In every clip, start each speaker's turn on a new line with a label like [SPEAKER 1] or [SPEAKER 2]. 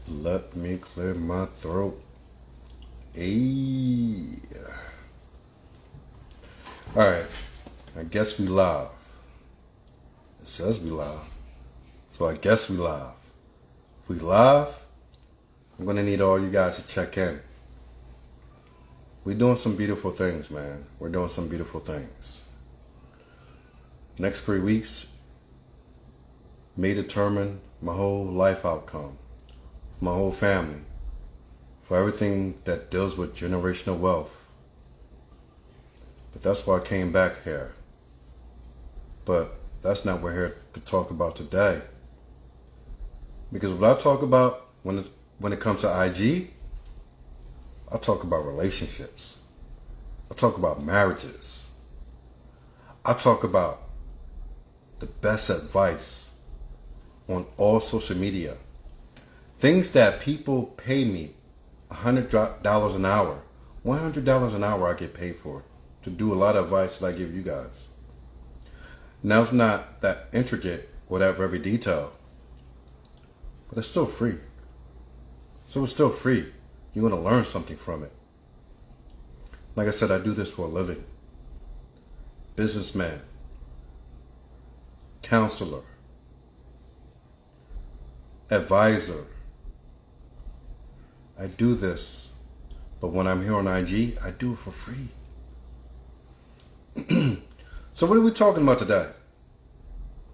[SPEAKER 1] Let me clear my throat. Hey. Alright. I guess we live. It says we live. So I guess we live. If we live, I'm going to need all you guys to check in. We're doing some beautiful things, man. We're doing some beautiful things. Next 3 weeks may determine my whole life outcome, my whole family, for everything that deals with generational wealth. But that's why I came back here. But that's not what we're here to talk about today. Because what I talk about when it comes to IG, I talk about relationships. I talk about marriages. I talk about the best advice on all social media. Things that people pay me $100 an hour. $100 an hour I get paid for to do a lot of advice that I give you guys. Now it's not that intricate or that very detailed, but it's still free. So it's still free. You're going to learn something from it. Like I said, I do this for a living. Businessman, counselor, advisor. I do this, but when I'm here on IG, I do it for free. So what are we talking about today?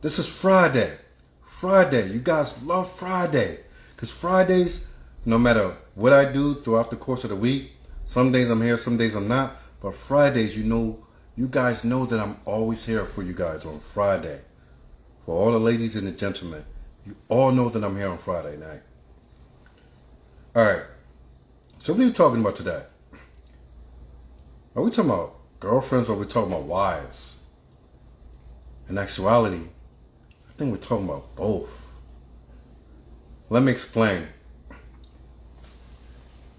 [SPEAKER 1] This is Friday. Friday. You guys love Friday. Because Fridays, no matter what I do throughout the course of the week, some days I'm here, some days I'm not. But Fridays, you guys know that I'm always here for you guys on Friday. For all the ladies and the gentlemen, you all know that I'm here on Friday night. All right. So what are we talking about today? Are we talking about girlfriends or are we talking about wives? In actuality, I think we're talking about both. Let me explain.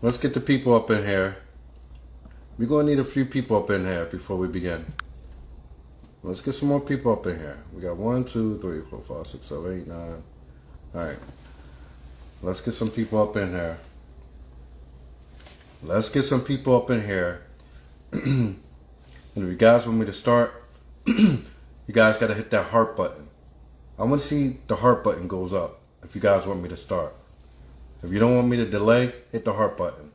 [SPEAKER 1] Let's get the people up in here. We're going to need a few people up in here before we begin. Let's get some more people up in here. We got 1, 2, 3, 4, 5, 6, 7, 8, 9. All right. Let's get some people up in here. Let's get some people up in here. And if you guys want me to start, you guys got to hit that heart button. I want to see the heart button goes up if you guys want me to start. If you don't want me to delay, hit the heart button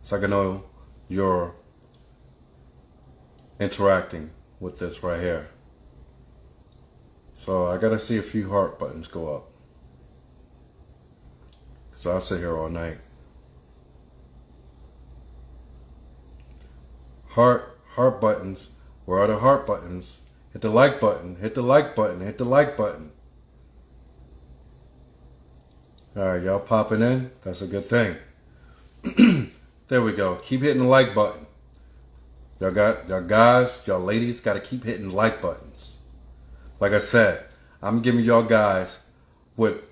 [SPEAKER 1] so I can know you're interacting with this right here. So I got to see a few heart buttons go up. Because I'll sit here all night. Heart buttons. Where are the heart buttons? Hit the like button. Hit the like button. Hit the like button. All right, y'all popping in. That's a good thing. There we go. Keep hitting the like button. Y'all guys, y'all ladies got to keep hitting the like buttons. Like I said, I'm giving y'all guys what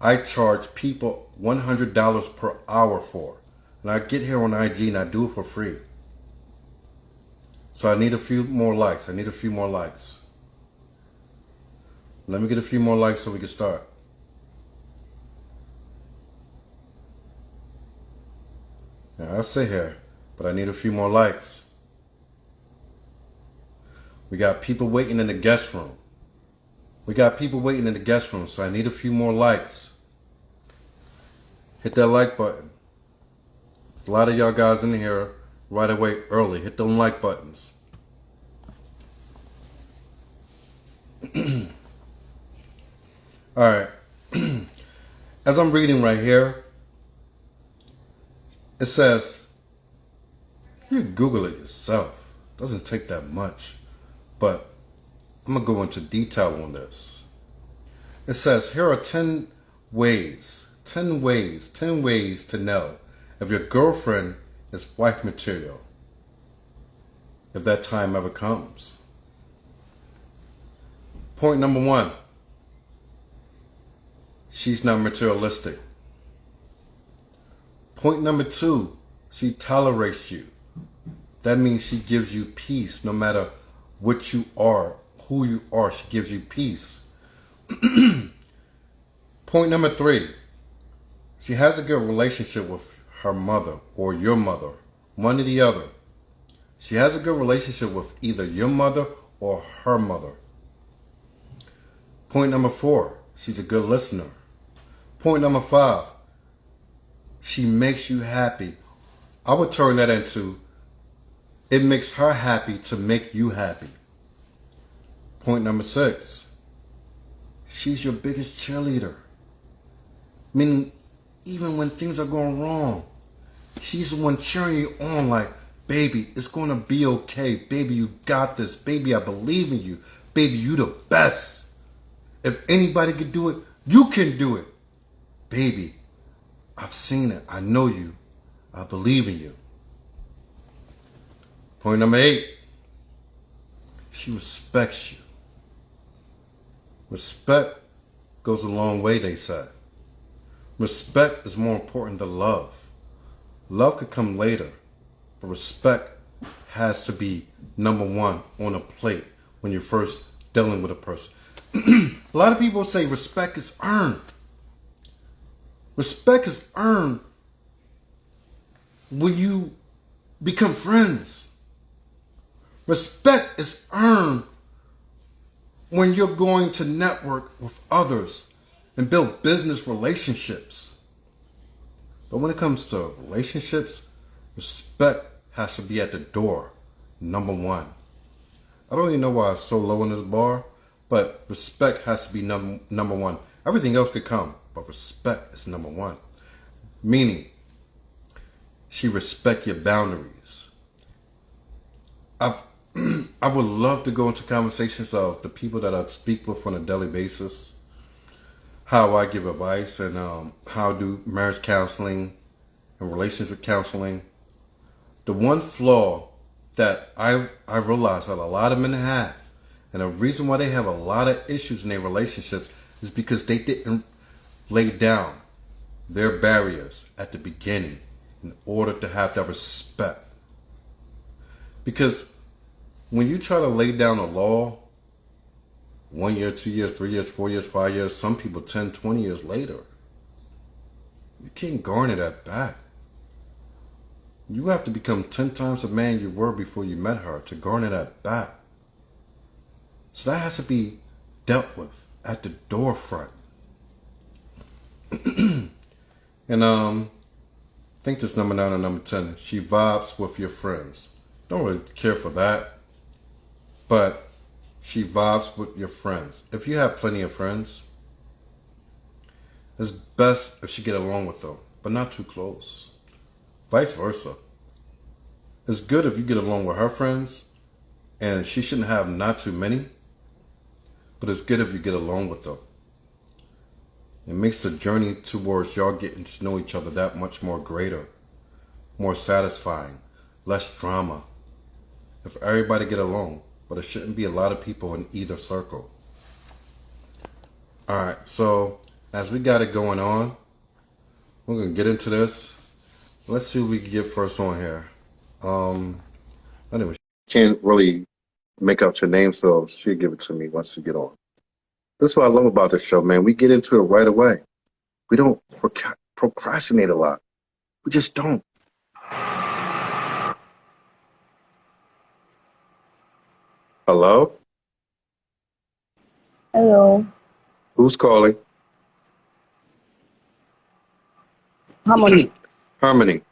[SPEAKER 1] I charge people $100 per hour for. And I get here on IG and I do it for free. So I need a few more likes. Let me get a few more likes so we can start. Now I'll sit here, but I need a few more likes. We got people waiting in the guest room. So I need a few more likes. Hit that like button. There's a lot of y'all guys in here right away early. Hit them like buttons. All right. As I'm reading right here, it says, you can Google it yourself. It doesn't take that much. But I'm going to go into detail on this. It says, here are 10 ways to know if your girlfriend is wife material. If that time ever comes. Point number 1. She's not materialistic. Point number 2. She tolerates you. That means she gives you peace no matter what you are, who you are. She gives you peace. Point number 3. She has a good relationship with her mother or your mother, one or the other. She has a good relationship with either your mother or her mother. Point number 4. She's a good listener. Point number 5. She makes you happy. I would turn that into it makes her happy to make you happy. Point number 6. She's your biggest cheerleader. Meaning, even when things are going wrong, she's the one cheering you on like, baby, it's going to be okay. Baby, you got this. Baby, I believe in you. Baby, you the best. If anybody could do it, you can do it. Baby, I've seen it. I know you. I believe in you. Point number 8. She respects you. Respect goes a long way, they say. Respect is more important than love. Love could come later, but respect has to be number 1 on a plate when you're first dealing with a person. A lot of people say respect is earned. Respect is earned when you become friends. Respect is earned when you're going to network with others and build business relationships. But when it comes to relationships, respect has to be at the door, number 1. I don't even know why it's so low in this bar, but respect has to be number 1. Everything else could come, but respect is number 1. Meaning, she respects your boundaries. I would love to go into conversations of the people that I speak with on a daily basis, how I give advice, and how I do marriage counseling and relationship counseling. The one flaw that I realize that a lot of men have, and the reason why they have a lot of issues in their relationships, is because they didn't lay down their barriers at the beginning in order to have that respect. Because when you try to lay down a law 1 year, 2 years, 3 years, 4 years, 5 years, some people 10, 20 years later, you can't garner that back. You have to become 10 times the man you were before you met her to garner that back. So that has to be dealt with at the door front. And I think this number 9 and number 10, she vibes with your friends. Don't really care for that. But she vibes with your friends. If you have plenty of friends, it's best if she get along with them, but not too close. Vice versa. It's good if you get along with her friends, and she shouldn't have not too many, but it's good if you get along with them. It makes the journey towards y'all getting to know each other that much more greater, more satisfying, less drama. If everybody get along. But it shouldn't be a lot of people in either circle. All right, so as we got it going on, we're going to get into this. Let's see what we can get first on here. Anyway, she can't really make out your name, so she'll give it to me once you get on. This is what I love about this show, man. We get into it right away. We don't procrastinate a lot. We just don't. Hello?
[SPEAKER 2] Hello.
[SPEAKER 1] Who's calling?
[SPEAKER 2] Harmony.
[SPEAKER 1] Harmony.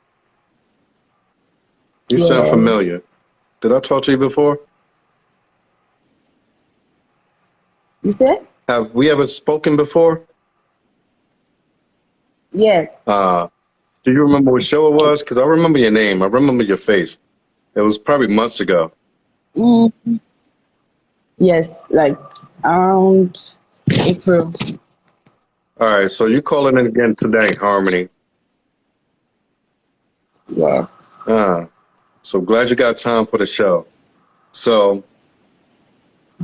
[SPEAKER 1] You sound
[SPEAKER 2] Yeah.
[SPEAKER 1] familiar. Did I talk to you before?
[SPEAKER 2] You said?
[SPEAKER 1] Have we ever spoken before?
[SPEAKER 2] Yes.
[SPEAKER 1] Do you remember what show it was? Because I remember your name. I remember your face. It was probably months ago.
[SPEAKER 2] Mm, yes, like around April.
[SPEAKER 1] All right, so you calling in again today, Harmony.
[SPEAKER 2] Yes.
[SPEAKER 1] So glad you got time for the show. So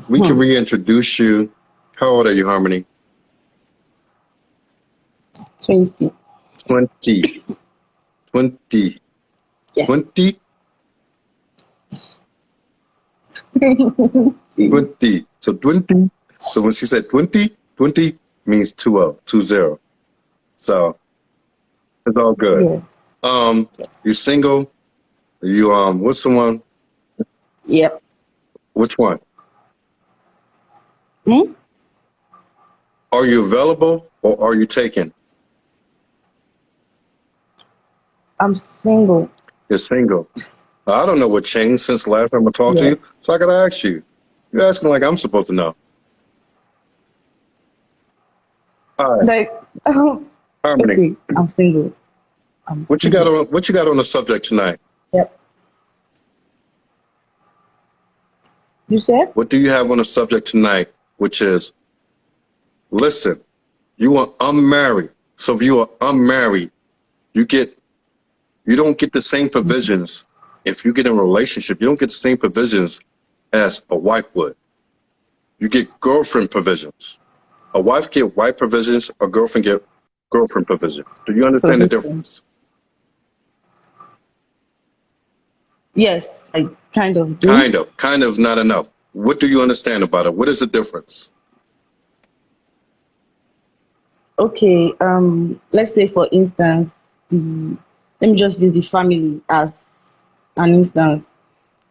[SPEAKER 1] we can reintroduce you. How old are you, Harmony?
[SPEAKER 2] 20.
[SPEAKER 1] 20. 20.
[SPEAKER 2] Yes.
[SPEAKER 1] 20? 20. So 20. So when she said 20, 20, means 20. So it's all good.
[SPEAKER 2] Yes.
[SPEAKER 1] You single? You what's the one?
[SPEAKER 2] Yep.
[SPEAKER 1] Which one?
[SPEAKER 2] Hmm?
[SPEAKER 1] Are you available or are you taken?
[SPEAKER 2] I'm single.
[SPEAKER 1] You're single. I don't know what changed since the last time I talked to
[SPEAKER 2] Yes.
[SPEAKER 1] you, so I gotta ask you. You're asking like I'm supposed to know. All right,
[SPEAKER 2] Like,
[SPEAKER 1] Harmony.
[SPEAKER 2] okay, I'm single. I'm
[SPEAKER 1] What you got
[SPEAKER 2] single.
[SPEAKER 1] on? What you got on the subject tonight?
[SPEAKER 2] Yep. You said?
[SPEAKER 1] What do you have on the subject tonight? Which is, listen, you are unmarried. So if you are unmarried, you get you don't get the same provisions. If you get in a relationship, you don't get the same provisions as a wife would. You get girlfriend provisions. A wife get wife provisions, a girlfriend get girlfriend provisions. Do you understand the
[SPEAKER 2] Provision.
[SPEAKER 1] difference?
[SPEAKER 2] Yes, I kind of do.
[SPEAKER 1] Kind of not enough. What do you understand about it? What is the difference?
[SPEAKER 2] Okay, let's say for instance, the let me just use the family as an instance.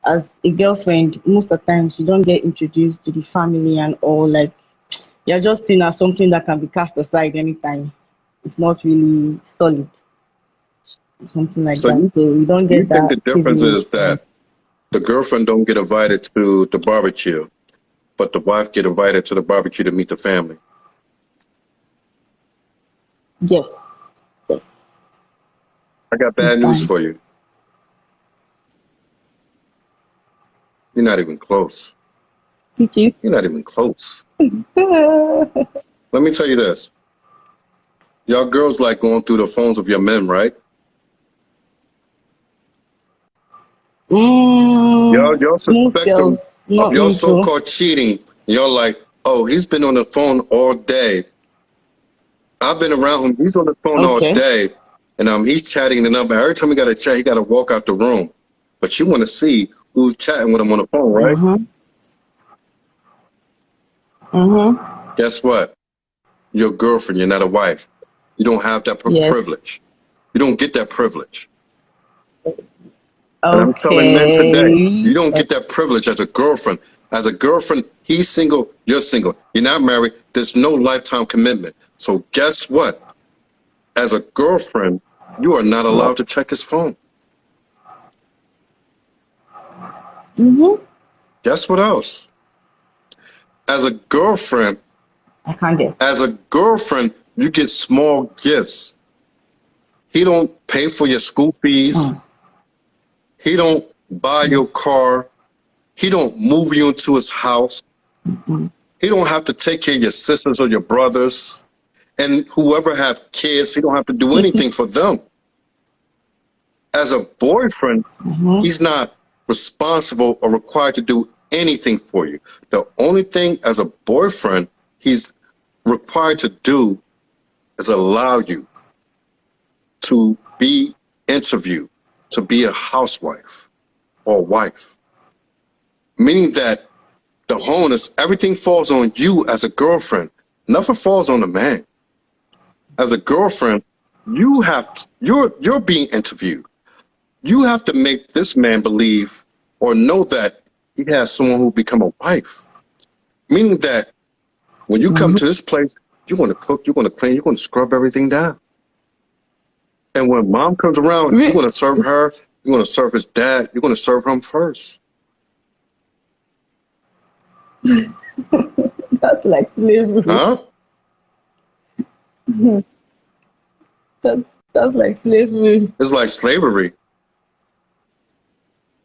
[SPEAKER 2] As a girlfriend, most of the times you don't get introduced to the family and all, like you're just seen as something that can be cast aside anytime. It's not really solid, something like
[SPEAKER 1] So
[SPEAKER 2] that. So you don't
[SPEAKER 1] you
[SPEAKER 2] get
[SPEAKER 1] think
[SPEAKER 2] that
[SPEAKER 1] the difference
[SPEAKER 2] privilege.
[SPEAKER 1] is that the girlfriend don't get invited to the barbecue, but the wife get invited to the barbecue to meet the family.
[SPEAKER 2] Yes, yes,
[SPEAKER 1] I got
[SPEAKER 2] it's
[SPEAKER 1] bad news
[SPEAKER 2] fine.
[SPEAKER 1] for you. You're not even close.
[SPEAKER 2] Thank you.
[SPEAKER 1] You're not even close. Let me tell you this. Y'all girls like going through the phones of your men, right? Y'all
[SPEAKER 2] Most
[SPEAKER 1] suspect them
[SPEAKER 2] girls,
[SPEAKER 1] of
[SPEAKER 2] not
[SPEAKER 1] your
[SPEAKER 2] me too.
[SPEAKER 1] so-called cheating. You're like, oh, he's been on the phone all day. I've been around him. He's on the phone all
[SPEAKER 2] Okay.
[SPEAKER 1] day, and he's chatting the number. Every time he got to chat, he got to walk out the room. But you want to see who's chatting with him on the phone, right?
[SPEAKER 2] Mm-hmm. Mm-hmm.
[SPEAKER 1] Guess what? You're a girlfriend. You're not a wife. You don't have that
[SPEAKER 2] Yes.
[SPEAKER 1] privilege. You don't get that privilege. And I'm telling men today,
[SPEAKER 2] Okay.
[SPEAKER 1] you don't get that privilege as a girlfriend. As a girlfriend, he's single, you're single. You're not married. There's no lifetime commitment. So guess what? As a girlfriend, you are not allowed
[SPEAKER 2] What?
[SPEAKER 1] to check his phone.
[SPEAKER 2] Mm-hmm.
[SPEAKER 1] Guess what else? As a girlfriend,
[SPEAKER 2] I can't get.
[SPEAKER 1] you get small gifts. He don't pay for your school fees.
[SPEAKER 2] Mm.
[SPEAKER 1] He don't buy your car. He don't move you into his house.
[SPEAKER 2] Mm-hmm.
[SPEAKER 1] He don't have to take care of your sisters or your brothers. And whoever have kids, he don't have to do anything for them. As a boyfriend,
[SPEAKER 2] Mm-hmm.
[SPEAKER 1] he's not responsible or required to do anything for you. The only thing as a boyfriend he's required to do is allow you to be interviewed, to be a housewife or wife. Meaning that the onus, everything falls on you as a girlfriend. Nothing falls on the man. As a girlfriend, you're being interviewed. You have to make this man believe or know that he has someone who will become a wife. Meaning that when you come
[SPEAKER 2] Mm-hmm.
[SPEAKER 1] to this place, you're going to cook, you're going to clean, you're going to scrub everything down. And when mom comes around, you're going to serve her, you're going to serve his dad, you're going to serve him first.
[SPEAKER 2] That's like slavery.
[SPEAKER 1] Huh?
[SPEAKER 2] That's that's like slavery.
[SPEAKER 1] It's like slavery.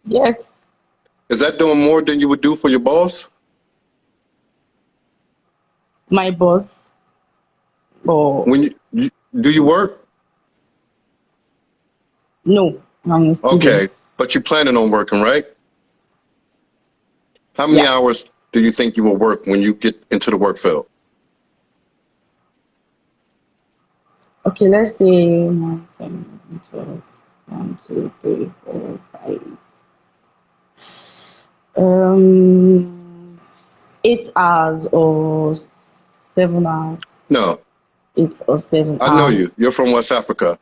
[SPEAKER 2] Yes,
[SPEAKER 1] Is that doing more than you would do for your boss?
[SPEAKER 2] my boss. Oh
[SPEAKER 1] When you do you work?
[SPEAKER 2] no, I'm a student.
[SPEAKER 1] Okay, but you're planning on working, right? How many
[SPEAKER 2] Yeah.
[SPEAKER 1] hours do you think you will work when you get into the work field?
[SPEAKER 2] Okay, let's say 9, 10, 12, 1, 2, 3, 4, 5. 8 hours or 7 hours.
[SPEAKER 1] No,
[SPEAKER 2] 8 or 7
[SPEAKER 1] I know
[SPEAKER 2] hours.
[SPEAKER 1] you. You're from West Africa.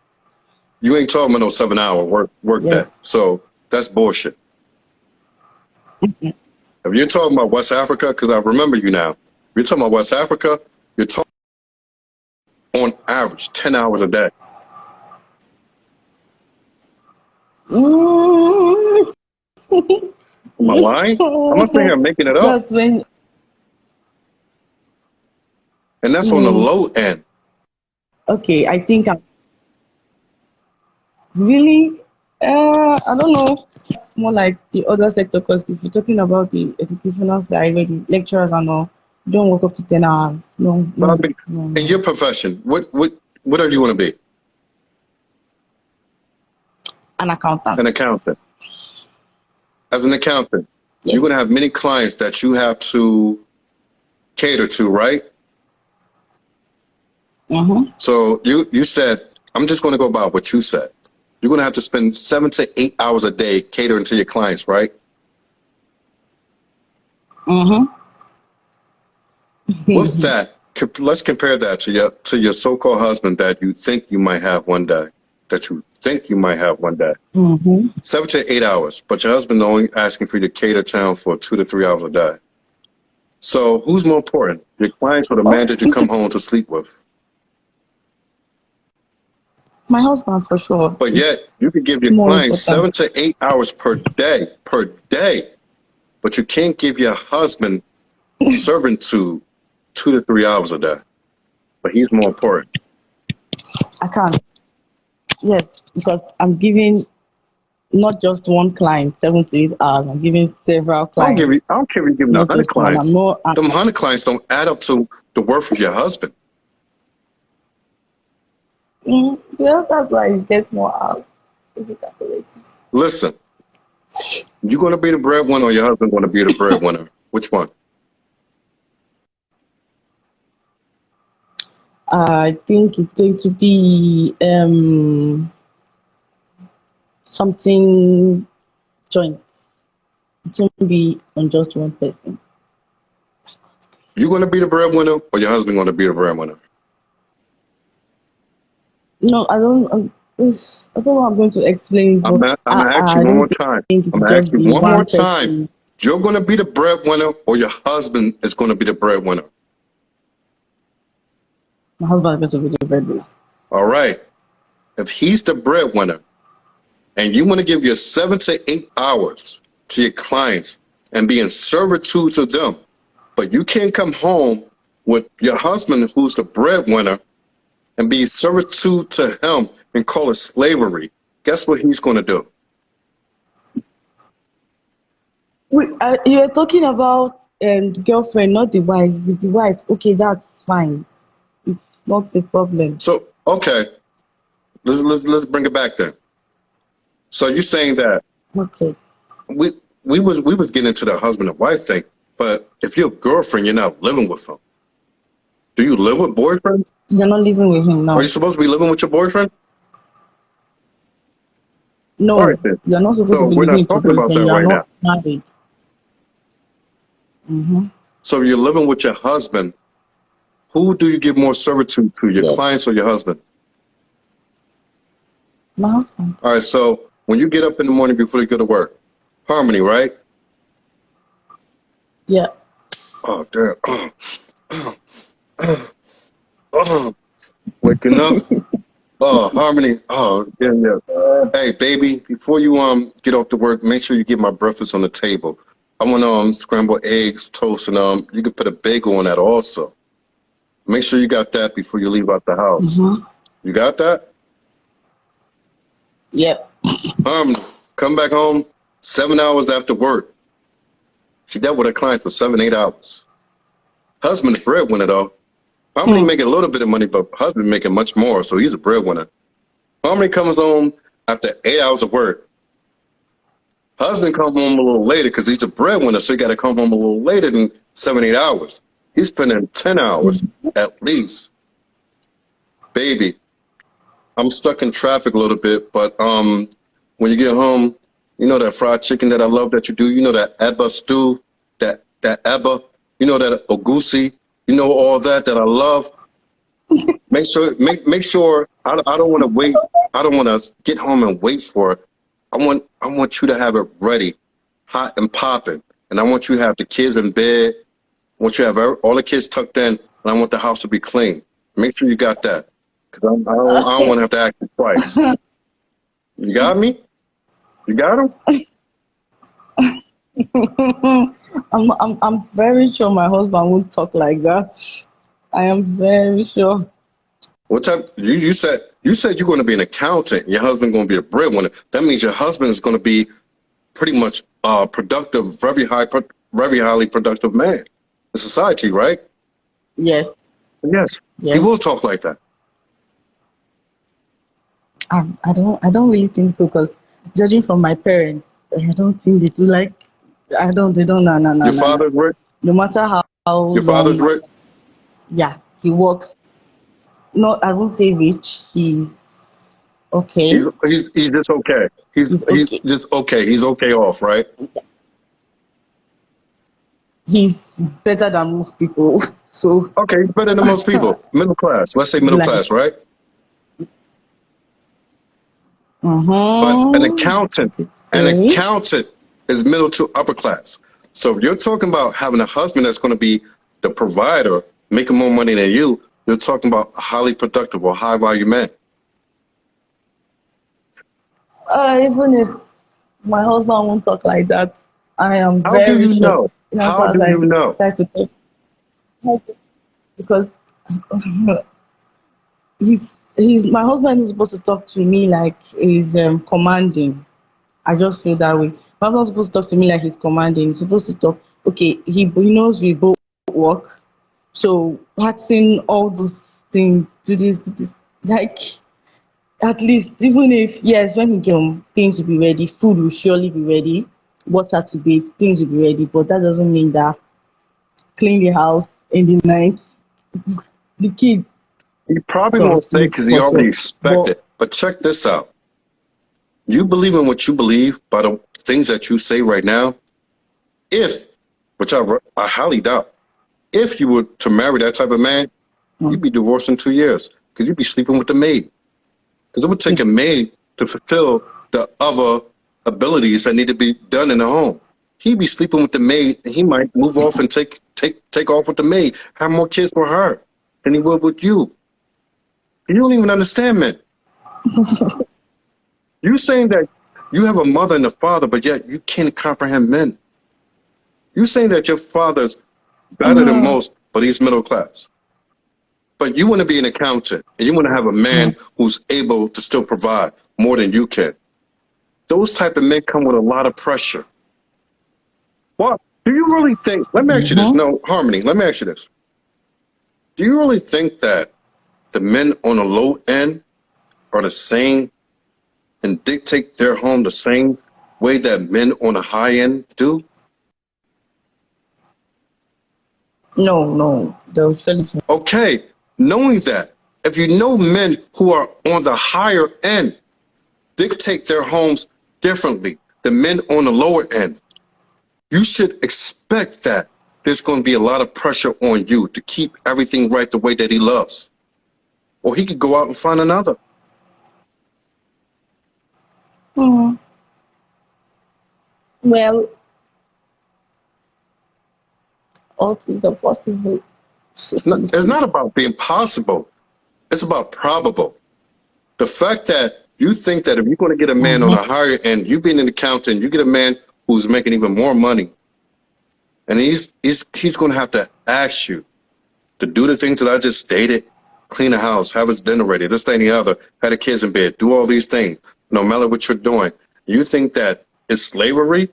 [SPEAKER 1] You ain't talking about no 7 hour work
[SPEAKER 2] Yes.
[SPEAKER 1] day. So that's bullshit. If you're talking about West Africa, because I remember you now. If you're talking about West Africa, you're talking on average 10 hours a day.
[SPEAKER 2] Mm.
[SPEAKER 1] Am I lying? I'm not saying I'm making it up.
[SPEAKER 2] That's when.
[SPEAKER 1] And that's on the
[SPEAKER 2] Mm,
[SPEAKER 1] low end.
[SPEAKER 2] okay, I think I'm really. I don't know. It's more like the other sector because if you're talking about the educational side, where the lecturers and all, don't work up to 10 hours. No,
[SPEAKER 1] But I
[SPEAKER 2] no,
[SPEAKER 1] mean,
[SPEAKER 2] no,
[SPEAKER 1] in
[SPEAKER 2] no.
[SPEAKER 1] your profession, what are you going to be?
[SPEAKER 2] An accountant.
[SPEAKER 1] An accountant. As an accountant, you're
[SPEAKER 2] Yes.
[SPEAKER 1] going to have many clients that you have to cater to, right?
[SPEAKER 2] Mm-hmm.
[SPEAKER 1] So you said, I'm just going to go by what you said. You're going to have to spend 7 to 8 hours a day catering to your clients, right?
[SPEAKER 2] Mm-hmm.
[SPEAKER 1] With that, let's compare that to your so-called husband that you think you might have one day. That you think you might have one day.
[SPEAKER 2] Mm-hmm.
[SPEAKER 1] 7 to 8 hours, but your husband only asking for you to cater to him for 2 to 3 hours a day. So who's more important, your clients or the man
[SPEAKER 2] Oh,
[SPEAKER 1] that you come home to sleep with?
[SPEAKER 2] my husband for sure.
[SPEAKER 1] But
[SPEAKER 2] It's
[SPEAKER 1] yet you could give your
[SPEAKER 2] more
[SPEAKER 1] clients
[SPEAKER 2] important.
[SPEAKER 1] 7 to 8 hours per day, but you can't give your husband servitude 2 to 3 hours a day. But he's more important.
[SPEAKER 2] I can't. Yes, because I'm giving not just one client 7 to 8 hours. I'm giving several clients,
[SPEAKER 1] I don't care if you give him
[SPEAKER 2] not
[SPEAKER 1] 100
[SPEAKER 2] just one. I'm
[SPEAKER 1] clients.
[SPEAKER 2] not.
[SPEAKER 1] Them 100 clients don't add up to the worth of your husband.
[SPEAKER 2] Yeah, that's why it gets more out. If you calculate.
[SPEAKER 1] Listen, you going to be the breadwinner or your husband going to be the breadwinner? Which one?
[SPEAKER 2] I think it's going to be something joint. It won't be on just one person.
[SPEAKER 1] You going to be the breadwinner or your husband going to be the breadwinner?
[SPEAKER 2] No, I don't. I don't know how I'm going to explain,
[SPEAKER 1] I'm
[SPEAKER 2] but
[SPEAKER 1] gonna, I'm gonna ask you
[SPEAKER 2] I
[SPEAKER 1] one
[SPEAKER 2] don't
[SPEAKER 1] more time.
[SPEAKER 2] think it's
[SPEAKER 1] I'm gonna ask
[SPEAKER 2] just
[SPEAKER 1] you
[SPEAKER 2] the
[SPEAKER 1] one more
[SPEAKER 2] one
[SPEAKER 1] time.
[SPEAKER 2] person.
[SPEAKER 1] You're gonna be the breadwinner or your husband is gonna be the breadwinner.
[SPEAKER 2] My husband is going to be the breadwinner.
[SPEAKER 1] All right. If he's the breadwinner and you want to give your 7 to 8 hours to your clients and be in servitude to them, but you can't come home with your husband who's the breadwinner and be servitude to him and call it slavery, guess what he's gonna do?
[SPEAKER 2] You're talking about the girlfriend, not the wife. It's the wife. Okay, that's fine. It's not the problem.
[SPEAKER 1] So okay, let's bring it back then. So you're saying that
[SPEAKER 2] Okay.
[SPEAKER 1] we we was getting into the husband and wife thing, but if you're a girlfriend, you're not living with them. Do you live with boyfriends?
[SPEAKER 2] You're not living with him
[SPEAKER 1] Are you
[SPEAKER 2] now.
[SPEAKER 1] supposed to be living with your boyfriend? All right
[SPEAKER 2] No,
[SPEAKER 1] then.
[SPEAKER 2] you're not supposed to
[SPEAKER 1] So
[SPEAKER 2] be
[SPEAKER 1] we're
[SPEAKER 2] living
[SPEAKER 1] not
[SPEAKER 2] with your
[SPEAKER 1] talking about
[SPEAKER 2] boyfriend.
[SPEAKER 1] that
[SPEAKER 2] You are
[SPEAKER 1] right now.
[SPEAKER 2] not married. Mm-hmm.
[SPEAKER 1] So you're living with your husband. Who do you give more servitude to, your
[SPEAKER 2] Yes.
[SPEAKER 1] clients or your husband?
[SPEAKER 2] My husband.
[SPEAKER 1] All right. So when you get up in the morning before you go to work, Harmony, right?
[SPEAKER 2] Yeah.
[SPEAKER 1] Oh, damn. Oh, waking up. Oh, Harmony. Oh, yeah, yeah. Hey, baby, before you get off to work, make sure you get my breakfast on the table. I want scrambled eggs, toast, and you can put a bagel on that also. Make sure you got that before you leave out the house.
[SPEAKER 2] Mm-hmm.
[SPEAKER 1] You got that?
[SPEAKER 2] Yep.
[SPEAKER 1] Come back home 7 hours after work. She dealt with her clients for 7, 8 hours. Husband, the breadwinner though. Harmony
[SPEAKER 2] Hmm.
[SPEAKER 1] making a little bit of money, but husband making much more, so he's a breadwinner. Harmony comes home after 8 hours of work. Husband come home a little later because he's a breadwinner, so he got to come home a little later than 7, 8 hours. He's spending 10 hours at least. Baby, I'm stuck in traffic a little bit, but when you get home, you know that fried chicken that I love that you do. You know that Eba stew, that Eba. You know that ogusi. You know all that I love. Make sure. I don't want to wait. I don't want to get home and wait for it. I want you to have it ready, hot and popping, and I want you to have the kids in bed. I want you to have all the kids tucked in, and I want the house to be clean. Make sure you got that, because I don't want to have to ask you twice. You got me? You got him?
[SPEAKER 2] I'm very sure my husband won't talk like that. I am very sure.
[SPEAKER 1] What type? You said you're going to be an accountant. Your husband going to be a breadwinner. That means your husband is going to be pretty much productive, very highly productive man in society, right?
[SPEAKER 2] Yes,
[SPEAKER 1] Yes, he
[SPEAKER 2] yes.
[SPEAKER 1] will talk like that.
[SPEAKER 2] I don't really think so because judging from my parents, I don't think they do like. They don't. No, no, no,
[SPEAKER 1] Your
[SPEAKER 2] no, no.
[SPEAKER 1] father's rich.
[SPEAKER 2] No matter how
[SPEAKER 1] Your father's
[SPEAKER 2] long,
[SPEAKER 1] rich.
[SPEAKER 2] yeah, he works. Not, I won't say rich. He's
[SPEAKER 1] He's
[SPEAKER 2] okay.
[SPEAKER 1] he's just okay. He's
[SPEAKER 2] He's
[SPEAKER 1] he's
[SPEAKER 2] okay.
[SPEAKER 1] just okay. He's okay off, right?
[SPEAKER 2] He's better than most people. So,
[SPEAKER 1] Okay, he's better than most people. Middle class. Let's say middle
[SPEAKER 2] like,
[SPEAKER 1] class, right? But
[SPEAKER 2] mm-hmm, I could
[SPEAKER 1] an
[SPEAKER 2] say,
[SPEAKER 1] accountant is middle to upper class. So if you're talking about having a husband that's going to be the provider, making more money than you're talking about a highly productive or high value man.
[SPEAKER 2] even if my husband won't talk like that, I am
[SPEAKER 1] How do
[SPEAKER 2] very
[SPEAKER 1] you
[SPEAKER 2] sure.
[SPEAKER 1] know?
[SPEAKER 2] In as
[SPEAKER 1] How
[SPEAKER 2] far as
[SPEAKER 1] do
[SPEAKER 2] I
[SPEAKER 1] you know?
[SPEAKER 2] decide to talk, because he's my husband is supposed to talk to me like he's commanding. I just feel that way. My husband's supposed to talk to me like he's commanding. He's supposed to talk. Okay, he knows we both work, so practicing all those things, do this, like at least even if yes, when he come, things will be ready, food will surely be ready, water to bathe, things will be ready. But that doesn't mean that clean the house in the night. The kids
[SPEAKER 1] He probably
[SPEAKER 2] from
[SPEAKER 1] won't say
[SPEAKER 2] school
[SPEAKER 1] because he
[SPEAKER 2] for
[SPEAKER 1] already
[SPEAKER 2] sure.
[SPEAKER 1] expect
[SPEAKER 2] But
[SPEAKER 1] it. But check this out. You believe in what you believe by the things that you say right now. If, which I highly doubt, if you were to marry that type of man, you'd
[SPEAKER 2] mm,
[SPEAKER 1] be divorced in 2 years because you'd be sleeping with the maid. Because it would take a maid to fulfill the other abilities that need to be done in the home. He'd be sleeping with the maid, and he might move off and take off with the maid, have more kids with her than he would with you. You don't even understand, man. You saying that you have a mother and a father, but yet you can't comprehend men. You saying that your father's better than
[SPEAKER 2] mm,
[SPEAKER 1] most, but he's middle class. But you want to be an accountant, and you want to have a man who's able to still provide more than you can. Those type of men come with a lot of pressure. What do you really think? Let me ask you this.
[SPEAKER 2] mm-hmm.
[SPEAKER 1] No, Harmony, let me ask you this. Do you really think that the men on the low end are the same and dictate their home the same way that men on the high end do?
[SPEAKER 2] No, no, they'll surely.
[SPEAKER 1] Okay, knowing that, if you know men who are on the higher end dictate their homes differently than men on the lower end, you should expect that there's going to be a lot of pressure on you to keep everything right the way that he loves. Or he could go out and find another.
[SPEAKER 2] Mm, well, all things are possible. So please,
[SPEAKER 1] It's
[SPEAKER 2] please.
[SPEAKER 1] not about being possible, it's about probable. The fact that you think that if you're going to get a man on
[SPEAKER 2] Mm-hmm.
[SPEAKER 1] a higher end, you being an accountant, you get a man who's making even more money, and he's going to have to ask you to do the things that I just stated, clean the house, have his dinner ready, this, that, and the other, have the kids in bed, do all these things, no matter what you're doing. You think that it's slavery?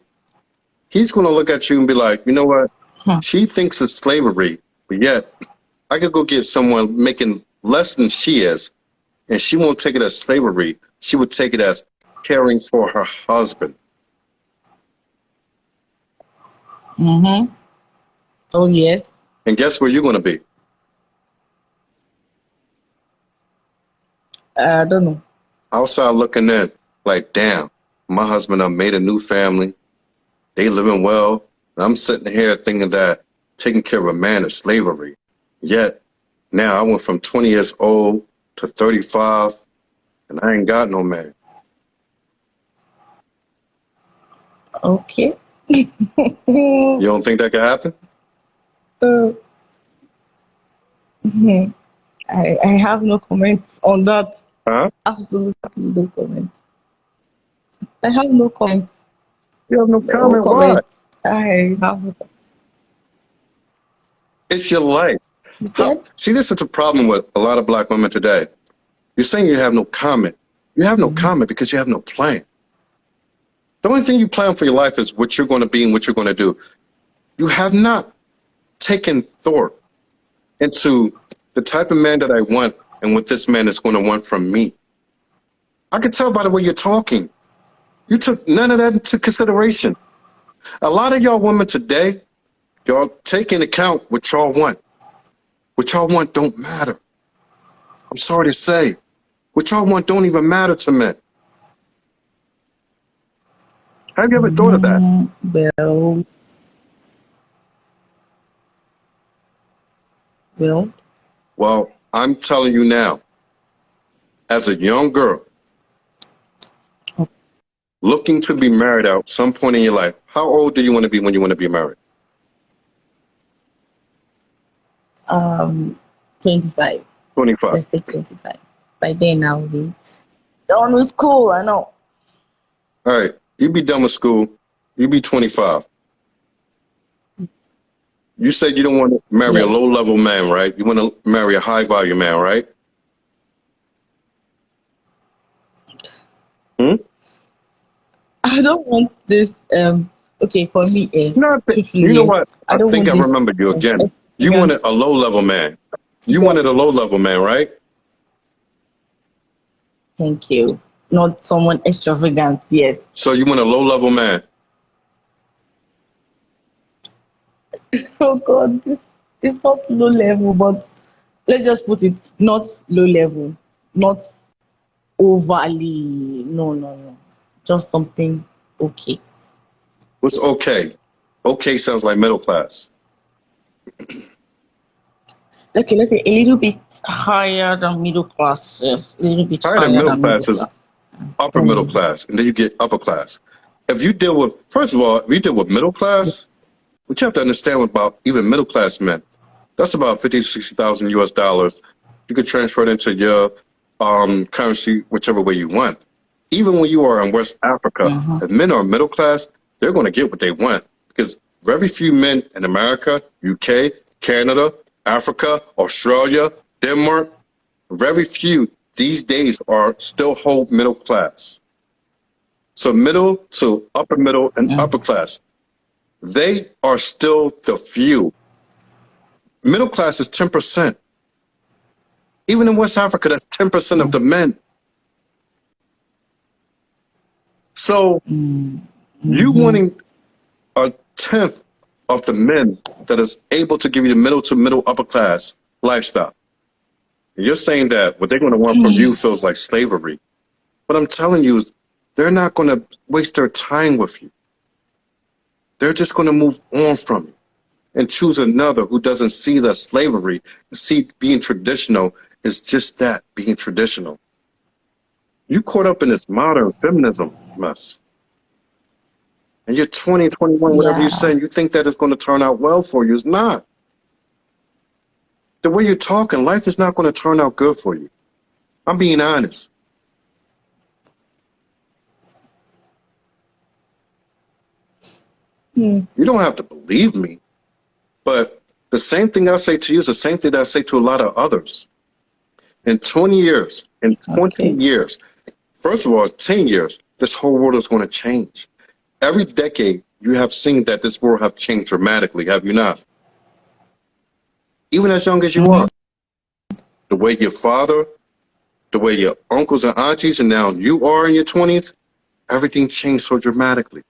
[SPEAKER 1] He's going to look at you and be like, you know what? She thinks it's slavery, but yet I could go get someone making less than she is, and she won't take it as slavery. She would take it as caring for her husband.
[SPEAKER 2] Mm-hmm. Oh yes.
[SPEAKER 1] And guess where you're going to be?
[SPEAKER 2] I don't know.
[SPEAKER 1] Outside looking in, like, damn, my husband done made a new family. They living well. And I'm sitting here thinking that taking care of a man is slavery. Yet Now I went from 20 years old to 35, and I ain't got no man.
[SPEAKER 2] Okay.
[SPEAKER 1] You don't think that could happen?
[SPEAKER 2] Uh, I have no comments on that.
[SPEAKER 1] Huh?
[SPEAKER 2] Absolutely no comments. I have no comments.
[SPEAKER 1] You have no
[SPEAKER 2] No
[SPEAKER 1] comment. Why?
[SPEAKER 2] comments. I have no.
[SPEAKER 1] It's your life.
[SPEAKER 2] You
[SPEAKER 1] How?
[SPEAKER 2] said?
[SPEAKER 1] See, this is a problem with a lot of black women today. You're saying you have no comment. You have no comment because you have no plan. The only thing you plan for your life is what you're going to be and what you're going to do. You have not taken thought into the type of man that I want and what this man is going to want from me. I can tell by the way you're talking. You took none of that into consideration. A lot of y'all women today, y'all take into account what y'all want. What y'all want don't matter. I'm sorry to say. What y'all want don't even matter to men. Have you ever thought of that?
[SPEAKER 2] Well, well.
[SPEAKER 1] Well, I'm telling you now, as a young girl looking to be married at some point in your life, how old do you want to be when you want to be married?
[SPEAKER 2] 25.
[SPEAKER 1] 25.
[SPEAKER 2] Let's say 25. By then I'll be done with school. I know.
[SPEAKER 1] All right. You be done with school. You be 25. You said you don't want to marry a
[SPEAKER 2] Yes.
[SPEAKER 1] low-level man, right? You want to marry a high-value man, right? Hmm?
[SPEAKER 2] I don't want this. Okay, for me,
[SPEAKER 1] No, you know
[SPEAKER 2] truthfully,
[SPEAKER 1] what?
[SPEAKER 2] I
[SPEAKER 1] I
[SPEAKER 2] don't
[SPEAKER 1] think
[SPEAKER 2] want
[SPEAKER 1] I
[SPEAKER 2] this
[SPEAKER 1] remembered you again. You
[SPEAKER 2] extravagant.
[SPEAKER 1] wanted a low-level man. You
[SPEAKER 2] Yeah.
[SPEAKER 1] wanted a low-level man, right?
[SPEAKER 2] Thank you. Not someone extravagant. Yes.
[SPEAKER 1] So you want a low-level man.
[SPEAKER 2] Oh God, this it's not low level, but let's just put it not low level, not overly. No, no, no. Just something okay.
[SPEAKER 1] What's okay? Okay sounds like middle class.
[SPEAKER 2] Okay, let's say a little bit higher than middle class. Yes, a little bit
[SPEAKER 1] Higher than
[SPEAKER 2] higher
[SPEAKER 1] middle
[SPEAKER 2] than middle
[SPEAKER 1] class is
[SPEAKER 2] class.
[SPEAKER 1] upper middle
[SPEAKER 2] Don't
[SPEAKER 1] class, and then you get upper class. If you deal with, first of all, if you deal with middle class, what you have to understand about even middle class men, that's about 50 to 60,000 US dollars. You could transfer it into your currency whichever way you want. Even when you are in West Africa, if men are middle class, they're going to get what they want because very few men in America, UK, Canada, Africa, Australia, Denmark, very few these days are still whole middle class. So middle to upper middle and upper class, they are still the few. Middle class is 10%. Even in West Africa, that's 10% of the men. So you wanting a tenth of the men that is able to give you the middle to middle upper class lifestyle. You're saying that what they're going to want from you feels like slavery. What I'm telling you is they're not going to waste their time with you. They're just going to move on from you and choose another who doesn't see the slavery and see being traditional is just that, being traditional. You caught up in this modern feminism mess. And you're 20, 21, whatever you're
[SPEAKER 2] Yeah.
[SPEAKER 1] saying, you think that it's going to turn out well for you. It's not. The way you're talking, life is not going to turn out good for you. I'm being honest. You don't have to believe me, but the same thing I say to you is the same thing that I say to a lot of others. In 20 years,
[SPEAKER 2] Okay.
[SPEAKER 1] first of all, 10 years, this whole world is going to change. Every decade, you have seen that this world have changed dramatically, have you not? Even as young as you are. The way your father, the way your uncles and aunties, and now you are in your 20s, everything changed so dramatically.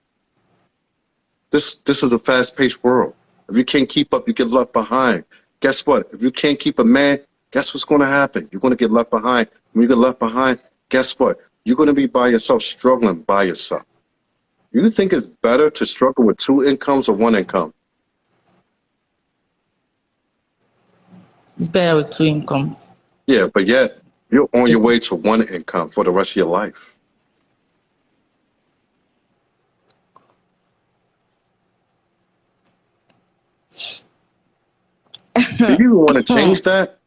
[SPEAKER 1] This is a fast-paced world. If you can't keep up, you get left behind. Guess what? If you can't keep a man, guess what's going to happen? You're going to get left behind. When you get left behind, guess what? You're going to be by yourself, struggling by yourself. You think it's better to struggle with two incomes or one income?
[SPEAKER 2] It's better with two incomes.
[SPEAKER 1] Yeah, but yet you're on your way to one income for the rest of your life. Do you want to change that?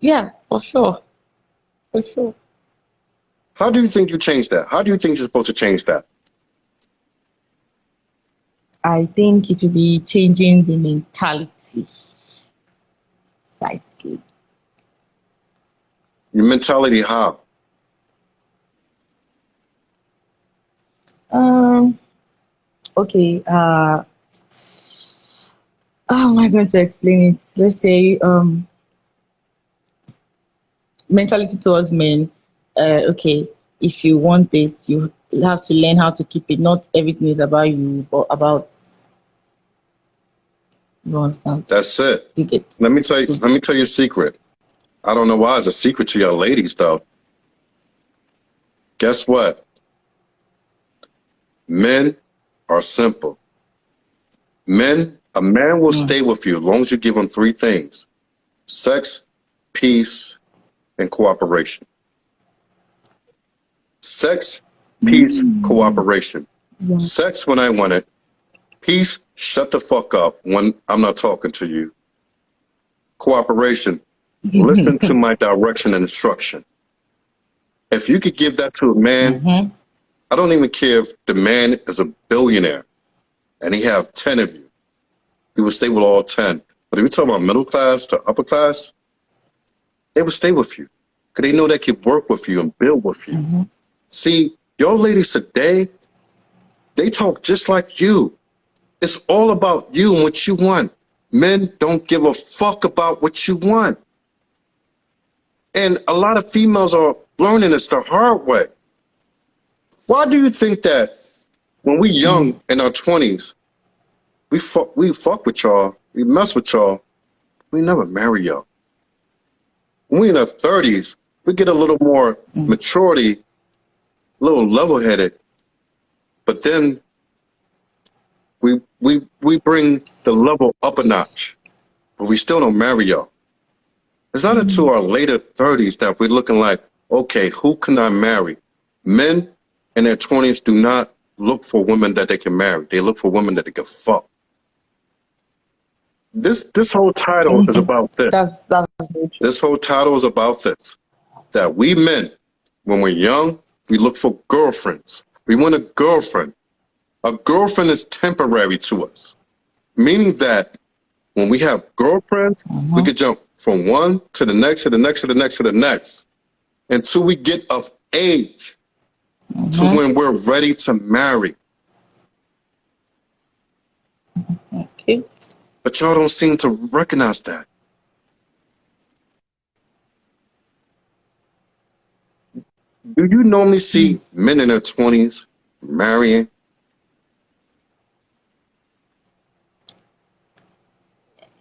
[SPEAKER 2] Yeah, for sure. For sure.
[SPEAKER 1] How do you think you change that? How do you think you're supposed to change that?
[SPEAKER 2] I think it will be changing the mentality. Precisely.
[SPEAKER 1] Your mentality, how?
[SPEAKER 2] Um. Okay. How am I going to explain it? Let's say mentality towards men. Okay, if you want this, you have to learn how to keep it. Not everything is about you, but about you understand.
[SPEAKER 1] That's it.
[SPEAKER 2] You get.
[SPEAKER 1] Let me tell you. Let me tell you a secret. I don't know why it's a secret to your ladies, though. Guess what? Men are simple. A man will
[SPEAKER 2] Mm,
[SPEAKER 1] stay with you as long as you give him three things: sex, peace, and cooperation. Sex, peace, cooperation.
[SPEAKER 2] yeah.
[SPEAKER 1] Sex when I want it. Peace, shut the fuck up when I'm not talking to you. Cooperation, listen to my direction and instruction. If you could give that to a man,
[SPEAKER 2] Mm-hmm.
[SPEAKER 1] I don't even care if the man is a billionaire and he have 10 of you. He would stay with all 10. But if you're talking about middle class to upper class, they would stay with you because they know they can work with you and build with you.
[SPEAKER 2] Mm-hmm.
[SPEAKER 1] See, your ladies today, they talk just like you. It's all about you and what you want. Men don't give a fuck about what you want. And a lot of females are learning this the hard way. Why do you think that when we young in our 20s, we fuck with y'all, we mess with y'all, we never marry y'all? When we in our 30s, we get a little more maturity, a little level-headed, but then we bring the level up a notch, but we still don't marry y'all. It's not until our later 30s that we're looking like, okay, who can I marry? Men in their 20s do not look for women that they can marry. They look for women that they can fuck. This whole title is about this.
[SPEAKER 2] That's very true.
[SPEAKER 1] This whole title is about this. That we men, when we're young, we look for girlfriends. We want a girlfriend. A girlfriend is temporary to us, meaning that when we have girlfriends, we could jump from one to the next, to the next, to the next, to the next, until we get of age to when we're ready to marry.
[SPEAKER 2] Okay.
[SPEAKER 1] But y'all don't seem to recognize that. Do you normally see men in their 20s marrying?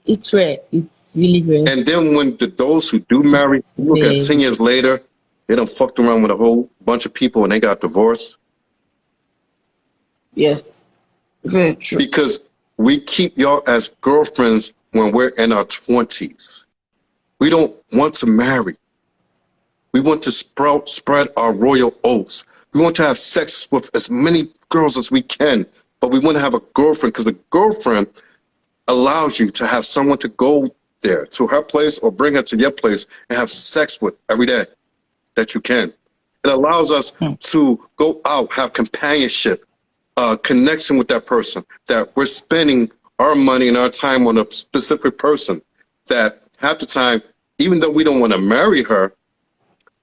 [SPEAKER 2] It's rare. It's really rare.
[SPEAKER 1] And then when those who do marry, you look at 10 years later, they done fucked around with a whole bunch of people and they got divorced.
[SPEAKER 2] Yes. Very true.
[SPEAKER 1] Because we keep y'all as girlfriends when we're in our 20s. We don't want to marry. We want to spread our royal oats. We want to have sex with as many girls as we can, but we want to have a girlfriend because the girlfriend allows you to have someone to go there to her place or bring her to your place and have sex with every day that you can. It allows us to go out, have companionship, connection with that person, that we're spending our money and our time on a specific person, that half the time, even though we don't want to marry her,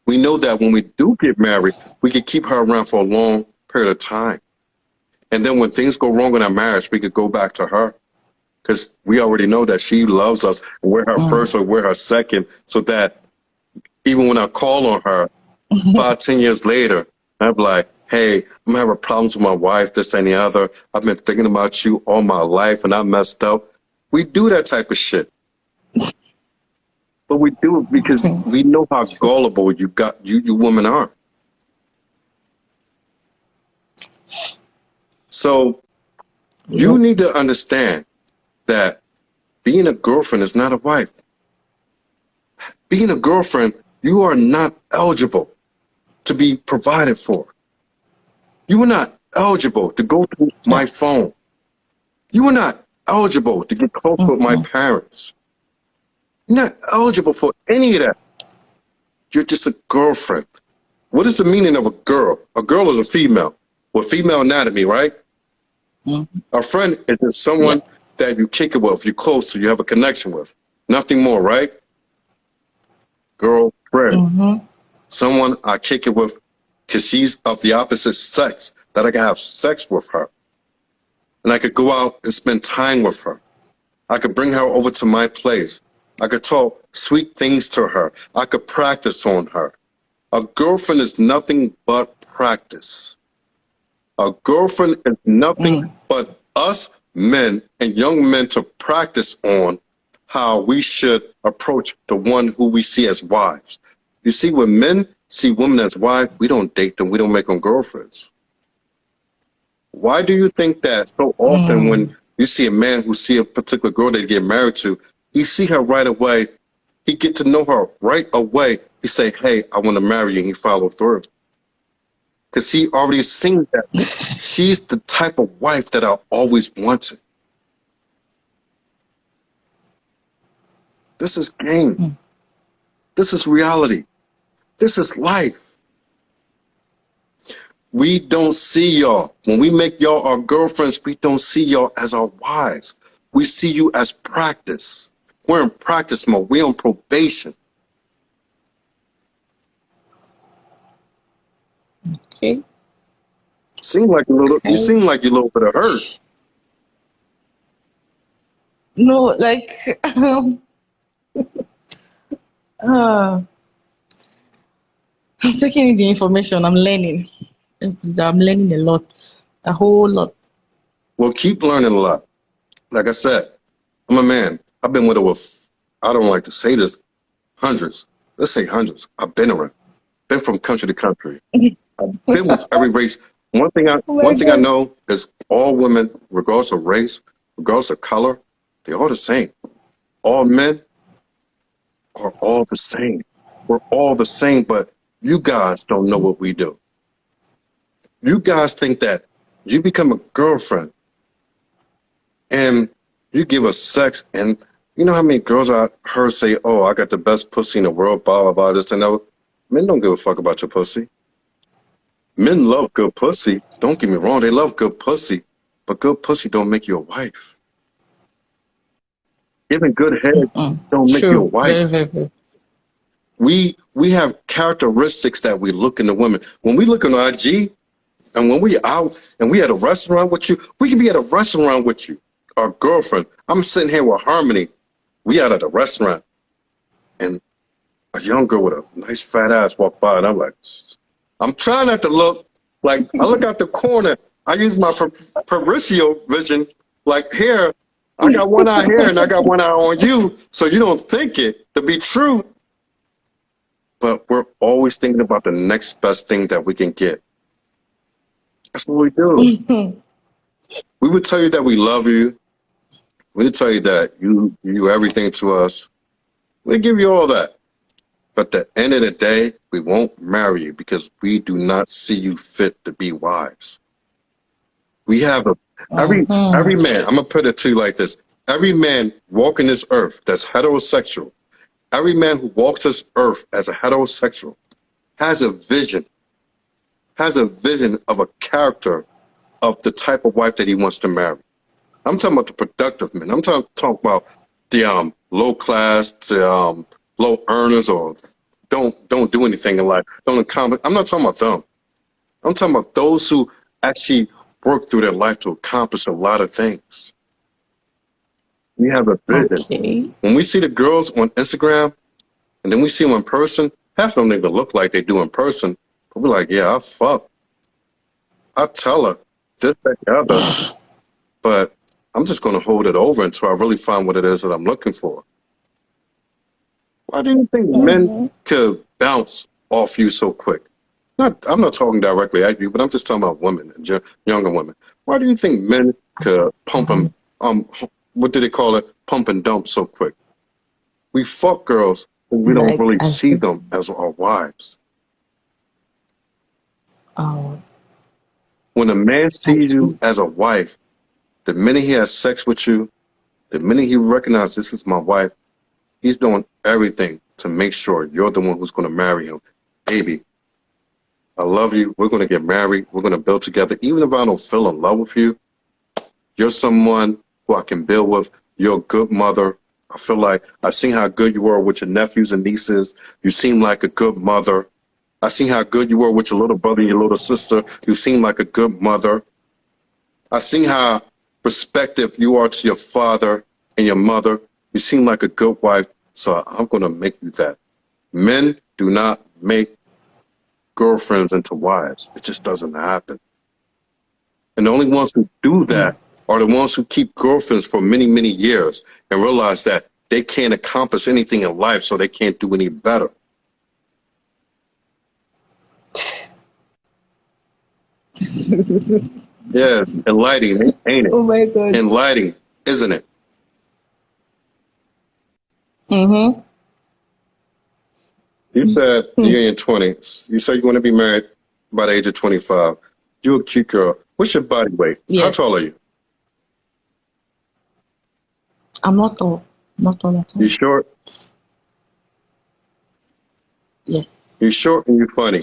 [SPEAKER 1] we know that when we do get married, we can keep her around for a long period of time. And then when things go wrong in our marriage, we could go back to her because we already know that she loves us. And we're her first or we're her second, so that even when I call on her 5, 10 years later, I'm like, hey, I'm having problems with my wife, this and the other. I've been thinking about you all my life and I messed up. We do that type of shit. But we do it because we know how gullible you women are. So you need to understand that Being a girlfriend is not a wife. Being a girlfriend, you are not eligible to be provided for. You are not eligible to go through my phone. You are not eligible to get close with my parents. You're not eligible for any of that. You're just a girlfriend. What is the meaning of a girl? A girl is a female with female anatomy, right? A friend is just someone that you kick it with, you're close to, you have a connection with. Nothing more, right? Girlfriend. Someone I kick it with because she's of the opposite sex, that I can have sex with her. And I could go out and spend time with her. I could bring her over to my place. I could talk sweet things to her. I could practice on her. A girlfriend is nothing but practice. A girlfriend is nothing but us men and young men to practice on how we should approach the one who we see as wives. You see, when men see women as wives, we don't date them. We don't make them girlfriends. Why do you think that so often when you see a man who see a particular girl they get married to, he see her right away, he get to know her right away, he say, hey, I want to marry you, and he follow through. Because he already seen that she's the type of wife that I always wanted. This is game. This is reality. This is life. We don't see y'all. When we make y'all our girlfriends, we don't see y'all as our wives. We see you as practice. We're in practice mode. We're on probation.
[SPEAKER 2] Okay.
[SPEAKER 1] Seem like a little. You seem like you're a little bit of hurt.
[SPEAKER 2] No, like uh, I'm taking in the information. I'm learning. I'm learning a lot, a whole lot.
[SPEAKER 1] Well, keep learning a lot. Like I said, I'm a man. I've been with her with, I don't like to say this, hundreds. Let's say hundreds. I've been around. Been from country to country. I've been with every race. One thing I know is all women, regardless of race, regardless of color, they're all the same. All men are all the same. We're all the same, but you guys don't know what we do. You guys think that you become a girlfriend and you give us sex, and you know how many girls I heard say, oh, I got the best pussy in the world, blah, blah, blah, this and that. Men don't give a fuck about your pussy. Men love good pussy. Don't get me wrong, they love good pussy, but good pussy don't make you a wife. Giving good head don't make you a wife.
[SPEAKER 2] Very.
[SPEAKER 1] We have characteristics that we look in the women. When we look on IG, and when we out and we at a restaurant with you, we can be at a restaurant with you, our girlfriend. I'm sitting here with Harmony. We out at a restaurant, and a young girl with a nice fat ass walk by, and I'm like, I'm trying not to look. Like, I look out the corner. I use my peripheral vision. Like, here, I got one eye here, and I got one eye on you, so you don't think it to be true. But we're always thinking about the next best thing that we can get. That's what we do. We would tell you that we love you. We would tell you that you everything to us. We give you all that. But at the end of the day, we won't marry you because we do not see you fit to be wives. We have every man, I'm gonna put it to you like this. Every man walking this earth that's heterosexual, every man who walks this earth as a heterosexual has a vision of a character of the type of wife that he wants to marry. I'm talking about the productive men. I'm talking about the low class, the low earners, or don't do anything in life. Don't accomplish. I'm not talking about them. I'm talking about those who actually work through their life to accomplish a lot of things. We have a vision.
[SPEAKER 2] Okay.
[SPEAKER 1] When we see the girls on Instagram, and then we see them in person, half of them don't even look like they do in person. But we're like, yeah, I tell her this, that, the other, but I'm just going to hold it over until I really find what it is that I'm looking for. Why do you think men could bounce off you so quick? I'm not talking directly at you, but I'm just talking about women, younger women. Why do you think men could pump them? what do they call it? Pump and dump so quick. We fuck girls, but we don't
[SPEAKER 2] Like,
[SPEAKER 1] really
[SPEAKER 2] I
[SPEAKER 1] see
[SPEAKER 2] said,
[SPEAKER 1] them as our wives.
[SPEAKER 2] oh,
[SPEAKER 1] When a man
[SPEAKER 2] I
[SPEAKER 1] sees you
[SPEAKER 2] see.
[SPEAKER 1] as a wife, the minute he has sex with you, the minute he recognizes this is my wife, he's doing everything to make sure you're the one who's going to marry him. Baby, I love you. We're going to get married. We're going to build together. Even if I don't feel in love with you, you're someone who I can build with. You're a good mother. I feel like I seen how good you were with your nephews and nieces. You seem like a good mother. I seen how good you were with your little brother and your little sister. You seem like a good mother. I seen how respective you are to your father and your mother. You seem like a good wife. So I'm going to make you that. Men do not make girlfriends into wives. It just doesn't happen. And the only ones who do that are the ones who keep girlfriends for many, many years and realize that they can't accomplish anything in life, so they can't do any better. Yeah, enlightening, ain't it?
[SPEAKER 2] Oh my God.
[SPEAKER 1] Enlightening, isn't it?
[SPEAKER 2] Mm-hmm.
[SPEAKER 1] You said you're in your 20s. You said you want to be married by the age of 25. You're a cute girl. What's your body weight? How
[SPEAKER 2] Yes.
[SPEAKER 1] tall are you?
[SPEAKER 2] I'm not tall. Not tall at
[SPEAKER 1] You
[SPEAKER 2] all.
[SPEAKER 1] short?
[SPEAKER 2] Yes.
[SPEAKER 1] You short and you funny.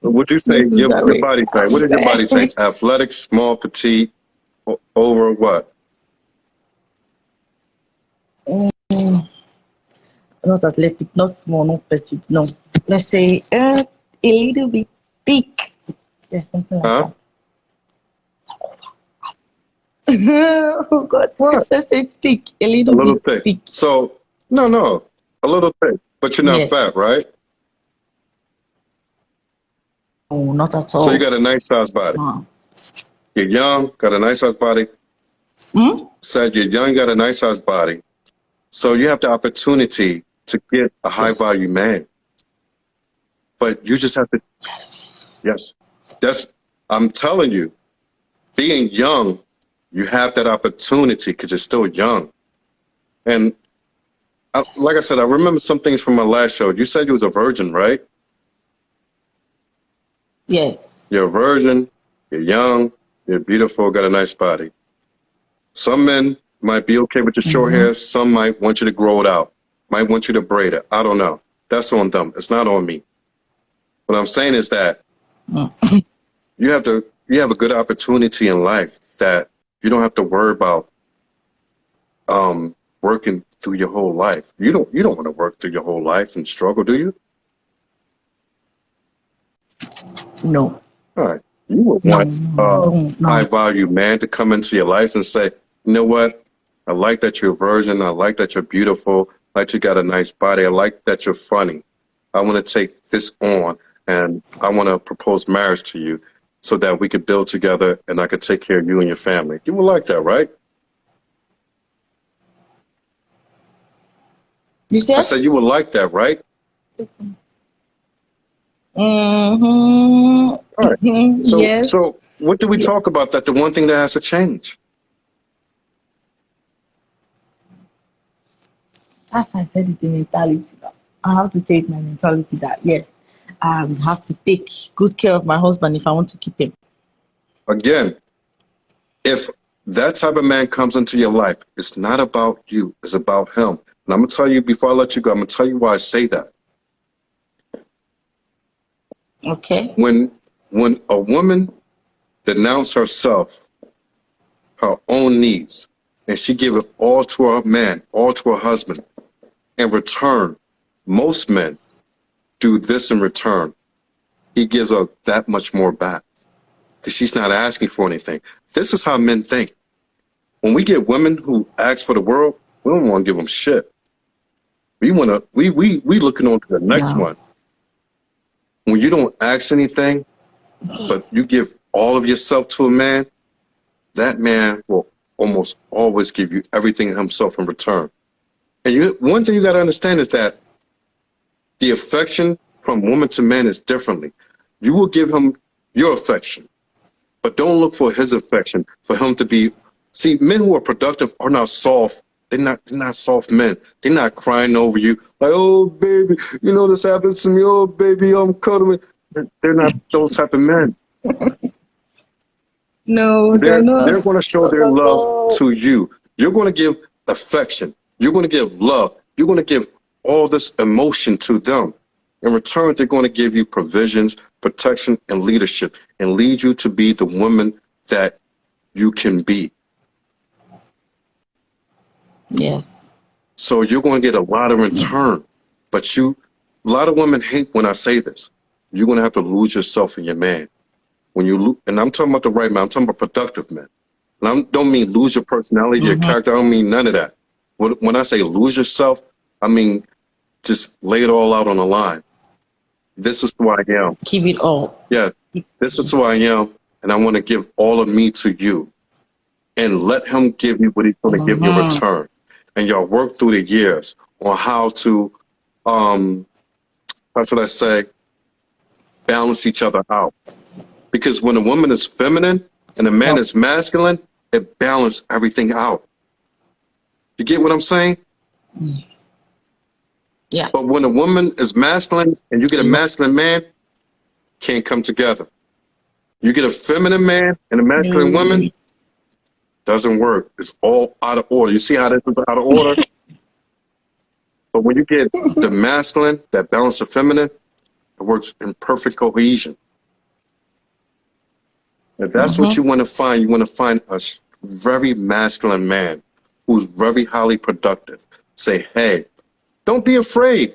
[SPEAKER 1] Would you say
[SPEAKER 2] This is that
[SPEAKER 1] your
[SPEAKER 2] way.
[SPEAKER 1] body type?
[SPEAKER 2] I'm
[SPEAKER 1] What is your body
[SPEAKER 2] bad.
[SPEAKER 1] type? Athletic, small, petite, over what?
[SPEAKER 2] Not athletic, not small, not petite. No. Let's say a little bit thick. Yes, something like
[SPEAKER 1] Huh?
[SPEAKER 2] that. Oh God.
[SPEAKER 1] What?
[SPEAKER 2] Let's say thick. A
[SPEAKER 1] A
[SPEAKER 2] little
[SPEAKER 1] little
[SPEAKER 2] bit
[SPEAKER 1] thick.
[SPEAKER 2] thick.
[SPEAKER 1] So, no, a little thick. But you're not
[SPEAKER 2] Yes.
[SPEAKER 1] fat, right?
[SPEAKER 2] Oh, not at
[SPEAKER 1] So you
[SPEAKER 2] all.
[SPEAKER 1] got a nice size body.
[SPEAKER 2] No.
[SPEAKER 1] You're young, got a nice size body.
[SPEAKER 2] Hmm?
[SPEAKER 1] Said you're young, got a nice size body. So you have the opportunity to get a high
[SPEAKER 2] Yes.
[SPEAKER 1] value man. But you just have to, yes. I'm telling you, being young, you have that opportunity because you're still young. And like I said, I remember some things from my last show. You said you was a virgin, right?
[SPEAKER 2] Yes.
[SPEAKER 1] You're a virgin, you're young, you're beautiful, got a nice body. Some men might be okay with your short
[SPEAKER 2] Mm-hmm.
[SPEAKER 1] hair. Some might want you to grow it out, might want you to braid it. I don't know. That's on them. It's not on me. What I'm saying is that you have a good opportunity in life that you don't have to worry about working through your whole life. You don't want to work through your whole life and struggle, do you?
[SPEAKER 2] No.
[SPEAKER 1] All right. You would
[SPEAKER 2] No.
[SPEAKER 1] want
[SPEAKER 2] No. I
[SPEAKER 1] a
[SPEAKER 2] don't.
[SPEAKER 1] high
[SPEAKER 2] No.
[SPEAKER 1] value man to come into your life and say, you know what? I like that you're a virgin. I like that you're beautiful. I like you got a nice body. I like that you're funny. I want to take this on and I want to propose marriage to you so that we could build together and I could take care of you and your family. You would like that, right?
[SPEAKER 2] You
[SPEAKER 1] I
[SPEAKER 2] said?
[SPEAKER 1] said you would like that, right?
[SPEAKER 2] Mm-hmm.
[SPEAKER 1] All right. So,
[SPEAKER 2] Yes.
[SPEAKER 1] so what do we
[SPEAKER 2] Yes.
[SPEAKER 1] talk about that the one thing that has to change?
[SPEAKER 2] As I said, it's the mentality. I have to take my mentality that yes, I have to take good care of my husband if I want to keep him.
[SPEAKER 1] Again, if that type of man comes into your life, it's not about you, it's about him. And I'm going to tell you, before I let you go, I'm going to tell you why I say that.
[SPEAKER 2] Okay.
[SPEAKER 1] When a woman denounces herself, her own needs, and she give it all to her man, all to her husband, in return, most men do this in return. He gives her that much more back because she's not asking for anything. This is how men think. When we get women who ask for the world, we don't want to give them shit. We want to, we looking on to the next
[SPEAKER 2] No.
[SPEAKER 1] one. When you don't ask anything, but you give all of yourself to a man, that man will almost always give you everything himself in return. And one thing you got to understand is that the affection from woman to man is differently. You will give him your affection. But don't look for his affection, for him to be. See, men who are productive are not soft. They're not soft men. They're not crying over you like, oh baby, you know this happens to me. Oh baby, I'm cuddling. They're not those type of men.
[SPEAKER 2] No, they're
[SPEAKER 1] They're
[SPEAKER 2] not.
[SPEAKER 1] going to show
[SPEAKER 2] Not
[SPEAKER 1] their
[SPEAKER 2] at
[SPEAKER 1] love
[SPEAKER 2] all.
[SPEAKER 1] to you. You're going to give affection. You're going to give love. You're going to give all this emotion to them. In return, they're going to give you provisions, protection, and leadership, and lead you to be the woman that you can be.
[SPEAKER 2] Yes.
[SPEAKER 1] So you're going to get a lot in return. But a lot of women hate when I say this. You're going to have to lose yourself in your man. And I'm talking about the right man. I'm talking about productive men. And I don't mean lose your personality, your character. I don't mean none of that. When I say lose yourself, I mean just lay it all out on the line. This is who I am.
[SPEAKER 2] Give it all.
[SPEAKER 1] Yeah, this is who I am, and I want to give all of me to you. And let him give you what he's going to give you in return. And y'all work through the years on how to, how should I say, balance each other out. Because when a woman is feminine and a man is masculine, it balances everything out. You get what I'm saying?
[SPEAKER 2] Yeah.
[SPEAKER 1] But when a woman is masculine and you get a masculine man, can't come together. You get a feminine man and a masculine woman, doesn't work. It's all out of order. You see how this is out of order? But when you get the masculine, that balance of feminine, it works in perfect cohesion. If that's what you want to find, you want to find a very masculine man who's very highly productive. Say, hey, don't be afraid.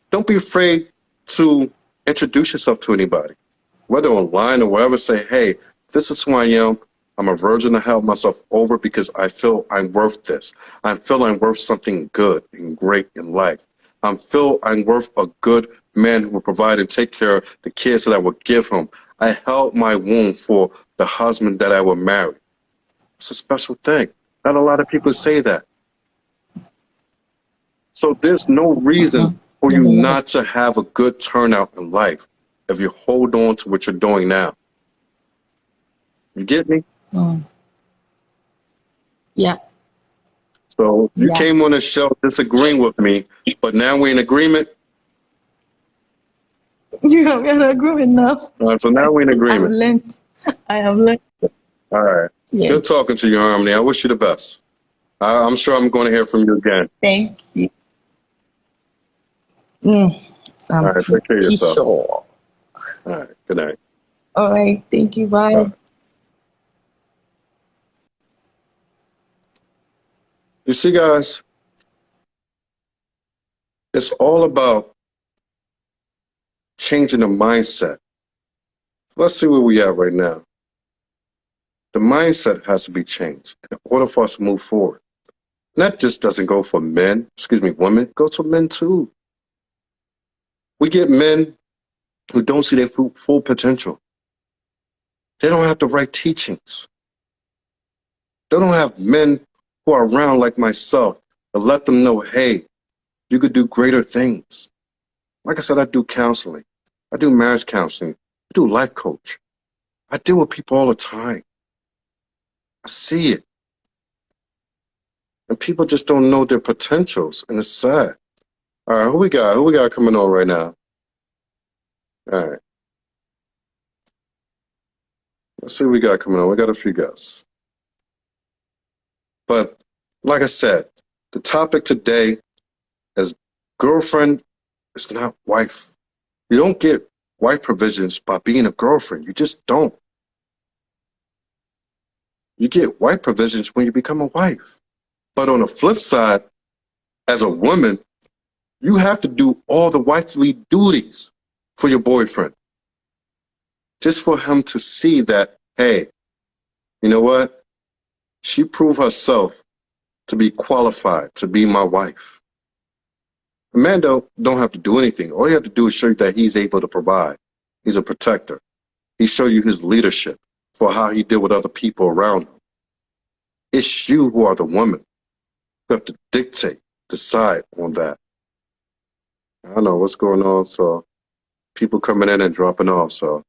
[SPEAKER 1] Don't be afraid to introduce yourself to anybody, whether online or wherever. Say, hey, this is who I am. I'm a virgin to help myself over because I feel I'm worth this. I feel I'm worth something good and great in life. I feel I'm worth a good man who will provide and take care of the kids that I will give him. I held my womb for the husband that I will marry. It's a special thing. Not a lot of people say that. So there's no reason for you not to have a good turnout in life if you hold on to what you're doing now. You get me?
[SPEAKER 2] Yeah.
[SPEAKER 1] So you came on the show disagreeing with me, but now we're in agreement.
[SPEAKER 2] Yeah, we're in agreement now.
[SPEAKER 1] So now we're in agreement.
[SPEAKER 2] I have learned.
[SPEAKER 1] All right.
[SPEAKER 2] Yes.
[SPEAKER 1] Good talking to you, Harmony. I wish you the best. I'm sure I'm going to hear from you again.
[SPEAKER 2] Thank you.
[SPEAKER 1] All
[SPEAKER 2] I'm
[SPEAKER 1] right. Take care of
[SPEAKER 2] pretty
[SPEAKER 1] yourself.
[SPEAKER 2] sure.
[SPEAKER 1] All right. Good night.
[SPEAKER 2] All right. Thank you. Bye.
[SPEAKER 1] You see, guys, it's all about changing the mindset. Let's see where we are right now. The mindset has to be changed in order for us to move forward. And that just doesn't go for women, it goes for men too. We get men who don't see their full potential. They don't have the right teachings. They don't have men who are around like myself to let them know, hey, you could do greater things. Like I said, I do counseling. I do marriage counseling. I do life coach. I deal with people all the time. I see it. And people just don't know their potentials, and it's sad. All right, who we got? Who we got coming on right now? All right. Let's see what we got coming on. We got a few guests. But like I said, the topic today is girlfriend is not wife. You don't get wife provisions by being a girlfriend. You just don't. You get wife provisions when you become a wife. But on the flip side, as a woman, you have to do all the wifely duties for your boyfriend. Just for him to see that, hey, you know what? She proved herself to be qualified to be my wife. A man don't have to do anything. All you have to do is show you that he's able to provide. He's a protector. He show you his leadership for how he deal with other people around him. It's you who are the woman. You have to dictate, decide on that. I don't know what's going on, so people coming in and dropping off, so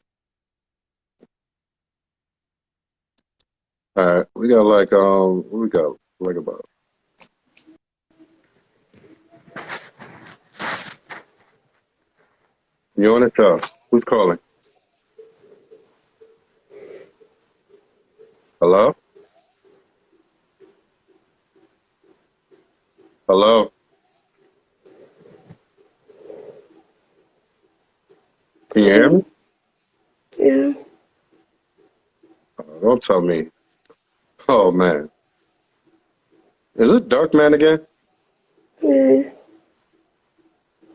[SPEAKER 1] All right, we got like what we got like about. You on the show? Who's calling? Hello? Hello? Can you hear me?
[SPEAKER 3] Hello? Yeah.
[SPEAKER 1] Don't tell me. Oh man, is it Dark Man again?
[SPEAKER 3] Yeah.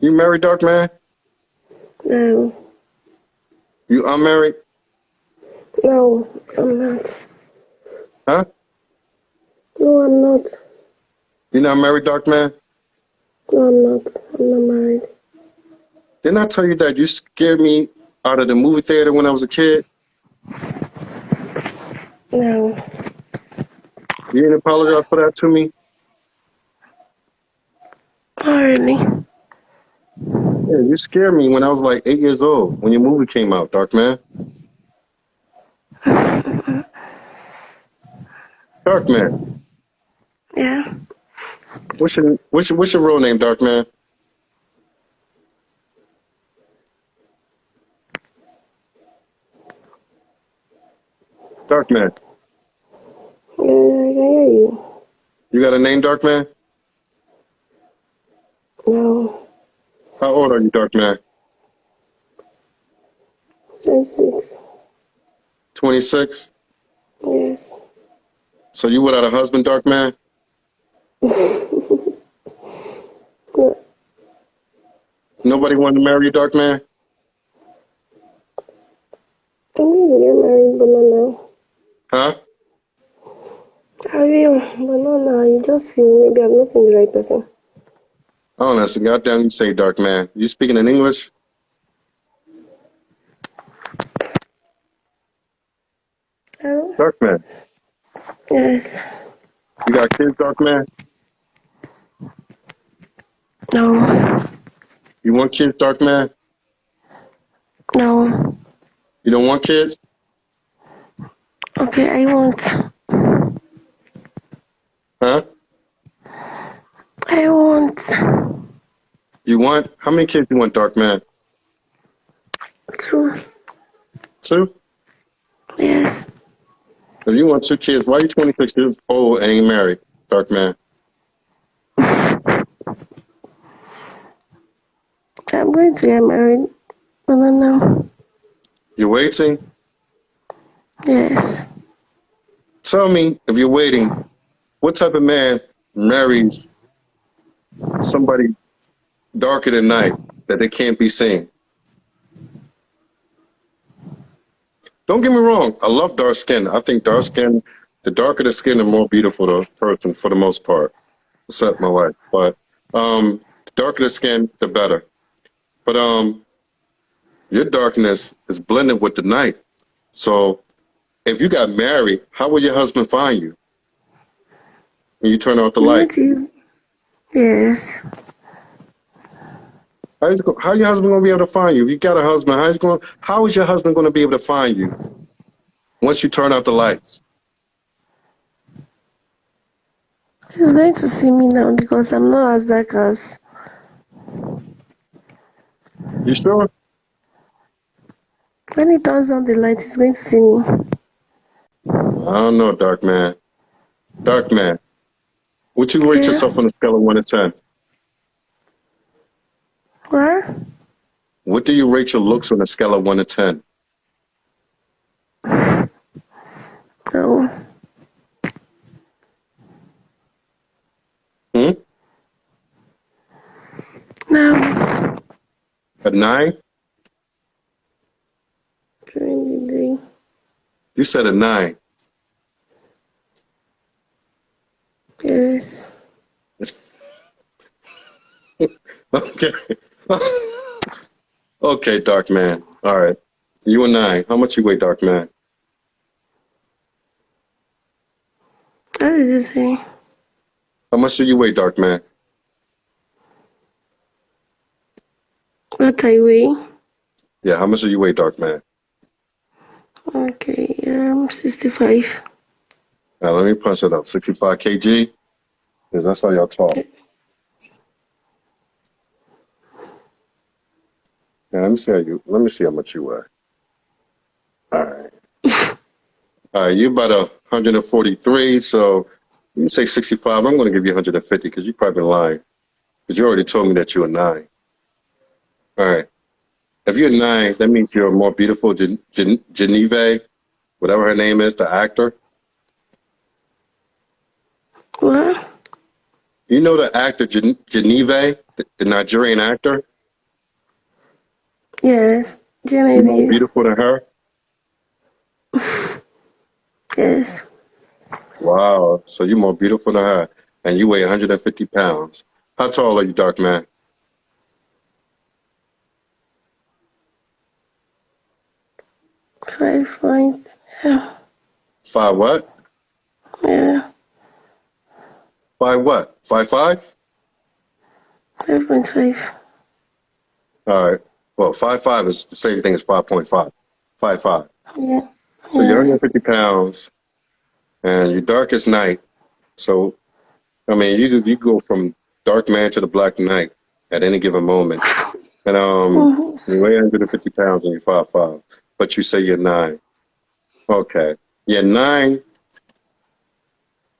[SPEAKER 1] You married, Dark Man?
[SPEAKER 3] No.
[SPEAKER 1] You unmarried?
[SPEAKER 3] No, I'm not.
[SPEAKER 1] Huh?
[SPEAKER 3] No, I'm not.
[SPEAKER 1] You not married, Dark Man?
[SPEAKER 3] No, I'm not. I'm not married.
[SPEAKER 1] Didn't I tell you that you scared me out of the movie theater when I was a kid?
[SPEAKER 3] No.
[SPEAKER 1] You didn't apologize for that to me?
[SPEAKER 3] Not really.
[SPEAKER 1] Yeah, you scared me when I was like 8 years old when your movie came out, Dark Man. Dark Man.
[SPEAKER 3] Yeah.
[SPEAKER 1] What's your real name, Dark Man? Dark Man.
[SPEAKER 3] Yeah, I can hear you.
[SPEAKER 1] You got a name, Dark Man?
[SPEAKER 3] No.
[SPEAKER 1] How old are you, Dark Man?
[SPEAKER 3] 26.
[SPEAKER 1] 26.
[SPEAKER 3] Yes.
[SPEAKER 1] So you without a husband, Dark Man?
[SPEAKER 3] No.
[SPEAKER 1] Nobody wanted to marry you, Dark Man?
[SPEAKER 3] I'm going to get married, but not now.
[SPEAKER 1] Huh?
[SPEAKER 3] I will, but not now. You just feel maybe I'm not the right person.
[SPEAKER 1] I don't know. So goddamn you say, Dark Man. You speaking in English?
[SPEAKER 3] Hello?
[SPEAKER 1] Dark Man.
[SPEAKER 3] Yes.
[SPEAKER 1] You got kids, Dark Man?
[SPEAKER 3] No.
[SPEAKER 1] You want kids, Dark Man?
[SPEAKER 3] No.
[SPEAKER 1] You don't want kids?
[SPEAKER 3] Okay, I won't.
[SPEAKER 1] Huh?
[SPEAKER 3] I won't.
[SPEAKER 1] You want? How many kids you want, Dark Man?
[SPEAKER 3] True.
[SPEAKER 1] 2?
[SPEAKER 3] Yes.
[SPEAKER 1] If you want 2 kids, why are you 26 years old and ain't married, Dark Man?
[SPEAKER 3] I'm going to get married, but not now.
[SPEAKER 1] You're waiting?
[SPEAKER 3] Yes.
[SPEAKER 1] Tell me, if you're waiting, what type of man marries somebody darker than night that they can't be seen? Don't get me wrong. I love dark skin. I think dark skin, the darker the skin, the more beautiful the person for the most part, except my wife. But the darker the skin, the better. But your darkness is blended with the night. So if you got married, how will your husband find you when you turn out the
[SPEAKER 3] He's
[SPEAKER 1] light?
[SPEAKER 3] going to use. Yes.
[SPEAKER 1] How your husband gonna be able to find you? If you got a husband, how is your husband gonna be able to find you once you turn out the lights?
[SPEAKER 3] He's going to see me now because I'm not as dark as.
[SPEAKER 1] You sure?
[SPEAKER 3] When he turns on the light, he's going to see me.
[SPEAKER 1] I don't know, Dark Man. Dark Man, would you rate
[SPEAKER 3] Yeah.
[SPEAKER 1] yourself on a scale of 1 to 10?
[SPEAKER 3] What?
[SPEAKER 1] What do you rate your looks on a scale of 1 to 10?
[SPEAKER 3] No.
[SPEAKER 1] Hmm?
[SPEAKER 3] No.
[SPEAKER 1] A 9?
[SPEAKER 3] During the day.
[SPEAKER 1] You said a 9.
[SPEAKER 3] Yes.
[SPEAKER 1] Okay. Okay, Dark Man. All right. You a 9. How much you weigh, Dark Man?
[SPEAKER 3] What did you say?
[SPEAKER 1] How much do you weigh, Dark Man?
[SPEAKER 3] What I weigh?
[SPEAKER 1] Yeah, how much do you weigh, Dark Man?
[SPEAKER 3] Okay, 65.
[SPEAKER 1] Now let me punch it up. 65 kg. Because that's how y'all talk. Now, let me see how you. Let me see how much you weigh. All right. All right. You about 143. So you say 65. I'm going to give you 150 because you probably been lying. Because you already told me that you're a 9. All right. If you're a 9, that means you're more beautiful. Geneve, whatever her name is, the actor.
[SPEAKER 3] What?
[SPEAKER 1] You know the actor Geneve, the Nigerian actor?
[SPEAKER 3] Yes.
[SPEAKER 1] You more
[SPEAKER 3] Genevieve.
[SPEAKER 1] beautiful than her?
[SPEAKER 3] Yes.
[SPEAKER 1] Wow. So you're more beautiful than her. And you weigh 150 pounds. How tall are you, dark man?
[SPEAKER 3] 5 point. Yeah.
[SPEAKER 1] 5 what?
[SPEAKER 3] Yeah.
[SPEAKER 1] 5 what? 5'5"?
[SPEAKER 3] 5.5.
[SPEAKER 1] All right. Well, 5'5" is the same thing as 5.5. 5'5".
[SPEAKER 3] Yeah.
[SPEAKER 1] So you're
[SPEAKER 3] Yes.
[SPEAKER 1] 150 pounds and you're dark as night. So, I mean, you go from dark man to the black knight at any given moment. And
[SPEAKER 3] Mm-hmm.
[SPEAKER 1] you weigh 150 pounds and you're 5'5", but you say you're 9. Okay. You're 9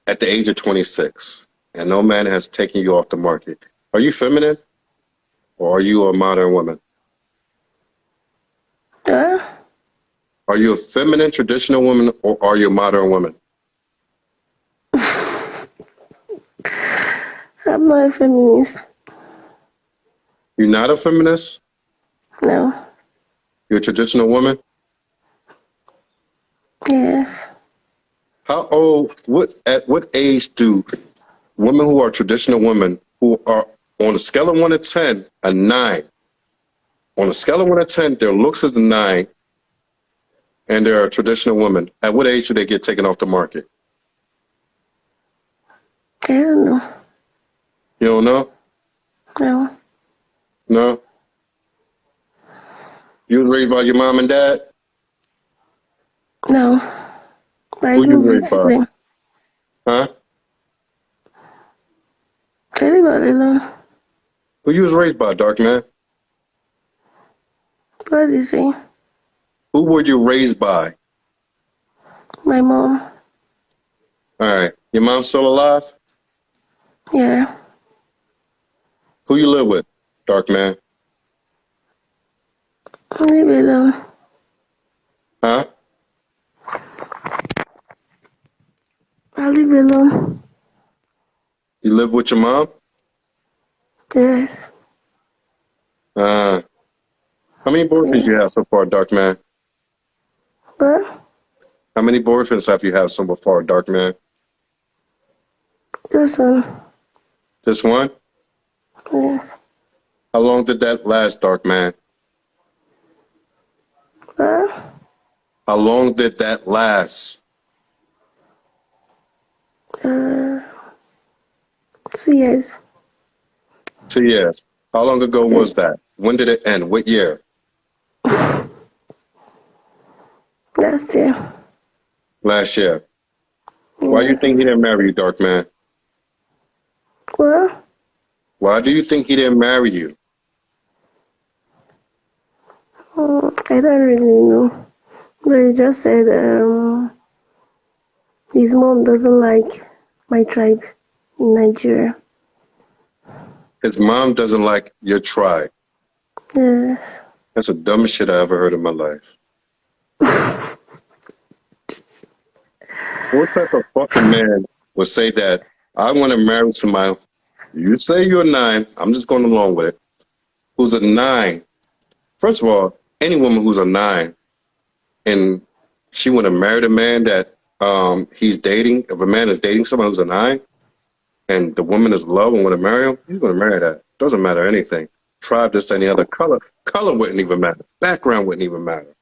[SPEAKER 1] at the age of 26, and no man has taken you off the market. Are you feminine or are you a modern woman?
[SPEAKER 3] Yeah.
[SPEAKER 1] Are you a feminine, traditional woman or are you a modern woman?
[SPEAKER 3] I'm not a feminist.
[SPEAKER 1] You're not a feminist?
[SPEAKER 3] No.
[SPEAKER 1] You're a traditional woman?
[SPEAKER 3] Yes.
[SPEAKER 1] How old, at what age do women who are traditional women who are on a scale of 1 to 10, a 9, on a scale of 1 to 10, their looks is a 9 and they're a traditional woman, at what age do they get taken off the market?
[SPEAKER 3] I don't know.
[SPEAKER 1] You don't know?
[SPEAKER 3] No.
[SPEAKER 1] No? You was raised by your mom and dad?
[SPEAKER 3] No. I
[SPEAKER 1] Who you
[SPEAKER 3] live
[SPEAKER 1] raised
[SPEAKER 3] with
[SPEAKER 1] by?
[SPEAKER 3] them.
[SPEAKER 1] Huh?
[SPEAKER 3] I live all alone.
[SPEAKER 1] Who you was raised by, dark man?
[SPEAKER 3] What do you say?
[SPEAKER 1] Who were you raised by?
[SPEAKER 3] My mom.
[SPEAKER 1] All right. Your mom's still alive?
[SPEAKER 3] Yeah.
[SPEAKER 1] Who you live with, dark man?
[SPEAKER 3] I live alone.
[SPEAKER 1] Huh?
[SPEAKER 3] I live alone.
[SPEAKER 1] You live with your mom?
[SPEAKER 3] Yes.
[SPEAKER 1] Uh, how many boyfriends you
[SPEAKER 3] Yes.
[SPEAKER 1] have so far, dark man?
[SPEAKER 3] What?
[SPEAKER 1] How many boyfriends have you had so far, dark man?
[SPEAKER 3] Just one.
[SPEAKER 1] Just one?
[SPEAKER 3] Yes.
[SPEAKER 1] How long did that last, dark man?
[SPEAKER 3] What?
[SPEAKER 1] How long did that last?
[SPEAKER 3] Uh, 2 years.
[SPEAKER 1] 2 years. How long ago
[SPEAKER 3] Yes.
[SPEAKER 1] was that? When did it end? What year?
[SPEAKER 3] Last year.
[SPEAKER 1] Last year. Why do you think
[SPEAKER 3] Yes.
[SPEAKER 1] he didn't marry you, dark man?
[SPEAKER 3] What?
[SPEAKER 1] Why do you think he didn't marry you?
[SPEAKER 3] I don't really know. But he just said his mom doesn't like my tribe in Nigeria.
[SPEAKER 1] His mom doesn't like your tribe.
[SPEAKER 3] Yes.
[SPEAKER 1] That's the dumbest shit I ever heard in my life. What type of fucking man would say that I want to marry somebody? You say you're a 9. I'm just going along with it. Who's a 9? First of all, any woman who's a 9 and she want to marry the man that he's dating. If a man is dating someone who's a 9 and the woman is low and want to marry him, he's going to marry that. Doesn't matter anything. Tribe, this, any other color. Color wouldn't even matter. Background wouldn't even matter.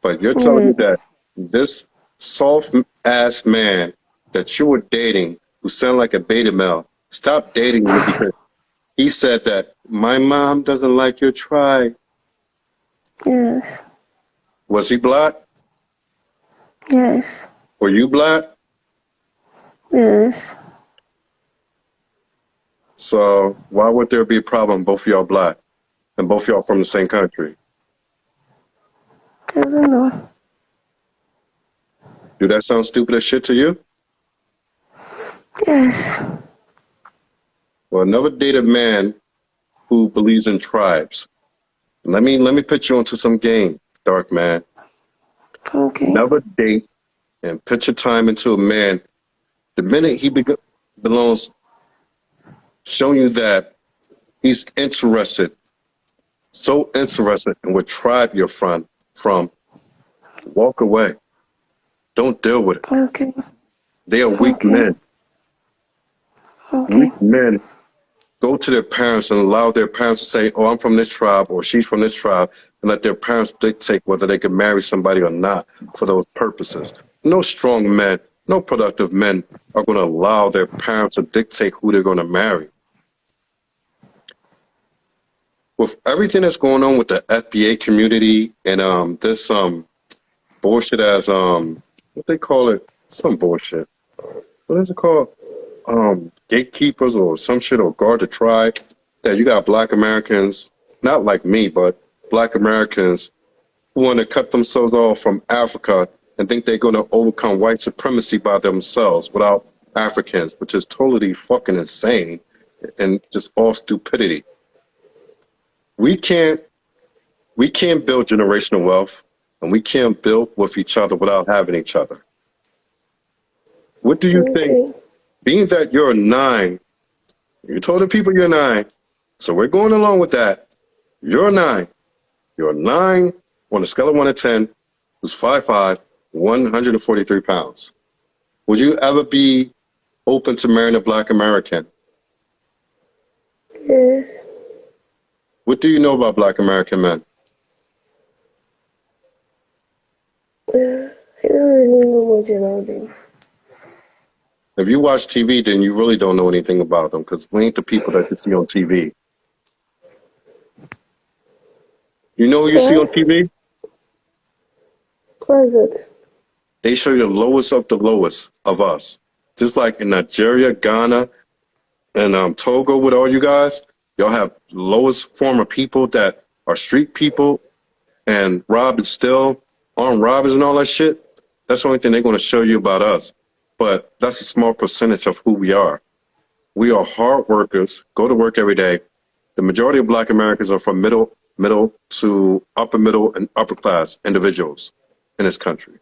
[SPEAKER 1] But you're telling me that
[SPEAKER 3] Yes.
[SPEAKER 1] this soft ass man that you were dating, who sounded like a beta male, stopped dating you because he said that my mom doesn't like your tribe.
[SPEAKER 3] Yes.
[SPEAKER 1] Was he black?
[SPEAKER 3] Yes.
[SPEAKER 1] Were you black?
[SPEAKER 3] Yes.
[SPEAKER 1] So why would there be a problem? Both of y'all black and both of y'all from the same country.
[SPEAKER 3] I don't know.
[SPEAKER 1] Do that sound stupid as shit to you?
[SPEAKER 3] Yes.
[SPEAKER 1] Well, never date a man who believes in tribes. Let me put you onto some game, dark man.
[SPEAKER 3] Okay.
[SPEAKER 1] Never date and put your time into a man. The minute he belongs, showing you that he's interested, so interested in what tribe you're from, walk away. Don't deal with it.
[SPEAKER 3] Okay.
[SPEAKER 1] They are weak
[SPEAKER 3] Okay.
[SPEAKER 1] men.
[SPEAKER 3] Okay.
[SPEAKER 1] Weak men go to their parents and allow their parents to say, oh, I'm from this tribe or she's from this tribe, and let their parents dictate whether they can marry somebody or not for those purposes. No strong men, no productive men are going to allow their parents to dictate who they're going to marry. With everything that's going on with the FBA community and this bullshit as what they call it, some bullshit. What is it called? Gatekeepers or some shit, or guard the tribe, that you got black Americans, not like me, but black Americans who want to cut themselves off from Africa and think they're going to overcome white supremacy by themselves without Africans, which is totally fucking insane and just all stupidity. We can't build generational wealth, and we can't build with each other without having each other. What do you think?
[SPEAKER 3] Okay.
[SPEAKER 1] Being that you're 9, you told the people you're 9, so we're going along with that. You're 9. You're 9 on a scale of 1 to 10, who's 5'5", 143 pounds. Would you ever be open to marrying a black American?
[SPEAKER 3] Yes.
[SPEAKER 1] What do you know about black American men?
[SPEAKER 3] I don't really know much about them.
[SPEAKER 1] If you watch TV, then you really don't know anything about them, because we ain't the people that you see on TV. You know who you see on
[SPEAKER 3] What?
[SPEAKER 1] TV?
[SPEAKER 3] What is it?
[SPEAKER 1] They show you the lowest of the lowest of us. Just like in Nigeria, Ghana, and Togo with all you guys, y'all have lowest form of people that are street people and rob and steal, armed robbers and all that shit. That's the only thing they're going to show you about us. But that's a small percentage of who we are. We are hard workers, go to work every day. The majority of black Americans are from middle to upper middle and upper class individuals in this country.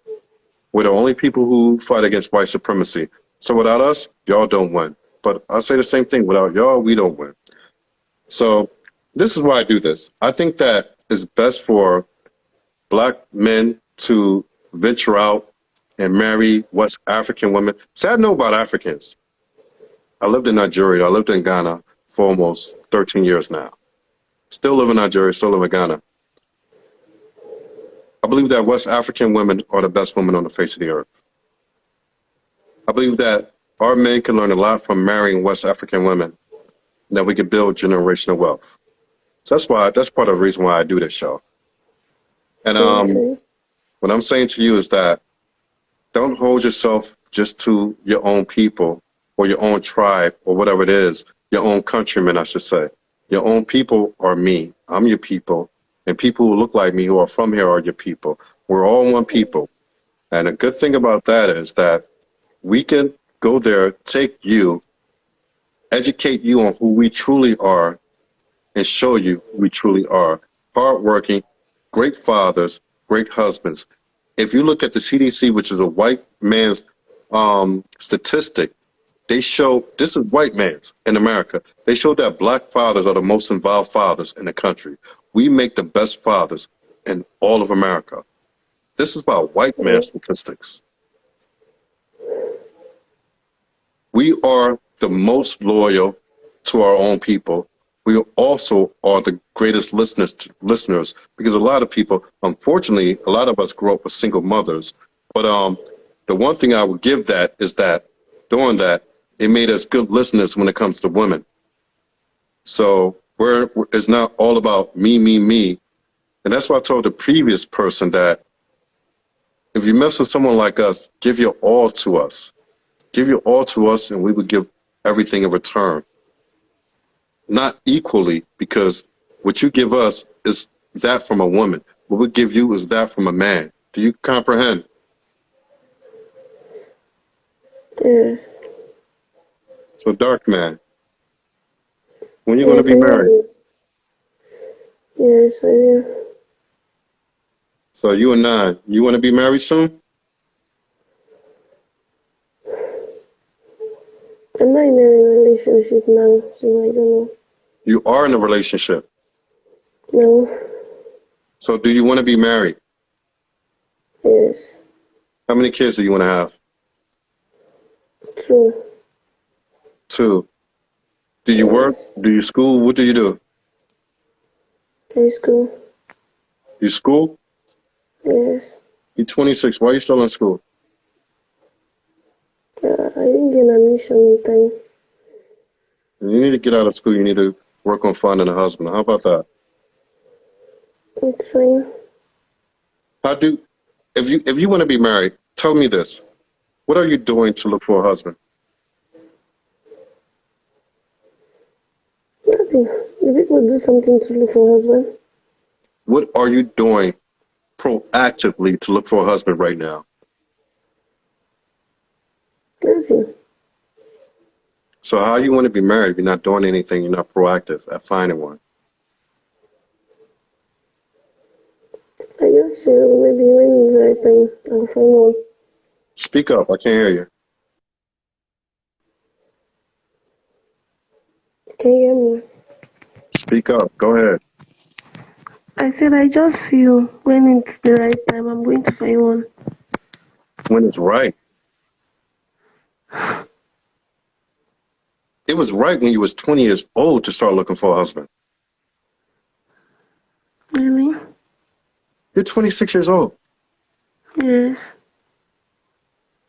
[SPEAKER 1] We're the only people who fight against white supremacy. So without us, y'all don't win. But I say the same thing. Without y'all, we don't win. So this is why I do this. I think that it's best for black men to venture out and marry West African women. See, I know about Africans. I lived in Nigeria. I lived in Ghana for almost 13 years now. Still live in Nigeria, still live in Ghana. I believe that West African women are the best women on the face of the earth. I believe that our men can learn a lot from marrying West African women, and that we can build generational wealth. So that's part of the reason why I do this show. And
[SPEAKER 3] Okay.
[SPEAKER 1] what I'm saying to you is that don't hold yourself just to your own people or your own tribe or whatever it is, your own countrymen, I should say. Your own people are me. I'm your people. And people who look like me who are from here are your people. We're all one people. And a good thing about that is that we can go there, take you, educate you on who we truly are, and show you who we truly are. Hardworking, great fathers, great husbands. If you look at the CDC, which is a white man's statistic, they show, this is white man's in America. They show that black fathers are the most involved fathers in the country. We make the best fathers in all of America. This is about white man statistics. We are the most loyal to our own people. We also are the greatest listeners because a lot of people, unfortunately, a lot of us grew up with single mothers. But the one thing I would give that is that during that, it made us good listeners when it comes to women. So it's not all about me, me, me. And that's why I told the previous person that if you mess with someone like us, give your all to us. Give your all to us, and we would give everything in return. Not equally, because what you give us is that from a woman. What we give you is that from a man. Do you comprehend?
[SPEAKER 3] Yes.
[SPEAKER 1] So, dark man, when you
[SPEAKER 3] Yeah,
[SPEAKER 1] going
[SPEAKER 3] I
[SPEAKER 1] to be
[SPEAKER 3] can hear
[SPEAKER 1] married?
[SPEAKER 3] you. Yes, I will.
[SPEAKER 1] So, you and Nine, you want to be married soon?
[SPEAKER 3] I'm not in a relationship now, so I don't know.
[SPEAKER 1] You are in a relationship.
[SPEAKER 3] No.
[SPEAKER 1] So, do you want to be married?
[SPEAKER 3] Yes.
[SPEAKER 1] How many kids do you want to have?
[SPEAKER 3] 2.
[SPEAKER 1] 2. Do you
[SPEAKER 3] Yes.
[SPEAKER 1] work? Do you school? What do you do?
[SPEAKER 3] High school.
[SPEAKER 1] You school?
[SPEAKER 3] Yes.
[SPEAKER 1] You're 26. Why are you still in school?
[SPEAKER 3] I didn't get an admission in time.
[SPEAKER 1] You need to get out of school. You need to work on finding a husband. How about that?
[SPEAKER 3] It's fine.
[SPEAKER 1] How do if you want to be married, tell me this. What are you doing to look for a husband?
[SPEAKER 3] Nothing. The people do something to look for a husband.
[SPEAKER 1] What are you doing proactively to look for a husband right now?
[SPEAKER 3] Nothing.
[SPEAKER 1] So how you want to be married if you're not doing anything, you're not proactive at finding one?
[SPEAKER 3] I just feel maybe when it's the right time, I'll find one.
[SPEAKER 1] Speak up. I can't hear you.
[SPEAKER 3] Can you hear me?
[SPEAKER 1] Speak up. Go ahead.
[SPEAKER 3] I said I just feel when it's the right time, I'm going to find one.
[SPEAKER 1] When it's right. It was right when you was 20 years old to start looking for a husband.
[SPEAKER 3] Really?
[SPEAKER 1] You're 26 years old.
[SPEAKER 3] Yes.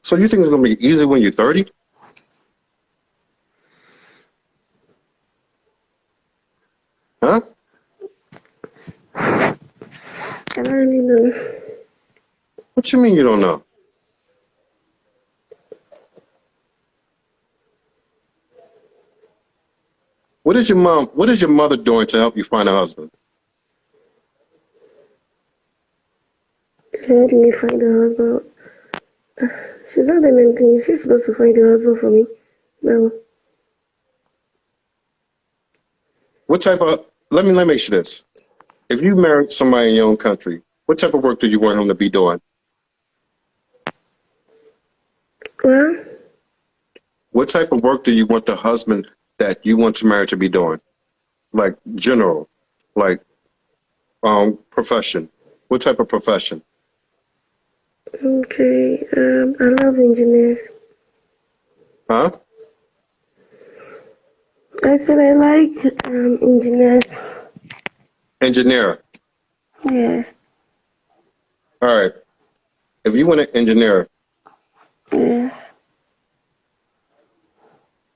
[SPEAKER 1] So you think it's going to be easy when you're 30? Huh?
[SPEAKER 3] I don't really know.
[SPEAKER 1] What you mean you don't know? What is your mother doing to help you find a husband?
[SPEAKER 3] Help me find a husband. She's not doing anything. She's supposed to find a husband for me. No.
[SPEAKER 1] What type of, let me ask you this. If you married somebody in your own country, what type of work do you want him to be doing?
[SPEAKER 3] Well,
[SPEAKER 1] What type of work do you want the husband that you want to marry to be doing? Like general, like profession. What type of profession?
[SPEAKER 3] okay. I love engineers.
[SPEAKER 1] Huh?
[SPEAKER 3] I said I like engineers.
[SPEAKER 1] Engineer.
[SPEAKER 3] Yes.
[SPEAKER 1] All right. If you want an engineer,
[SPEAKER 3] Yes.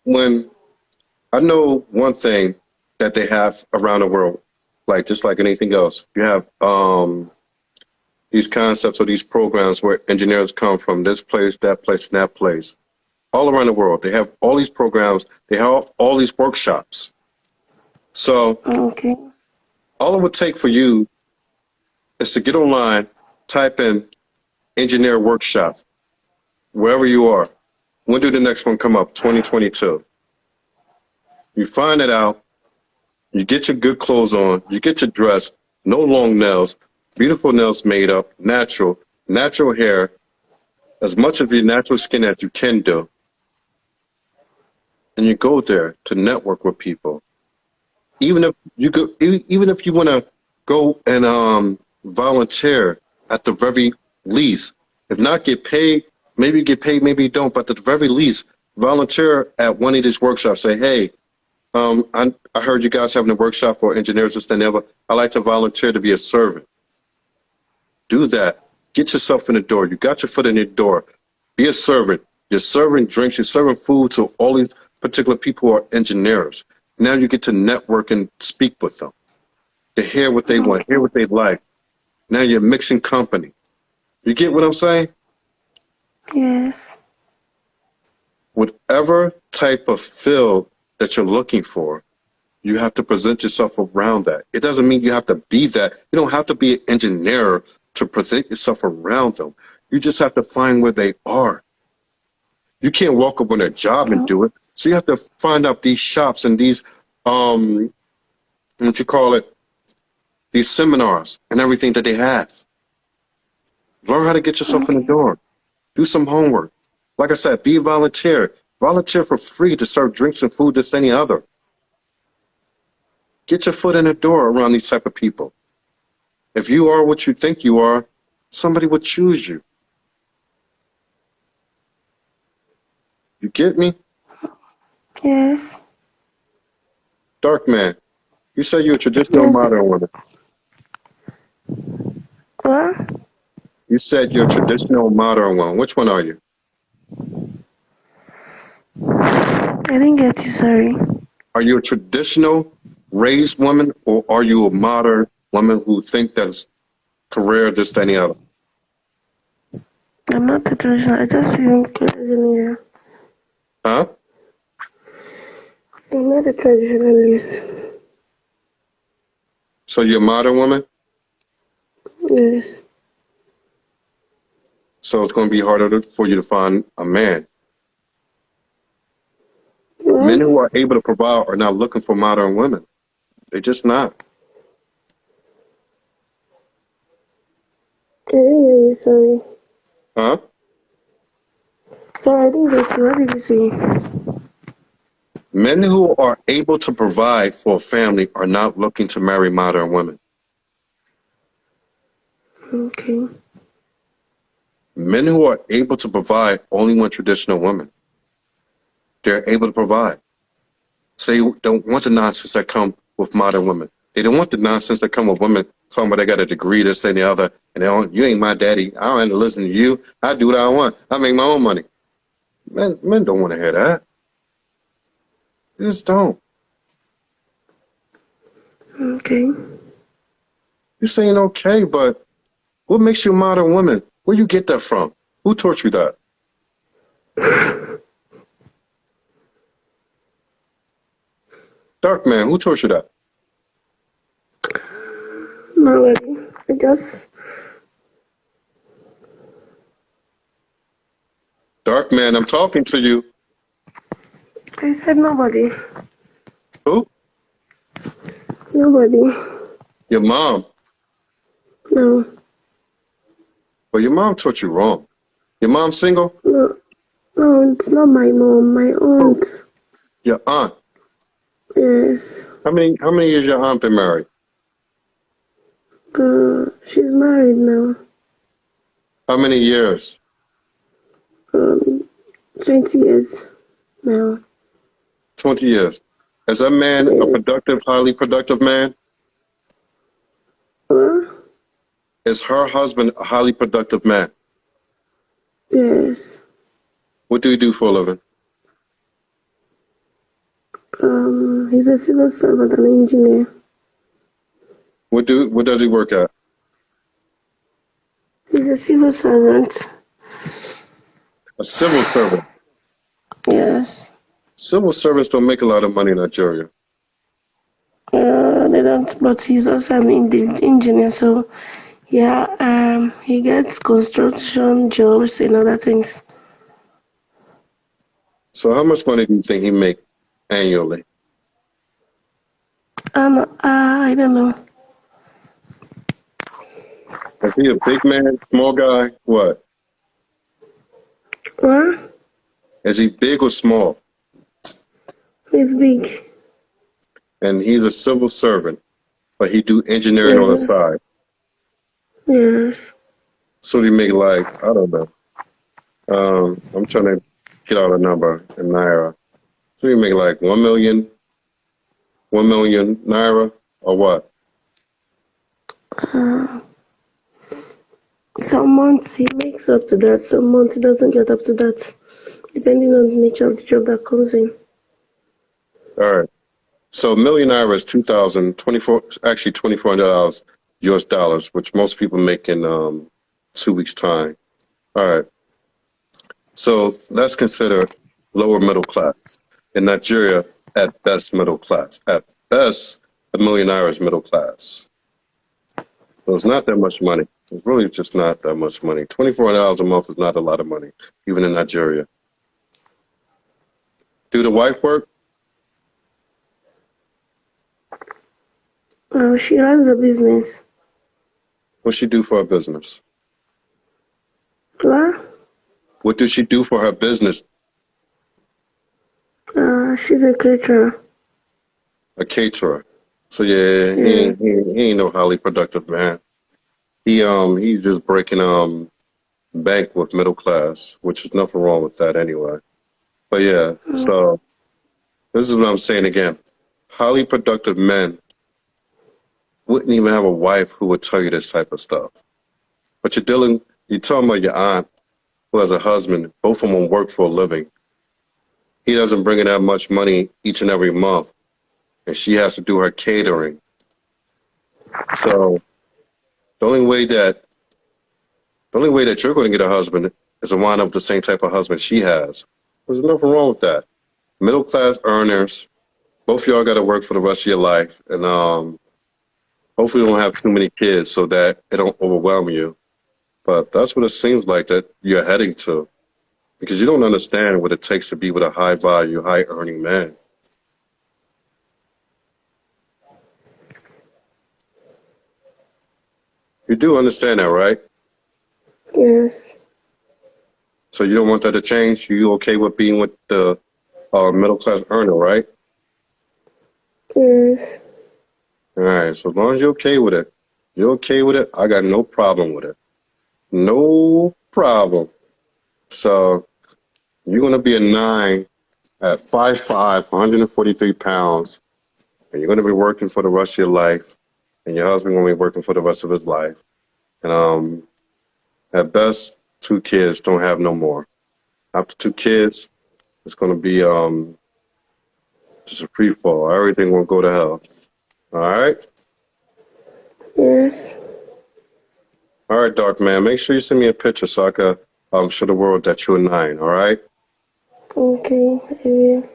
[SPEAKER 1] when I know one thing that they have around the world, like just like anything else, you have these concepts or these programs where engineers come from this place, that place, and that place, all around the world. They have all these programs. They have all these workshops. So
[SPEAKER 3] Okay.
[SPEAKER 1] all it would take for you is to get online, type in engineer workshop, wherever you are. When do the next one come up? 2022. You find it out. You get your good clothes on. You get your dress. No long nails. Beautiful nails made up. Natural hair. As much of your natural skin as you can do. And you go there to network with people. Even if you go, even if you want to go and volunteer at the very least, if not get paid, maybe you get paid, maybe you don't, but at the very least, volunteer at one of these workshops. Say, hey, I heard you guys having a workshop for engineers this and ever. I like to volunteer to be a servant. Do that. Get yourself in the door. You got your foot in the door. Be a servant. You're serving drinks. You're serving food to all these particular people who are engineers. Now you get to network and speak with them, to hear what they want, hear what they like. Now you're mixing company. You get what I'm saying?
[SPEAKER 3] Yes.
[SPEAKER 1] whatever type of field that you're looking for, you have to present yourself around that. It doesn't mean you have to be that. You don't have to be an engineer to present yourself around them. You just have to find where they are. You can't walk up on their job and do it. So you have to find out these shops and these, what you call it, these seminars and everything that they have. Learn how to get yourself in the door. Do some homework. Like I said, be a volunteer. Volunteer for free to serve drinks and food just any other. Get your foot in the door around these type of people. If you are what you think you are, somebody will choose you. You get me?
[SPEAKER 3] Yes.
[SPEAKER 1] Dark man, you say you're a traditional
[SPEAKER 3] Yes.
[SPEAKER 1] modern woman.
[SPEAKER 3] What?
[SPEAKER 1] You said you're a traditional modern woman. Which one are you?
[SPEAKER 3] I didn't get you, sorry.
[SPEAKER 1] Are you a traditional raised woman, or are you a modern woman who think that's career this, that, and the other?
[SPEAKER 3] I'm not the traditional, I just feel crazy.
[SPEAKER 1] Huh?
[SPEAKER 3] I'm not a traditionalist.
[SPEAKER 1] So you're a modern woman?
[SPEAKER 3] Yes.
[SPEAKER 1] So it's going to be harder for you to find a man. Men
[SPEAKER 3] What?
[SPEAKER 1] who are able to provide are not looking for modern women. They're just not.
[SPEAKER 3] I didn't hear you, sorry.
[SPEAKER 1] Huh?
[SPEAKER 3] Sorry, I didn't get you. What did you say?
[SPEAKER 1] Men who are able to provide for a family are not looking to marry modern women.
[SPEAKER 3] Okay.
[SPEAKER 1] Men who are able to provide only want traditional women. They're able to provide. So they don't want the nonsense that come with modern women. They don't want the nonsense that come with women talking about they got a degree, this, that, and the other, and they don't, you ain't my daddy. I don't have to listen to you. I do what I want. I make my own money. Men don't want to hear that. They just don't.
[SPEAKER 3] Okay.
[SPEAKER 1] You're saying okay, but what makes you a modern woman? Where you get that from? Who taught you that? Dark man, who taught you that?
[SPEAKER 3] Nobody. I just.
[SPEAKER 1] Dark man, I'm talking to you.
[SPEAKER 3] I said nobody.
[SPEAKER 1] Who?
[SPEAKER 3] Nobody.
[SPEAKER 1] Your mom.
[SPEAKER 3] No.
[SPEAKER 1] Well, your mom taught you wrong. Your mom single?
[SPEAKER 3] No. No, it's not my mom. My
[SPEAKER 1] Who?
[SPEAKER 3] aunt.
[SPEAKER 1] Your aunt.
[SPEAKER 3] Yes.
[SPEAKER 1] How many years your aunt been married?
[SPEAKER 3] She's married now.
[SPEAKER 1] How many years?
[SPEAKER 3] 20 years now.
[SPEAKER 1] 20 years. Is that man a
[SPEAKER 3] Yes.
[SPEAKER 1] productive, highly productive man?
[SPEAKER 3] What?
[SPEAKER 1] Is her husband a highly productive man?
[SPEAKER 3] Yes.
[SPEAKER 1] What do he do for a living?
[SPEAKER 3] He's a civil servant and engineer.
[SPEAKER 1] What does he work at?
[SPEAKER 3] He's a civil servant.
[SPEAKER 1] A civil servant.
[SPEAKER 3] Yes.
[SPEAKER 1] Civil servants don't make a lot of money in Nigeria.
[SPEAKER 3] They don't, but he's also an engineer, so yeah, he gets construction jobs and other things.
[SPEAKER 1] So how much money do you think he make annually?
[SPEAKER 3] I don't know.
[SPEAKER 1] Is he a big man, small guy? What?
[SPEAKER 3] What?
[SPEAKER 1] Is he big or small?
[SPEAKER 3] He's big.
[SPEAKER 1] And he's a civil servant, but he do engineering on the
[SPEAKER 3] Yes.
[SPEAKER 1] side.
[SPEAKER 3] Yes.
[SPEAKER 1] So he make like, I don't know. I'm trying to get out a number in Naira. So he make like 1 million Naira or what?
[SPEAKER 3] Some months he makes up to that, some months he doesn't get up to that, depending on the nature of the job that comes in.
[SPEAKER 1] All right. So million Naira is 2,024, actually $2,400 US dollars, which most people make in 2 weeks time. All right. So let's consider lower middle class. In Nigeria, at best middle class. At best, a millionaire is middle class. So it's not that much money. It's really just not that much money. $2,400 a month is not a lot of money, even in Nigeria. Do the wife work?
[SPEAKER 3] She runs a business.
[SPEAKER 1] What she do for her business?
[SPEAKER 3] What?
[SPEAKER 1] What does she do for her business?
[SPEAKER 3] She's a caterer.
[SPEAKER 1] A caterer. So yeah,
[SPEAKER 3] Yeah.
[SPEAKER 1] he ain't no highly productive man. He's just breaking bank with middle class, which is nothing wrong with that anyway. But yeah, so this is what I'm saying again. Highly productive men wouldn't even have a wife who would tell you this type of stuff. But you're talking about your aunt who has a husband, both of them work for a living. He doesn't bring in that much money each and every month, and she has to do her catering. So the only way that you're going to get a husband is to wind up with the same type of husband she has. There's nothing wrong with that. Middle class earners, both of y'all got to work for the rest of your life, and hopefully you don't have too many kids so that it don't overwhelm you. But that's what it seems like that you're heading to, because you don't understand what it takes to be with a high value, high earning man. You do understand that, right?
[SPEAKER 3] Yes.
[SPEAKER 1] So you don't want that to change? You okay with being with the middle class earner, right?
[SPEAKER 3] Yes.
[SPEAKER 1] All right. So as long as you're okay with it, I got no problem with it. No problem. So you're going to be a 9 at 5'5", 143 pounds, and you're going to be working for the rest of your life, and your husband going to be working for the rest of his life. And at best, 2 kids, don't have no more. After 2 kids, it's going to be just a free fall. Everything will go to hell. All right?
[SPEAKER 3] Yes.
[SPEAKER 1] All right, Dark Man. Make sure you send me a picture so I can show the world that you're a 9, all right?
[SPEAKER 3] Okay. I will.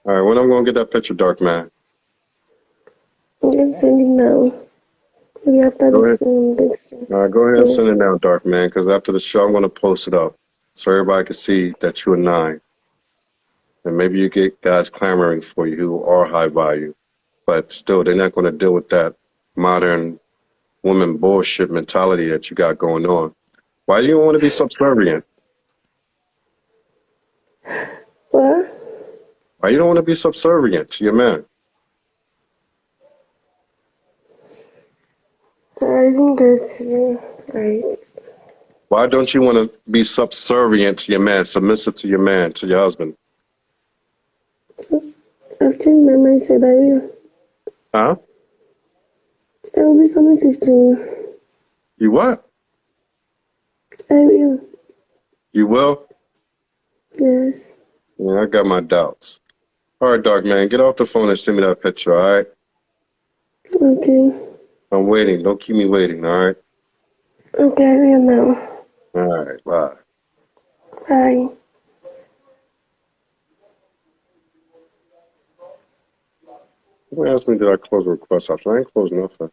[SPEAKER 1] All right, when I'm going to get that picture, Dark Man?
[SPEAKER 3] I'm gonna send it now. Maybe after
[SPEAKER 1] Go ahead.
[SPEAKER 3] this
[SPEAKER 1] All right, go ahead and
[SPEAKER 3] Yes.
[SPEAKER 1] send it now, Dark Man, because after the show, I'm going to post it up so everybody can see that you're a 9. And maybe you get guys clamoring for you who are high value, but still, they're not going to deal with that modern woman bullshit mentality that you got going on. Why do you want to be subservient?
[SPEAKER 3] What?
[SPEAKER 1] Why you don't want to be subservient to your man?
[SPEAKER 3] I think that's right.
[SPEAKER 1] Why don't you want to be subservient to your man, submissive to your man, to your husband?
[SPEAKER 3] I've changed my mindset. I will.
[SPEAKER 1] Huh?
[SPEAKER 3] I will be submissive to you.
[SPEAKER 1] You what?
[SPEAKER 3] I will.
[SPEAKER 1] You will?
[SPEAKER 3] Yes.
[SPEAKER 1] Yeah, I got my doubts. All right, Dark Man, get off the phone and send me that picture, all right?
[SPEAKER 3] Okay.
[SPEAKER 1] I'm waiting. Don't keep me waiting, all right?
[SPEAKER 3] Okay, I will now.
[SPEAKER 1] All right, bye.
[SPEAKER 3] Bye.
[SPEAKER 1] Someone asked me, did I close a request option? I ain't closed nothing.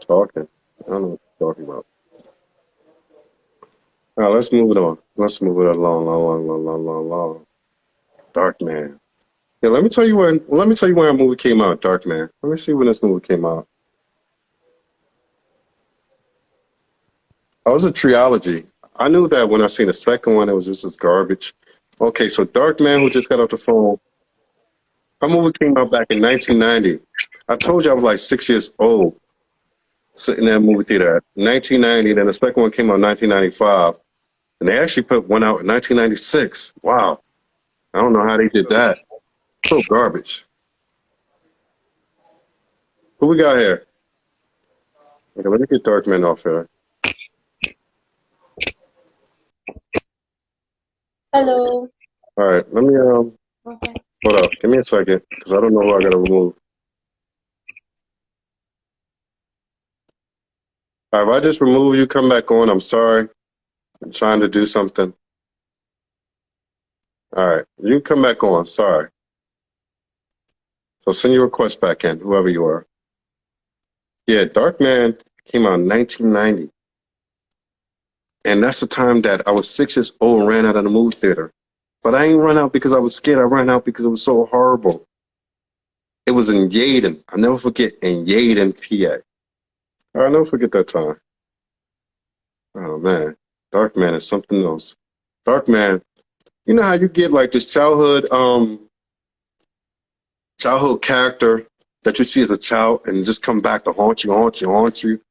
[SPEAKER 1] Talking. I don't know what you're talking about. All right, let's move it on. Let's move it along. Dark Man. Yeah, let me tell you when a movie came out, Dark Man. Let me see when this movie came out. Oh, it was a trilogy. I knew that when I seen the second one, it was just as garbage. Okay, so Dark Man, who just got off the phone, her movie came out back in 1990. I told you I was like 6 years old sitting in that movie theater. 1990, then the second one came out in 1995. And they actually put one out in 1996. Wow. I don't know how they did that. So garbage. Who we got here? Okay, let me get Dark Man off here.
[SPEAKER 4] Hello.
[SPEAKER 1] All right, let me
[SPEAKER 4] Okay.
[SPEAKER 1] hold up. Give me a second, because I don't know who I gotta remove. All right, if I just remove you, come back on. I'm sorry. I'm trying to do something. All right. You come back on. Sorry. So send your request back in, whoever you are. Yeah, Dark Man came out in 1990. And that's the time that I was 6 years old and ran out of the movie theater. But I ain't run out because I was scared. I ran out because it was so horrible. It was in Yaden. I'll never forget, in Yaden, PA. I'll never forget that time. Oh, man. Dark Man is something else. Dark Man, you know how you get like this childhood character that you see as a child and just come back to haunt you.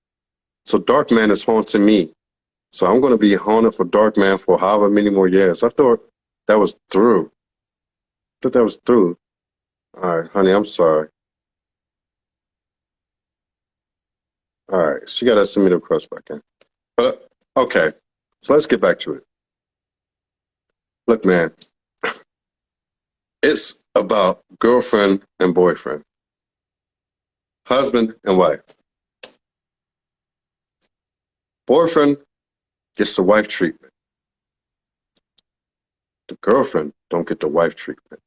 [SPEAKER 1] So Dark Man is haunting me. So I'm going to be haunted for Dark Man for however many more years. I thought that was through. All right, honey, I'm sorry. All right, she got to send me the request back in. But okay, so let's get back to it. Look, man, it's about girlfriend and boyfriend, husband and wife. Boyfriend gets the wife treatment. The girlfriend don't get the wife treatment.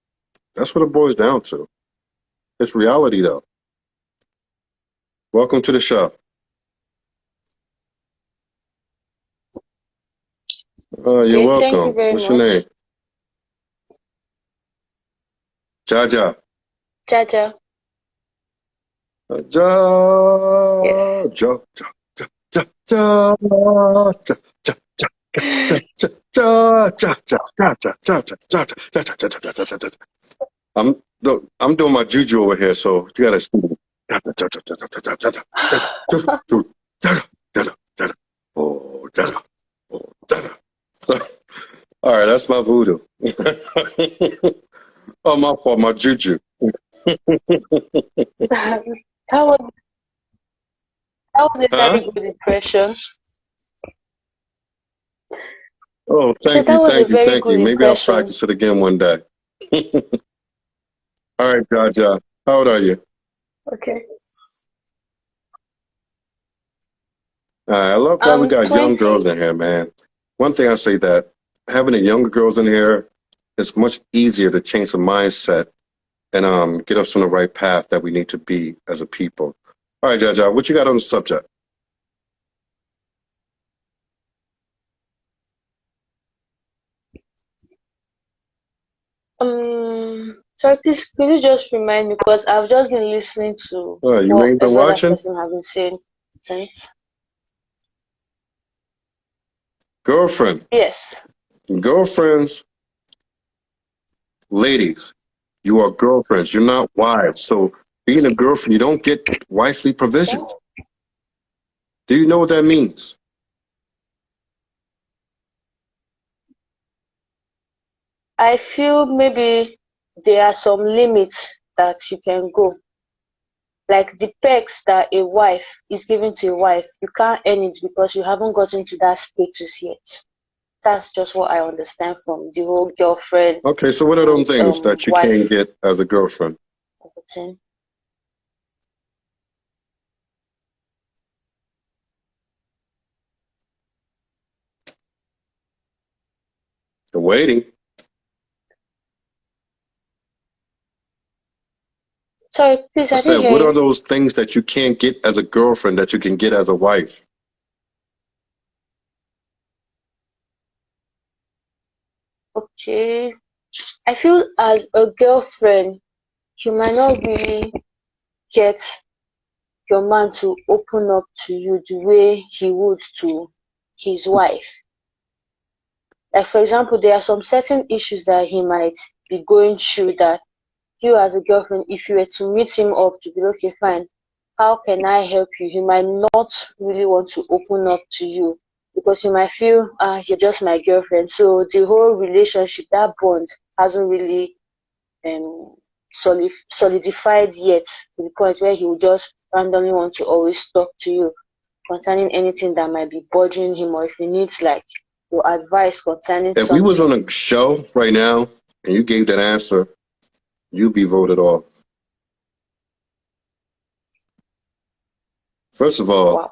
[SPEAKER 1] That's what it boils down to. It's reality, though. Welcome to the show. You're
[SPEAKER 4] Okay, thank you
[SPEAKER 1] welcome.
[SPEAKER 4] very
[SPEAKER 1] What's your
[SPEAKER 4] much.
[SPEAKER 1] name? Jaja.
[SPEAKER 4] Jaja. Yes.
[SPEAKER 1] I'm doing my juju over here, so you gotta. All right, that's my voodoo. Oh, my fault, my juju.
[SPEAKER 4] that was that was a
[SPEAKER 1] Huh?
[SPEAKER 4] very good impression.
[SPEAKER 1] Oh,
[SPEAKER 4] I said
[SPEAKER 1] thank
[SPEAKER 4] that
[SPEAKER 1] you,
[SPEAKER 4] was a
[SPEAKER 1] thank you,
[SPEAKER 4] very
[SPEAKER 1] thank
[SPEAKER 4] good
[SPEAKER 1] you. Maybe I'll
[SPEAKER 4] impression.
[SPEAKER 1] practice it again one day. All right, Jaja. How old are you?
[SPEAKER 4] Okay.
[SPEAKER 1] I love that we
[SPEAKER 4] I'm
[SPEAKER 1] got young
[SPEAKER 4] 20.
[SPEAKER 1] girls in here, man. One thing I say that having the younger girls in here is much easier to change the mindset and get us on the right path that we need to be as a people. All right, Jaja, what you got on the subject?
[SPEAKER 4] Sorry, please could you just remind me because I've just been listening to
[SPEAKER 1] You
[SPEAKER 4] what
[SPEAKER 1] ain't been
[SPEAKER 4] every other
[SPEAKER 1] watching?
[SPEAKER 4] person has been saying since.
[SPEAKER 1] Girlfriend.
[SPEAKER 4] Yes.
[SPEAKER 1] Girlfriends, ladies, you are girlfriends. You're not wives. So being a girlfriend, you don't get wifely provisions.
[SPEAKER 4] Oh.
[SPEAKER 1] Do you know what that means?
[SPEAKER 4] I feel maybe there are some limits that you can go. Like the perks that a wife is giving to a wife, you can't earn it because you haven't gotten to that status yet. That's just what I understand from the whole girlfriend
[SPEAKER 1] Okay, so what are those
[SPEAKER 4] and
[SPEAKER 1] things that you can't
[SPEAKER 4] wife
[SPEAKER 1] get as a girlfriend?
[SPEAKER 4] thing.
[SPEAKER 1] The waiting.
[SPEAKER 4] Sorry, please,
[SPEAKER 1] I
[SPEAKER 4] I
[SPEAKER 1] said,
[SPEAKER 4] didn't hear
[SPEAKER 1] what are
[SPEAKER 4] you.
[SPEAKER 1] those things that you can't get as a girlfriend that you can get as a wife?
[SPEAKER 4] Okay. I feel as a girlfriend, you might not really get your man to open up to you the way he would to his wife. Like, for example, there are some certain issues that he might be going through that you, as a girlfriend, if you were to meet him up to be okay, fine, how can I help you? He might not really want to open up to you because you might feel, you're just my girlfriend. So the whole relationship, that bond hasn't really um solidified yet to the point where he will just randomly want to always talk to you concerning anything that might be bothering him, or if he needs like your advice concerning
[SPEAKER 1] If we was on
[SPEAKER 4] something.
[SPEAKER 1] a show right now and you gave that answer, you'd be voted off. First of all,
[SPEAKER 4] Wow.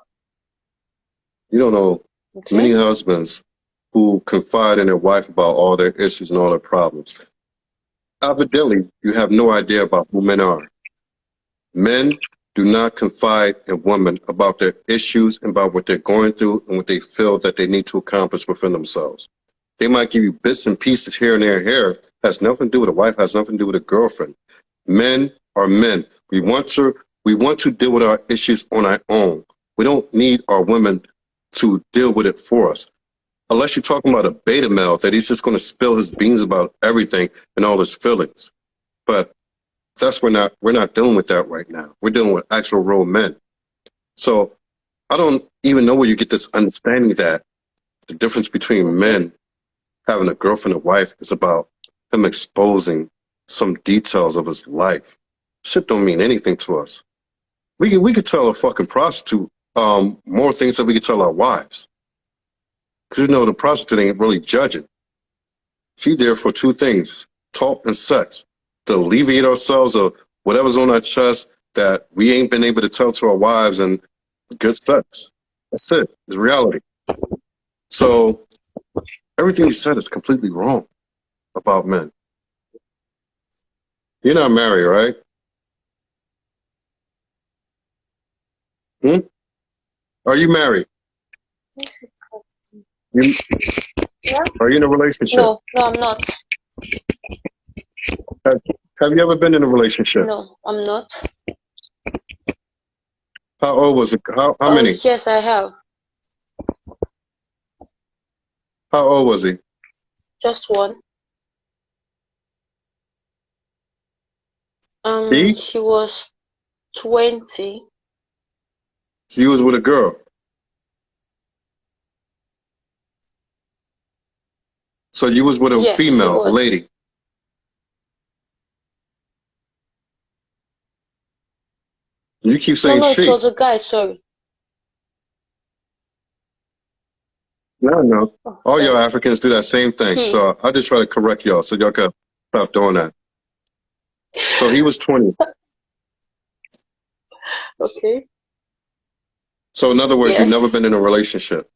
[SPEAKER 1] you don't know many
[SPEAKER 4] Okay.
[SPEAKER 1] husbands who confide in their wife about all their issues and all their problems. Evidently, you have no idea about who men are. Men do not confide in women about their issues and about what they're going through and what they feel that they need to accomplish within themselves. They might give you bits and pieces here and there and here. Has nothing to do with a wife, has nothing to do with a girlfriend. Men are men. We want to deal with our issues on our own. We don't need our women to deal with it for us. Unless you're talking about a beta male that he's just going to spill his beans about everything and all his feelings. But we're not dealing with that right now. We're dealing with actual real men. So I don't even know where you get this understanding that the difference between men having a girlfriend and wife is about him exposing some details of his life. Shit don't mean anything to us. We could tell a fucking prostitute more things than we could tell our wives. Because the prostitute ain't really judging. She's there for two things, talk and sex, to alleviate ourselves of whatever's on our chest that we ain't been able to tell to our wives, and good sex. That's it. It's reality. So everything you said is completely wrong about men. You're not married, right? Are you married?
[SPEAKER 4] Yeah?
[SPEAKER 1] Are you in a relationship?
[SPEAKER 4] No, I'm not.
[SPEAKER 1] Have you ever been in a relationship?
[SPEAKER 4] No, I'm not.
[SPEAKER 1] How old was it? How many?
[SPEAKER 4] Yes, I have.
[SPEAKER 1] How old was he?
[SPEAKER 4] Just one.
[SPEAKER 1] See?
[SPEAKER 4] She was 20.
[SPEAKER 1] He was with a girl. So you was with a
[SPEAKER 4] Yes,
[SPEAKER 1] female,
[SPEAKER 4] she
[SPEAKER 1] a
[SPEAKER 4] was.
[SPEAKER 1] lady. You keep saying
[SPEAKER 4] No,
[SPEAKER 1] she.
[SPEAKER 4] it was a guy, sorry.
[SPEAKER 1] No.
[SPEAKER 4] Oh,
[SPEAKER 1] All y'all
[SPEAKER 4] sorry.
[SPEAKER 1] Africans do that same thing.
[SPEAKER 4] She.
[SPEAKER 1] So I just try to correct y'all so y'all can stop doing that. So he was 20.
[SPEAKER 4] Okay.
[SPEAKER 1] So in other words,
[SPEAKER 4] Yes.
[SPEAKER 1] you've never been in a relationship.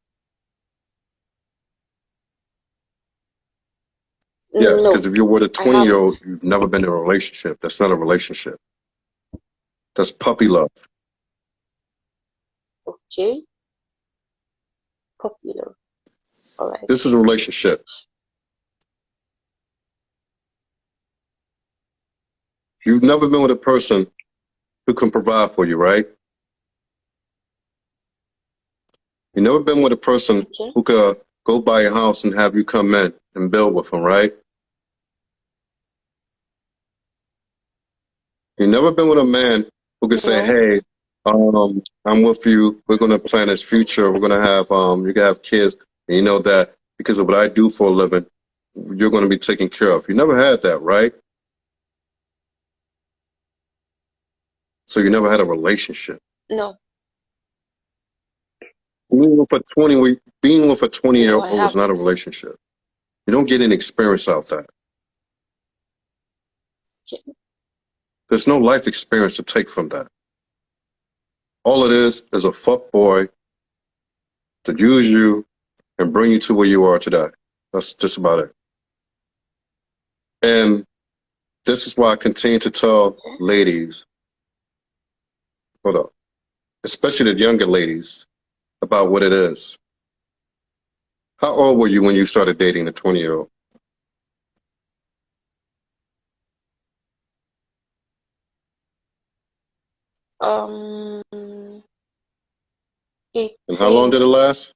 [SPEAKER 1] Yes,
[SPEAKER 4] No,
[SPEAKER 1] because if you're with a
[SPEAKER 4] I
[SPEAKER 1] 20-year-old,
[SPEAKER 4] haven't.
[SPEAKER 1] you've never been in a relationship. That's not a relationship. That's puppy love.
[SPEAKER 4] Okay. Popular. All right.
[SPEAKER 1] This is a relationship. You've never been with a person who can provide for you, right? You've never been with a person
[SPEAKER 4] Okay.
[SPEAKER 1] who could go buy a house and have you come in and build with them, right? You've never been with a man who could say,
[SPEAKER 4] No.
[SPEAKER 1] hey, I'm with you. We're going to plan this future. We're going to have, you can have kids. And you know that because of what I do for a living, you're going to be taken care of. You never had that, right? So you never had a relationship.
[SPEAKER 4] No.
[SPEAKER 1] Being with a 20-year-old
[SPEAKER 4] No, I
[SPEAKER 1] is not a
[SPEAKER 4] haven't.
[SPEAKER 1] relationship. You don't get any experience out that.
[SPEAKER 4] Okay.
[SPEAKER 1] There's no life experience to take from that. All it is a fuck boy to use you and bring you to where you are today. That's just about it. And this is why I continue to tell ladies, hold up, especially the younger ladies, about what it is. How old were you when you started dating a 20-year-old?
[SPEAKER 4] Um,
[SPEAKER 1] And how long
[SPEAKER 4] 18.
[SPEAKER 1] did it last?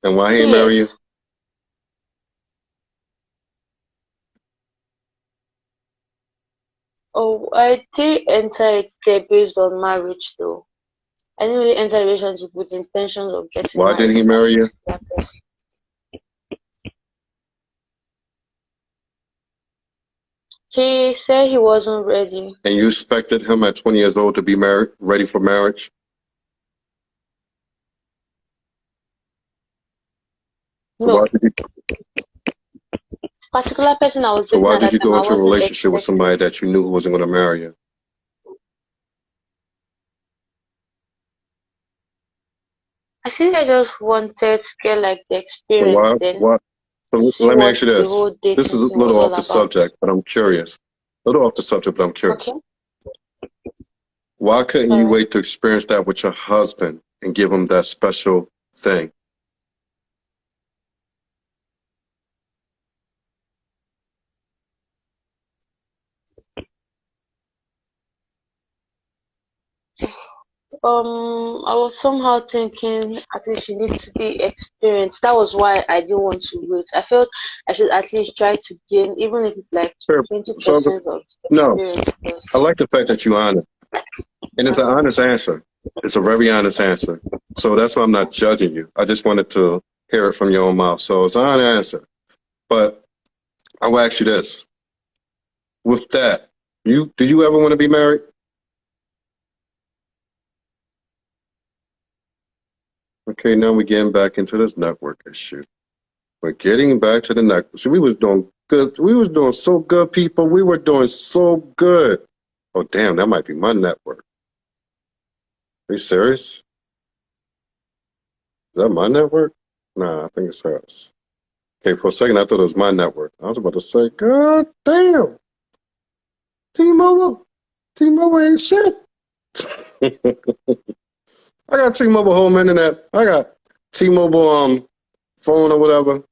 [SPEAKER 1] And why he
[SPEAKER 4] 2
[SPEAKER 1] didn't marry you?
[SPEAKER 4] years. Oh, I did enter it there based on marriage, though. I didn't really enter a relationship with the intentions of getting
[SPEAKER 1] Why
[SPEAKER 4] married
[SPEAKER 1] didn't he
[SPEAKER 4] to that
[SPEAKER 1] marry you?
[SPEAKER 4] particular person. He said he wasn't ready.
[SPEAKER 1] And you expected him at 20 years old to be married, ready for marriage? So
[SPEAKER 4] No,
[SPEAKER 1] why did you,
[SPEAKER 4] particular person I was
[SPEAKER 1] so
[SPEAKER 4] dating
[SPEAKER 1] why
[SPEAKER 4] at
[SPEAKER 1] did
[SPEAKER 4] that
[SPEAKER 1] you
[SPEAKER 4] time,
[SPEAKER 1] go
[SPEAKER 4] I
[SPEAKER 1] into a
[SPEAKER 4] wasn't
[SPEAKER 1] relationship with
[SPEAKER 4] expecting.
[SPEAKER 1] somebody that you knew who wasn't going to marry you?
[SPEAKER 4] I think I just wanted to get like the
[SPEAKER 1] So
[SPEAKER 4] experience, then
[SPEAKER 1] so
[SPEAKER 4] see
[SPEAKER 1] let me ask
[SPEAKER 4] what
[SPEAKER 1] you
[SPEAKER 4] the
[SPEAKER 1] this.
[SPEAKER 4] whole
[SPEAKER 1] This
[SPEAKER 4] dating
[SPEAKER 1] is a
[SPEAKER 4] thing
[SPEAKER 1] little
[SPEAKER 4] was
[SPEAKER 1] off
[SPEAKER 4] all
[SPEAKER 1] the
[SPEAKER 4] about.
[SPEAKER 1] subject, but I'm curious. A little off the subject, but I'm curious.
[SPEAKER 4] Okay,
[SPEAKER 1] Why couldn't
[SPEAKER 4] all
[SPEAKER 1] you
[SPEAKER 4] right.
[SPEAKER 1] wait to experience that with your husband and give him that special thing?
[SPEAKER 4] I was somehow thinking at least you need to be experienced. That was why I didn't want to wait. I felt I should at least try to gain, even if it's like
[SPEAKER 1] Sure. So
[SPEAKER 4] 20% of
[SPEAKER 1] no,
[SPEAKER 4] experience
[SPEAKER 1] I
[SPEAKER 4] first.
[SPEAKER 1] like the fact that you're honest, and it's an honest answer. It's a very honest answer. So that's why I'm not judging you. I just wanted to hear it from your own mouth. So it's an honest answer. But I will ask you this: with that, do you ever want to be married? Okay, now we're getting back into this network issue. We're getting back to the network. See, we was doing good. We was doing so good, people. We were doing so good. Oh, damn, that might be my network. Are you serious? Is that my network? Nah, I think it's hers. Okay, for a second, I thought it was my network. I was about to say, God damn, T-Mobile. T-Mobile ain't shit. I got T-Mobile home internet. I got T-Mobile phone or whatever.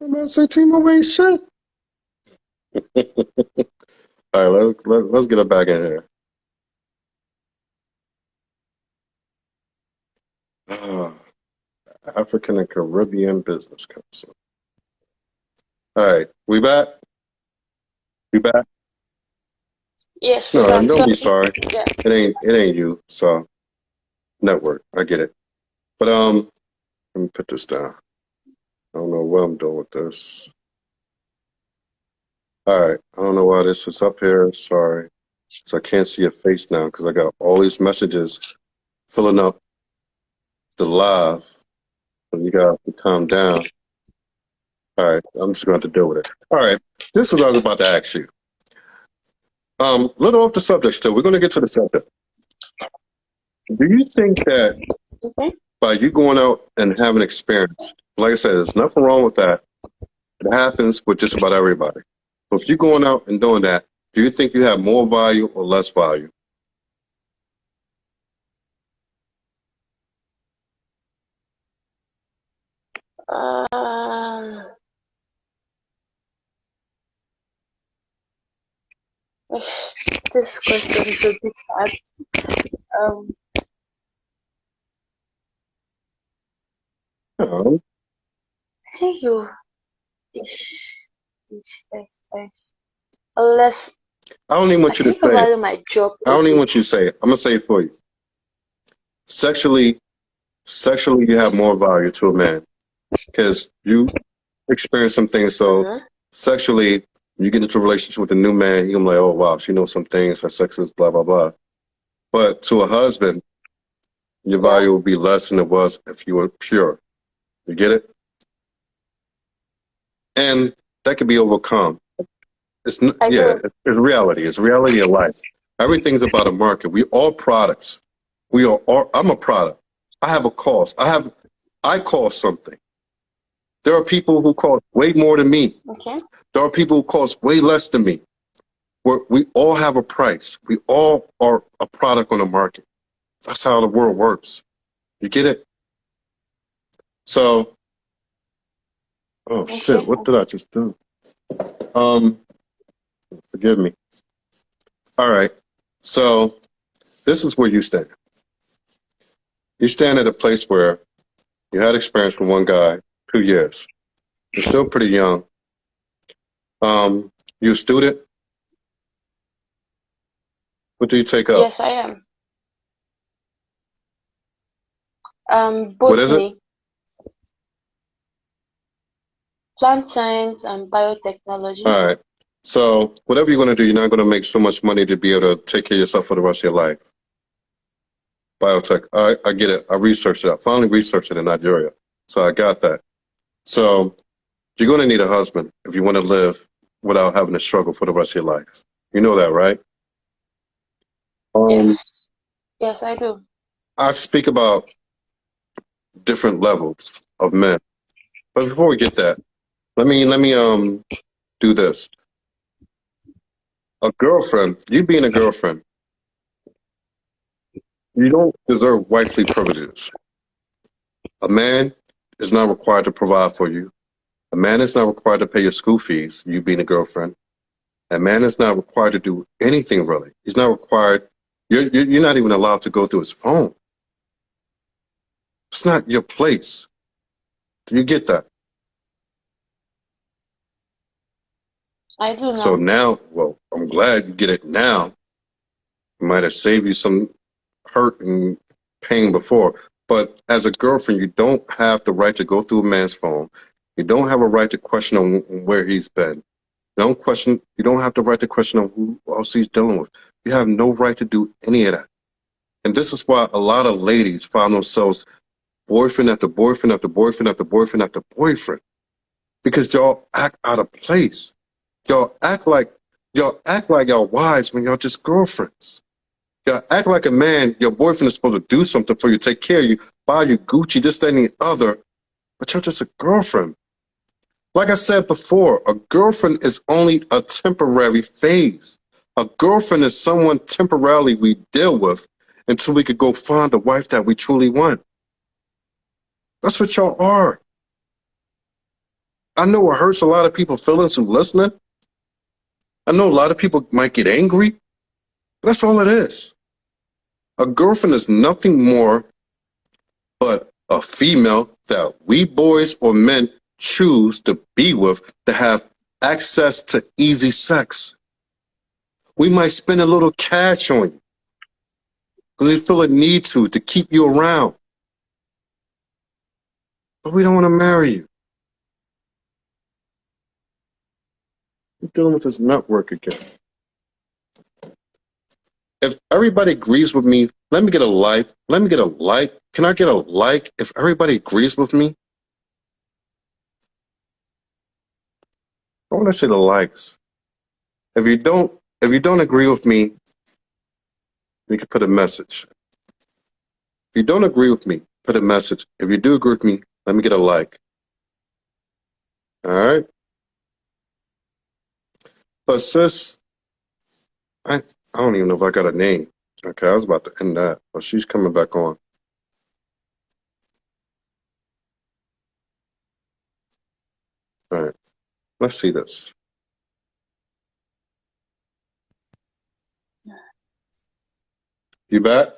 [SPEAKER 1] I'm about to say T-Mobile ain't shit. All right, let's get it back in here. Ah, African and Caribbean Business Council. All right, we back? We back?
[SPEAKER 4] Yes, we
[SPEAKER 1] No,
[SPEAKER 4] back.
[SPEAKER 1] don't
[SPEAKER 4] So
[SPEAKER 1] be sorry.
[SPEAKER 4] yeah,
[SPEAKER 1] It ain't you. So network, I get it. But let me put this down. I don't know what I'm doing with this. All right, I don't know why this is up here. Sorry, so I can't see your face now because I got all these messages filling up the live. So you got to calm down. All right, I'm just going to have to deal with it. All right, this is what I was about to ask you. Little off the subject still. We're going to get to the subject. Do you think that
[SPEAKER 4] okay.
[SPEAKER 1] by you going out and having experience, like I said, there's nothing wrong with that. It happens with just about everybody. But if you're going out and doing that, do you think you have more value or less value?
[SPEAKER 4] Um, this question is a bit hard. Um,
[SPEAKER 1] Um,
[SPEAKER 4] I think you is is unless
[SPEAKER 1] I don't even
[SPEAKER 4] I
[SPEAKER 1] want you to
[SPEAKER 4] think I
[SPEAKER 1] say it.
[SPEAKER 4] value my job
[SPEAKER 1] I
[SPEAKER 4] a
[SPEAKER 1] don't even
[SPEAKER 4] bit.
[SPEAKER 1] want you to say it. I'm gonna say it for you. Sexually, you have more value to a man because you experience some things. So
[SPEAKER 4] Mm-hmm.
[SPEAKER 1] sexually, you get into a relationship with a new man, you're gonna be like, oh wow, she knows some things. Her sex is blah blah blah. But to a husband, your
[SPEAKER 4] Yeah.
[SPEAKER 1] value would be less than it was if you were pure. You get it? And that can be overcome.
[SPEAKER 4] I
[SPEAKER 1] Yeah,
[SPEAKER 4] do.
[SPEAKER 1] it's reality. It's reality of life. Everything's about a market. We all products. We are all, I'm a product. I have a cost. I cost something. There are people who cost way more than me.
[SPEAKER 4] Okay.
[SPEAKER 1] There are people who cost way less than me. We all have a price. We all are a product on the market. That's how the world works. You get it? So, oh shit,
[SPEAKER 4] Okay.
[SPEAKER 1] what did I just do? Um, Forgive me. All right. So this is where you stand. You stand at a place where you had experience with one guy, 2 years. You're still pretty young. You a student? What do you take up?
[SPEAKER 4] Yes, I am.
[SPEAKER 1] What is it?
[SPEAKER 4] Botany, plant science, and biotechnology.
[SPEAKER 1] All right. So whatever you're going to do, you're not going to make so much money to be able to take care of yourself for the rest of your life. Biotech. I get it. I researched it. I finally researched it in Nigeria. So I got that. So you're going to need a husband if you want to live without having to struggle for the rest of your life. You know that, right? Um,
[SPEAKER 4] Yes. Yes, I do.
[SPEAKER 1] I speak about different levels of men. But before we get that, let me do this. A girlfriend, you being a girlfriend, you don't deserve wifely privileges. A man is not required to provide for you. A man is not required to pay your school fees, you being a girlfriend. A man is not required to do anything really. He's not required. You're not even allowed to go through his phone. It's not your place. Do you get that?
[SPEAKER 4] I do
[SPEAKER 1] So
[SPEAKER 4] know.
[SPEAKER 1] now, well, I'm glad you get it now. It might have saved you some hurt and pain before. But as a girlfriend, you don't have the right to go through a man's phone. You don't have a right to question on where he's been. You don't have the right to question on who else he's dealing with. You have no right to do any of that. And this is why a lot of ladies find themselves boyfriend after boyfriend after boyfriend after boyfriend after boyfriend. Because y'all act out of place. Y'all act like y'all wives when y'all just girlfriends. Y'all act like a man, your boyfriend is supposed to do something for you, take care of you, buy you Gucci, this, that, and the other, but you're just a girlfriend. Like I said before, a girlfriend is only a temporary phase. A girlfriend is someone temporarily we deal with until we could go find the wife that we truly want. That's what y'all are. I know it hurts a lot of people's feelings who listening. I know a lot of people might get angry, but that's all it is. A girlfriend is nothing more but a female that we boys or men choose to be with to have access to easy sex. We might spend a little cash on you because we feel a need to keep you around. But we don't want to marry you. We're dealing with this network again. If everybody agrees with me, let me get a like. Let me get a like. Can I get a like if everybody agrees with me? I want to see the likes. If you don't agree with me, you can put a message. If you don't agree with me, put a message. If you do agree with me, let me get a like. All right? But sis, I don't even know if I got a name. Okay, I was about to end that, but she's coming back on. All right, let's see this. You back?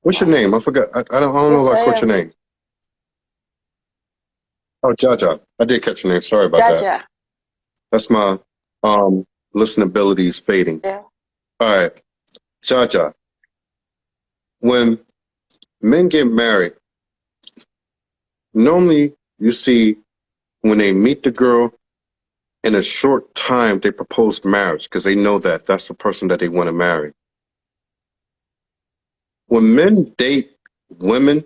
[SPEAKER 1] What's your name? I forgot. I don't know
[SPEAKER 4] Yes,
[SPEAKER 1] if I
[SPEAKER 4] I
[SPEAKER 1] caught your
[SPEAKER 4] am.
[SPEAKER 1] name. Oh, Jaja. I did catch your name. Sorry about that.
[SPEAKER 4] Jaja.
[SPEAKER 1] That's my listenability is fading.
[SPEAKER 4] Yeah.
[SPEAKER 1] All right, Jaja. When men get married, normally you see when they meet the girl, in a short time they propose marriage because they know that that's the person that they want to marry. When men date women,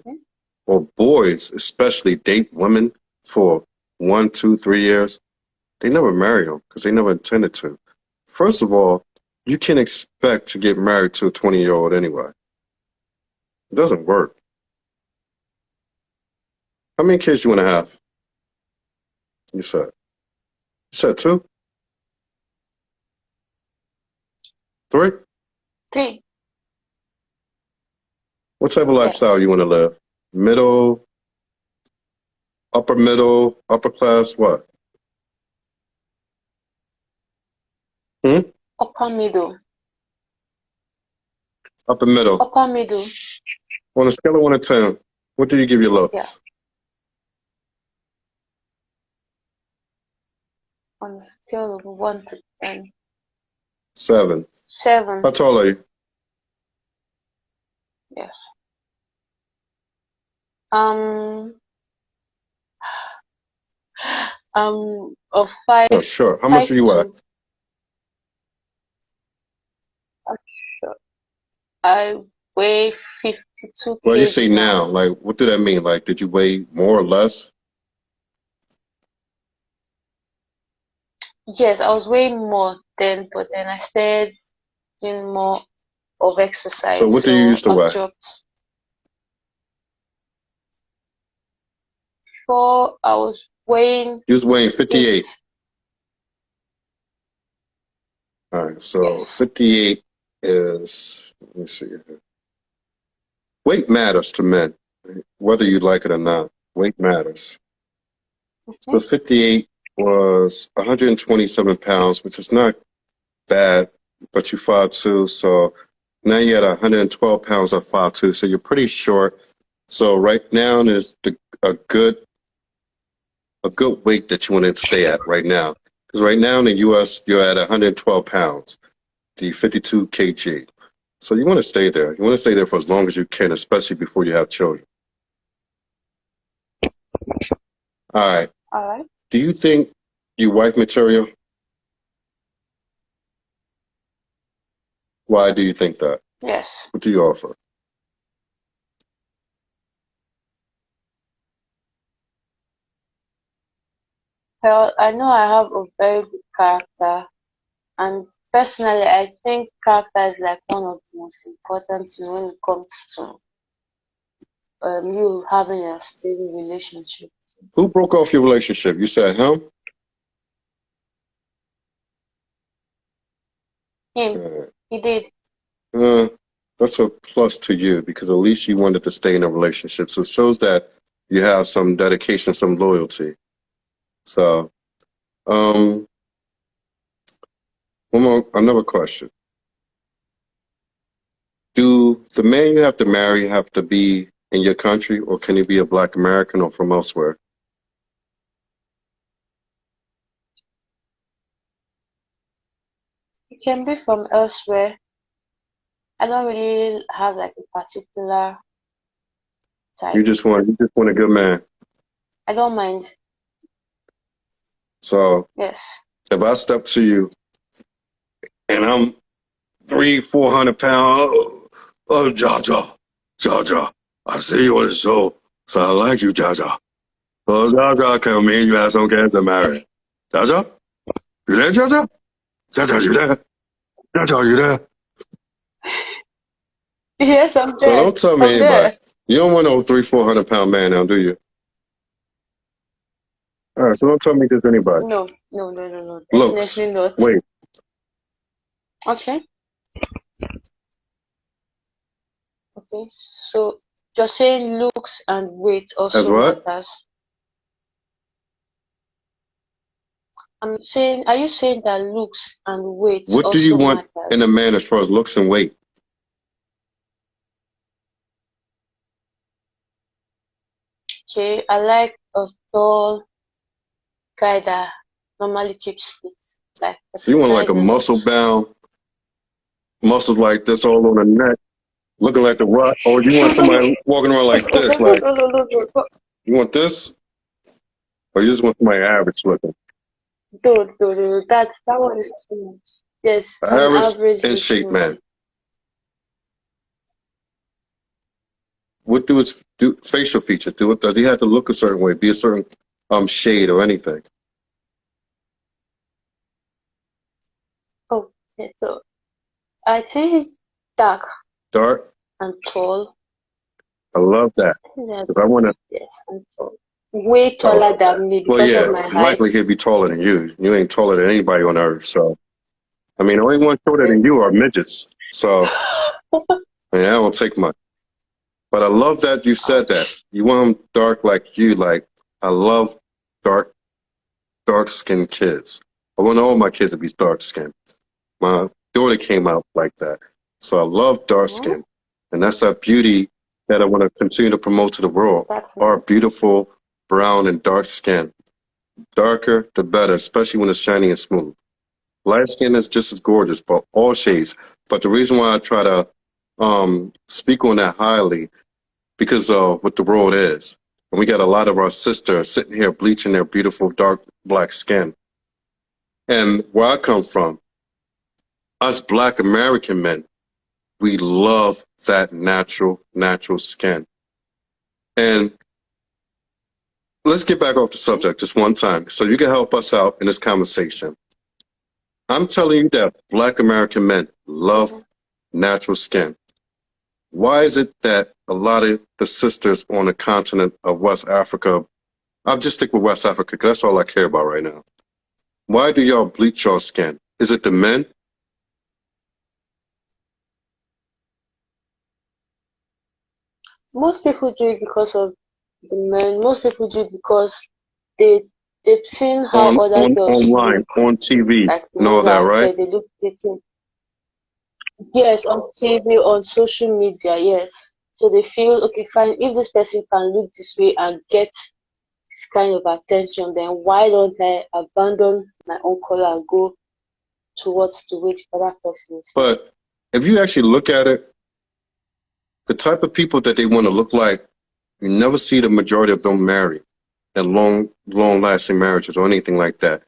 [SPEAKER 1] or boys especially date women for 1, 2, 3 years, they never marry them because they never intended to. First of all, you can't expect to get married to a 20-year-old anyway. It doesn't work. How many kids you want to have? You said 2? 3?
[SPEAKER 4] 3.
[SPEAKER 1] What type of lifestyle
[SPEAKER 4] Yes.
[SPEAKER 1] you want to live? Middle, upper class, what?
[SPEAKER 4] Upper middle.
[SPEAKER 1] Upper middle.
[SPEAKER 4] Upper middle.
[SPEAKER 1] On a scale of 1 to 10, what do you give your looks?
[SPEAKER 4] Yeah. On a scale of 1 to 10.
[SPEAKER 1] 7.
[SPEAKER 4] 7.
[SPEAKER 1] How tall are you?
[SPEAKER 4] Yes. Of 5.
[SPEAKER 1] Oh, sure. How much do you weigh?
[SPEAKER 4] 5'2". I weigh 52
[SPEAKER 1] Well, you
[SPEAKER 4] kg
[SPEAKER 1] say now.
[SPEAKER 4] now.
[SPEAKER 1] Like, what do that mean? Like, did you weigh more or less?
[SPEAKER 4] Yes, I was weighing more then, but then I started doing more of exercise,
[SPEAKER 1] So what do you
[SPEAKER 4] so
[SPEAKER 1] used to
[SPEAKER 4] I've
[SPEAKER 1] weigh?
[SPEAKER 4] dropped. before I was weighing
[SPEAKER 1] You was weighing 58.
[SPEAKER 4] 8.
[SPEAKER 1] All right, so
[SPEAKER 4] Yes.
[SPEAKER 1] 58 is, let me see. Weight matters to men, whether you like it or not. Weight matters. So 58 was 127 pounds, which is not bad, but you 5'2", so now you're at 112 pounds at 5'2", so you're pretty short. So right now is a good weight that you want to stay at right now. Because right now in the U.S., you're at 112 pounds, the 52 kg. So you want to stay there. You want to stay there for as long as you can, especially before you have children. All right.
[SPEAKER 4] All right.
[SPEAKER 1] Do you think you wife material? Why do you think that?
[SPEAKER 4] Yes.
[SPEAKER 1] What do you offer?
[SPEAKER 4] Well, I know I have a very good character, and personally, I think character is like one of the most important things when it comes to you having a stable relationship.
[SPEAKER 1] Who broke off your relationship? You said him?
[SPEAKER 4] Him, he did.
[SPEAKER 1] That's a plus to you because at least you wanted to stay in a relationship. So it shows that you have some dedication, some loyalty. So, another question. Do the man you have to marry have to be in your country, or can he be a Black American or from elsewhere?
[SPEAKER 4] It can be from elsewhere. I don't really have like a particular type.
[SPEAKER 1] You just want a good man.
[SPEAKER 4] I don't mind.
[SPEAKER 1] So
[SPEAKER 4] Yes.
[SPEAKER 1] if I step to you and I'm 300-400 pounds, oh Jaja, I see you on the show, so I like you, Jaja. Well, Jaja, come in, you have some cancer married. Jaja? You there, Jaja? Jaja, you there? Jaja, you there?
[SPEAKER 4] Yes, I'm
[SPEAKER 1] So
[SPEAKER 4] there.
[SPEAKER 1] don't tell me anybody. You don't want no 300-400 pound man now, do you? All right, so don't tell me there's anybody.
[SPEAKER 4] No.
[SPEAKER 1] Looks.
[SPEAKER 4] Definitely not.
[SPEAKER 1] Wait.
[SPEAKER 4] Okay. Okay. So you're saying looks and weight
[SPEAKER 1] As
[SPEAKER 4] also
[SPEAKER 1] what?
[SPEAKER 4] matters. I'm saying, are you saying that looks and weight
[SPEAKER 1] What do you
[SPEAKER 4] also
[SPEAKER 1] want in a
[SPEAKER 4] matters?
[SPEAKER 1] man as far as looks and weight?
[SPEAKER 4] Okay, I like a tall guy that normally keeps fit, like
[SPEAKER 1] So you want like a
[SPEAKER 4] exercise a lot.
[SPEAKER 1] muscle bound, muscles like this all on the neck, looking like the Rock, or you want somebody walking around like this, like
[SPEAKER 4] No.
[SPEAKER 1] you want this, or you just want somebody average looking?
[SPEAKER 4] No. That one is too much. Yes, an
[SPEAKER 1] Average
[SPEAKER 4] average
[SPEAKER 1] in shape
[SPEAKER 4] looking
[SPEAKER 1] man.
[SPEAKER 4] man.
[SPEAKER 1] What do his facial feature? Does he have to look a certain way, be a certain shade or anything?
[SPEAKER 4] Oh, okay, so I think he's dark
[SPEAKER 1] Dark?
[SPEAKER 4] and tall.
[SPEAKER 1] I love that.
[SPEAKER 4] I think that
[SPEAKER 1] If I want to,
[SPEAKER 4] yes, and tall. Way taller than me
[SPEAKER 1] well,
[SPEAKER 4] because of
[SPEAKER 1] yeah,
[SPEAKER 4] my height.
[SPEAKER 1] likely he'd be taller than you. You ain't taller than anybody on earth, so. I mean, the only one shorter than you are midgets. So, I mean, that don't take much. But I love that you said that. You want them dark like you. Like, I love dark-skinned kids. I want all my kids to be dark-skinned. My daughter came out like that. So I love dark skin. And that's that beauty that I want to continue to promote to the world. Our beautiful brown and dark skin. Darker, the better, especially when it's shiny and smooth. Light skin is just as gorgeous, but all shades. But the reason why I try to speak on that highly, because of what the world is. And we got a lot of our sisters sitting here bleaching their beautiful dark black skin. And where I come from, us Black American men, we love that natural skin. And let's get back off the subject just one time so you can help us out in this conversation. I'm telling you that Black American men love natural skin. Why is it that a lot of the sisters on the continent of West Africa, I'll just stick with West Africa because that's all I care about right now. Why do y'all bleach your skin? Is it the men?
[SPEAKER 4] Most people do it because of the men. Most people do it because they they've seen how
[SPEAKER 1] On
[SPEAKER 4] other girls
[SPEAKER 1] online,
[SPEAKER 4] look.
[SPEAKER 1] on TV,
[SPEAKER 4] Like the
[SPEAKER 1] and all
[SPEAKER 4] ones
[SPEAKER 1] that,
[SPEAKER 4] that I
[SPEAKER 1] right?
[SPEAKER 4] said, they look pretty. Yes, on TV, on social media, yes. So they feel, okay, fine, if this person can look this way and get this kind of attention, then why don't I abandon my own color and go towards the way the other person is looking?
[SPEAKER 1] But if you actually look at it, the type of people that they want to look like, you never see the majority of them marry and long lasting marriages or anything like that.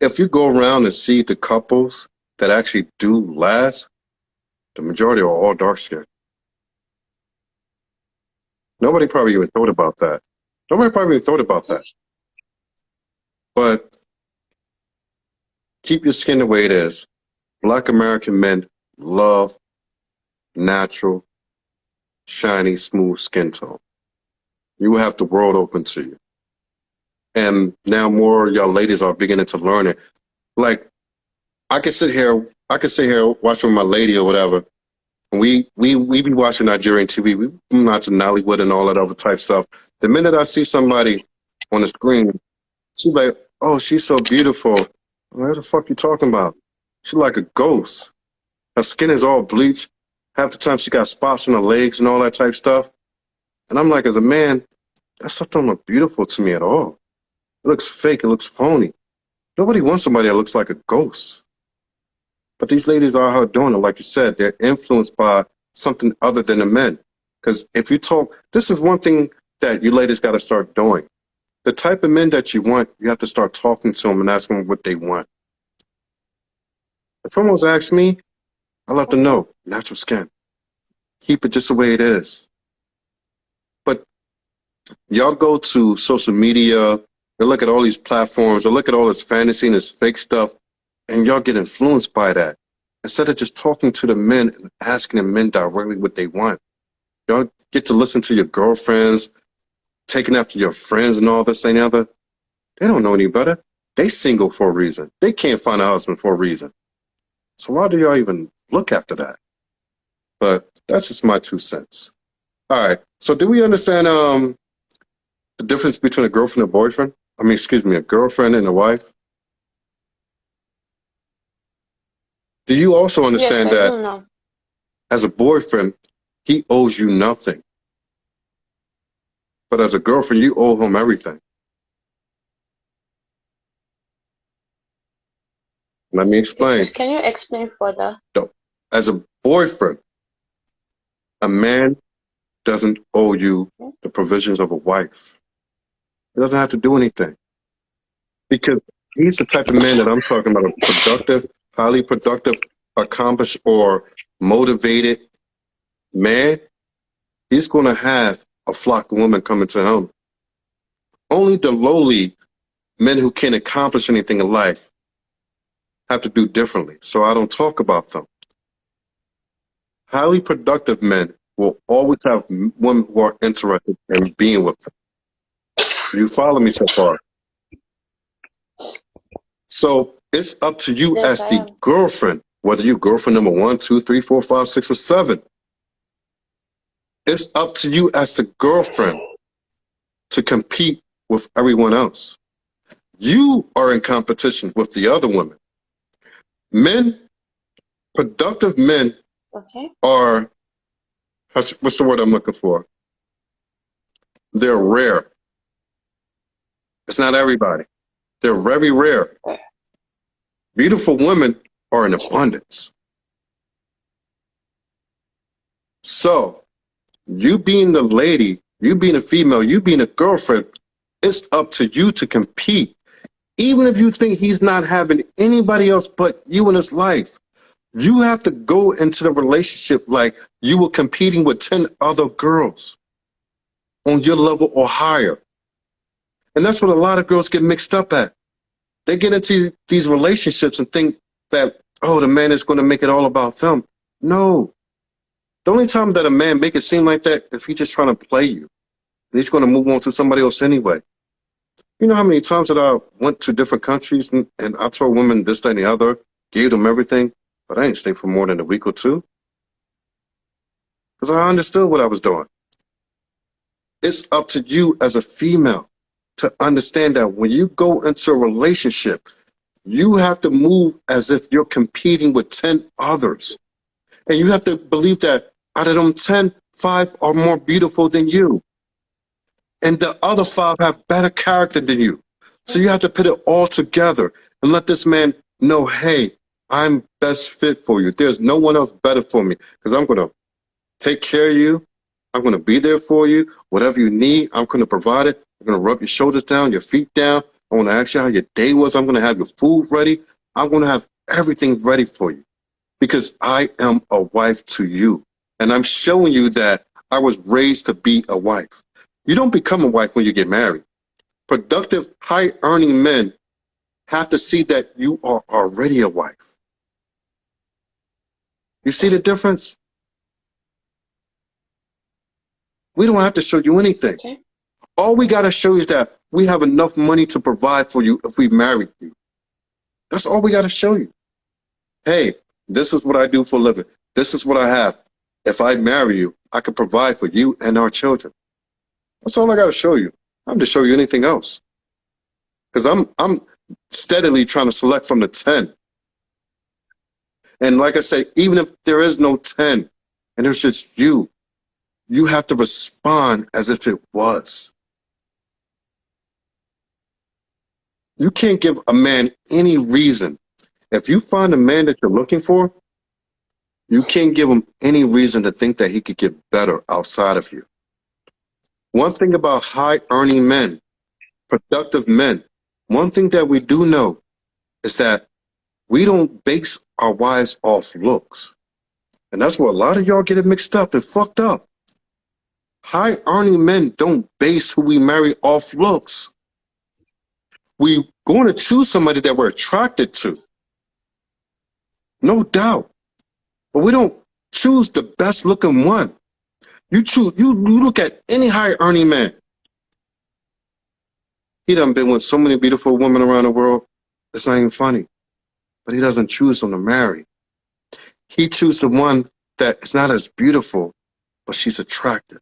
[SPEAKER 1] If you go around and see the couples that actually do last, the majority are all dark skinned. Nobody probably even thought about that. Nobody probably even thought about that. But keep your skin the way it is. Black American men love natural, shiny, smooth skin tone. You will have the world open to you. And now more of y'all ladies are beginning to learn it. Like, I can sit here watching my lady or whatever. And we be watching Nigerian TV. We not to Nollywood and all that other type stuff. The minute I see somebody on the screen, she's like, oh, she's so beautiful. I'm like, what the fuck you talking about? She's like a ghost. Her skin is all bleached. Half the time she got spots on her legs and all that type stuff. And I'm like, as a man, that stuff don't look beautiful to me at all. It looks fake. It looks phony. Nobody wants somebody that looks like a ghost. But these ladies are out doing it. Like you said, they're influenced by something other than the men. Because if you talk, this is one thing that you ladies got to start doing. The type of men that you want, you have to start talking to them and asking them what they want. If someone's asked me, I love to know. Natural skin. Keep it just the way it is. But y'all go to social media, you look at all these platforms, or look at all this fantasy and this fake stuff, and y'all get influenced by that. Instead of just talking to the men and asking the men directly what they want. Y'all get to listen to your girlfriends, taking after your friends and all this and the other. They don't know any better. They single for a reason. They can't find a husband for a reason. So why do y'all even look after that? But that's just my 2 cents. All right. So do we understand the difference between a girlfriend and a boyfriend? A girlfriend and a wife? Do you also
[SPEAKER 4] Yes,
[SPEAKER 1] understand
[SPEAKER 4] I
[SPEAKER 1] that
[SPEAKER 4] do now.
[SPEAKER 1] as a boyfriend, he owes you nothing? But as a girlfriend, you owe him everything. Let me explain.
[SPEAKER 4] Can you explain further?
[SPEAKER 1] So, as a boyfriend, a man doesn't owe you the provisions of a wife. He doesn't have to do anything. Because he's the type of man that I'm talking about, a productive, highly productive, accomplished, or motivated man. He's going to have a flock of women coming to him. Only the lowly men who can't accomplish anything in life have to do differently. So I don't talk about them. Highly productive men will always have women who are interested in being with them. You follow me so far? So it's up to you
[SPEAKER 4] Yes,
[SPEAKER 1] as
[SPEAKER 4] I
[SPEAKER 1] the
[SPEAKER 4] am.
[SPEAKER 1] girlfriend, whether you're girlfriend number 1, 2, 3, 4, 5, 6, or 7. It's up to you as the girlfriend to compete with everyone else. You are in competition with the other women. Men, productive men
[SPEAKER 4] Okay.
[SPEAKER 1] are, what's the word I'm looking for? They're rare. It's not everybody. They're very rare. Beautiful women are in abundance. So, you being the lady, you being a female, you being a girlfriend, it's up to you to compete. Even if you think he's not having anybody else but you in his life, you have to go into the relationship like you were competing with 10 other girls on your level or higher. And that's what a lot of girls get mixed up at. They get into these relationships and think that, oh, the man is going to make it all about them. No. The only time that a man make it seem like that if he's just trying to play you. And he's going to move on to somebody else anyway. You know how many times that I went to different countries and I told women this, that, and the other, gave them everything, but I ain't stay for more than a week or two because I understood what I was doing. It's up to you as a female to understand that when you go into a relationship, you have to move as if you're competing with 10 others. And you have to believe that out of them 10, 5 are more beautiful than you. And the other 5 have better character than you. So you have to put it all together and let this man know, hey, I'm best fit for you. There's no one else better for me because I'm going to take care of you. I'm going to be there for you. Whatever you need, I'm going to provide it. I'm going to rub your shoulders down, your feet down. I want to ask you how your day was. I'm going to have your food ready. I'm going to have everything ready for you because I am a wife to you. And I'm showing you that I was raised to be a wife. You don't become a wife when you get married. Productive, high-earning men have to see that you are already a wife. You see the difference? We don't have to show you anything.
[SPEAKER 4] Okay.
[SPEAKER 1] All we got to show you is that we have enough money to provide for you if we marry you. That's all we got to show you. Hey, this is what I do for a living. This is what I have. If I marry you, I can provide for you and our children. That's all I got to show you. I'm to show you anything else. Because I'm steadily trying to select from the 10. And like I say, even if there is no 10 and there's just you have to respond as if it was. You can't give a man any reason. If you find a man that you're looking for, you can't give him any reason to think that he could get better outside of you. One thing about high-earning men, productive men, one thing that we do know is that we don't base our wives off looks. And that's where a lot of y'all get it mixed up and fucked up. High-earning men don't base who we marry off looks. We're going to choose somebody that we're attracted to. No doubt. But we don't choose the best-looking one. You look at any high-earning man. He done been with so many beautiful women around the world, it's not even funny. But he doesn't choose them to marry. He chooses the one that is not as beautiful, but she's attractive.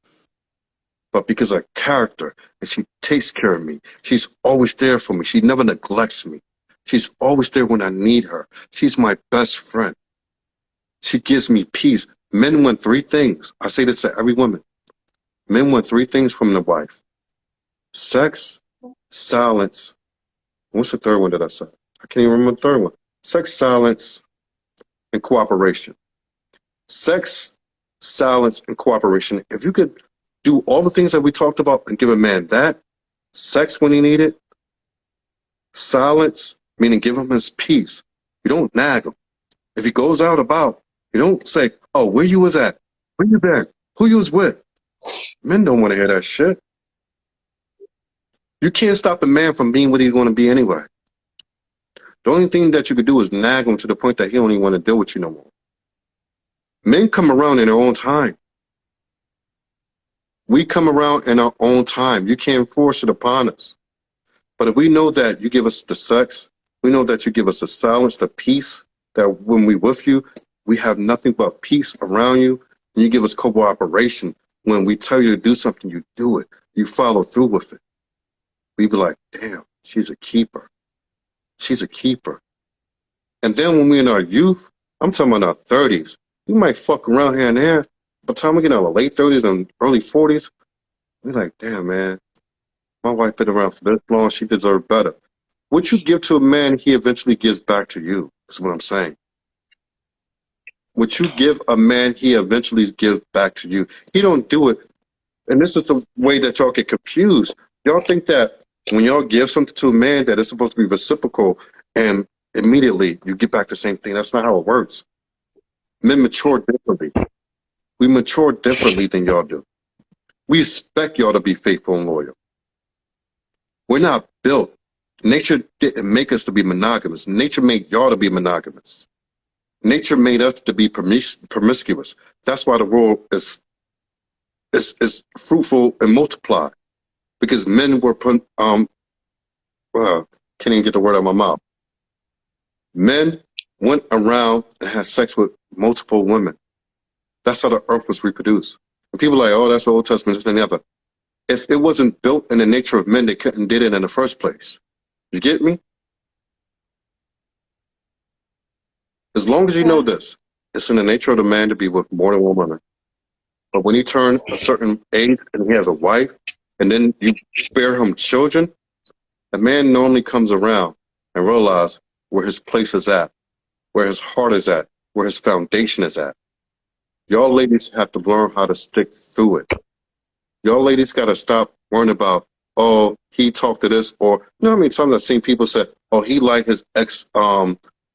[SPEAKER 1] But because of character, and she takes care of me. She's always there for me. She never neglects me. She's always there when I need her. She's my best friend. She gives me peace. Men want 3 things. I say this to every woman. Men want 3 things from the wife. Sex, silence. What's the third one that I said? I can't even remember the third one. Sex, silence, and cooperation. Sex, silence, and cooperation. If you could do all the things that we talked about and give a man that, sex when he need it, silence, meaning give him his peace. You don't nag him. If he goes out about, you don't say, oh, where you was at? Where you been? Who you was with? Men don't want to hear that shit. You can't stop a man from being what he's going to be anyway. The only thing that you could do is nag him to the point that he don't even want to deal with you no more. Men come around in their own time. We come around in our own time. You can't force it upon us. But if we know that you give us the sex, we know that you give us the silence, the peace, that when we with you, we have nothing but peace around you, and you give us cooperation. When we tell you to do something, you do it. You follow through with it. We be like, damn, she's a keeper. She's a keeper. And then when we're in our youth, I'm talking about our 30s, we might fuck around here and there. By the time we get in our late 30s and early 40s, we're like, damn, man, my wife been around for this long. She deserves better. What you give to a man, he eventually gives back to you, is what I'm saying. What you give a man, he eventually gives back to you. He don't do it. And this is the way that y'all get confused. Y'all think that when y'all give something to a man that it's supposed to be reciprocal and immediately you get back the same thing. That's not how it works. Men mature differently. We mature differently than y'all do. We expect y'all to be faithful and loyal. We're not built. Nature didn't make us to be monogamous. Nature made y'all to be monogamous. Nature made us to be promiscuous. That's why the world is fruitful and multiplied. Because men were can't even get the word out of my mouth. Men went around and had sex with multiple women. That's how the earth was reproduced. And people are like, oh, that's the Old Testament, this and the other. If it wasn't built in the nature of men, they couldn't did it in the first place. You get me? As long as you know this, it's in the nature of the man to be with more than one woman. But when he turns a certain age and he has a wife, and then you bear him children, a man normally comes around and realizes where his place is at, where his heart is at, where his foundation is at. Y'all ladies have to learn how to stick through it. Y'all ladies got to stop worrying about, oh, he talked to this, or, you know what I mean? Sometimes I've seen people say, oh, he liked his ex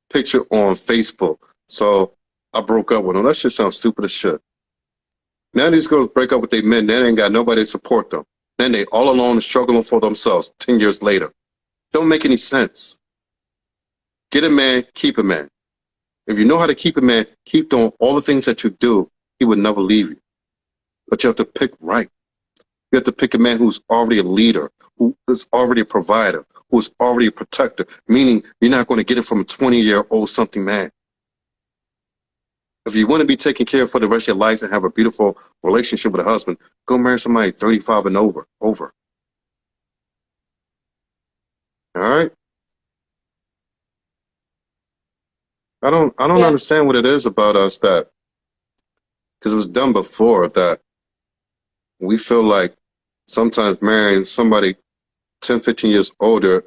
[SPEAKER 1] picture on Facebook, so I broke up with him. That shit sounds stupid as shit. Now these girls break up with their men, they ain't got nobody to support them. Then they all alone and struggling for themselves 10 years later. Don't make any sense. Get a man, keep a man. If you know how to keep a man, keep doing all the things that you do, he would never leave you. But you have to pick right. You have to pick a man who's already a leader, who is already a provider, who is already a protector, meaning you're not going to get it from a 20-year-old something man. If you want to be taken care of for the rest of your life and have a beautiful relationship with a husband, go marry somebody 35 and over. All right? I don't understand what it is about us that, because it was done before, that we feel like sometimes marrying somebody 10, 15 years older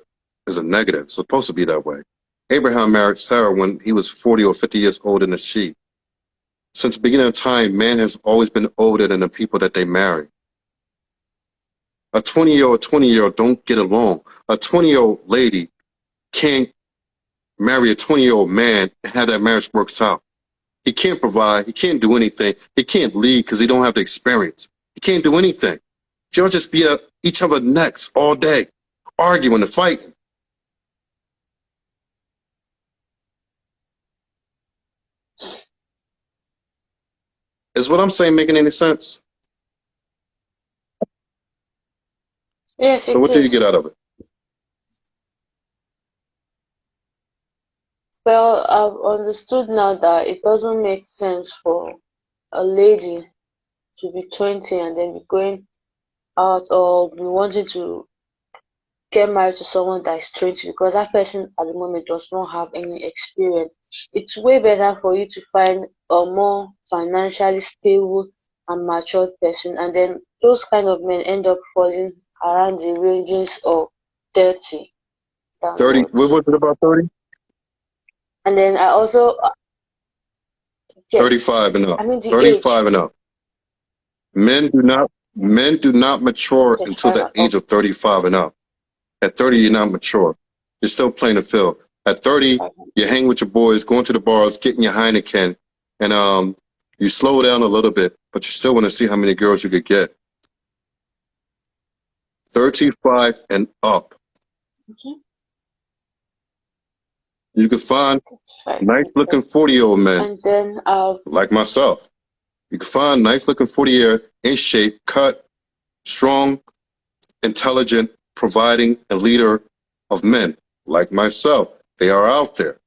[SPEAKER 1] is a negative. It's supposed to be that way. Abraham married Sarah when he was 40 or 50 years older than she. Since the beginning of time, man has always been older than the people that they marry. A 20-year-old don't get along. A 20-year-old lady can't marry a 20-year-old man and have that marriage works out. He can't provide. He can't do anything. He can't lead because he don't have the experience. He can't do anything. Y'all just be at each other's necks all day, arguing and fighting. Is what I'm saying making any sense?
[SPEAKER 4] Yes,
[SPEAKER 1] so what do you get out of it?
[SPEAKER 4] Well, I've understood now that it doesn't make sense for a lady to be 20 and then be going out or be wanting to get married to someone that is 20 because that person at the moment does not have any experience. It's way better for you to find a more financially stable and matured person, and then those kind of men end up falling around the ranges of 30
[SPEAKER 1] 30, what
[SPEAKER 4] downwards.
[SPEAKER 1] was it about 30?
[SPEAKER 4] And then I also, yes,
[SPEAKER 1] 35 and up.
[SPEAKER 4] I mean the
[SPEAKER 1] 35
[SPEAKER 4] age.
[SPEAKER 1] and up. Men do not mature until
[SPEAKER 4] 35
[SPEAKER 1] the
[SPEAKER 4] and
[SPEAKER 1] age
[SPEAKER 4] up.
[SPEAKER 1] of 35 and up. At 30, you're not mature. You're still playing the field. At 30, you hang with your boys, going to the bars, getting your Heineken, and you slow down a little bit, but you still want to see how many girls you could get. 35 and up.
[SPEAKER 4] Okay.
[SPEAKER 1] You can find
[SPEAKER 4] 35
[SPEAKER 1] nice-looking 40-year-old men
[SPEAKER 4] and then
[SPEAKER 1] like myself. You can find nice-looking 40-year, in shape, cut, strong, intelligent, providing, and leader of men like myself. They are out there.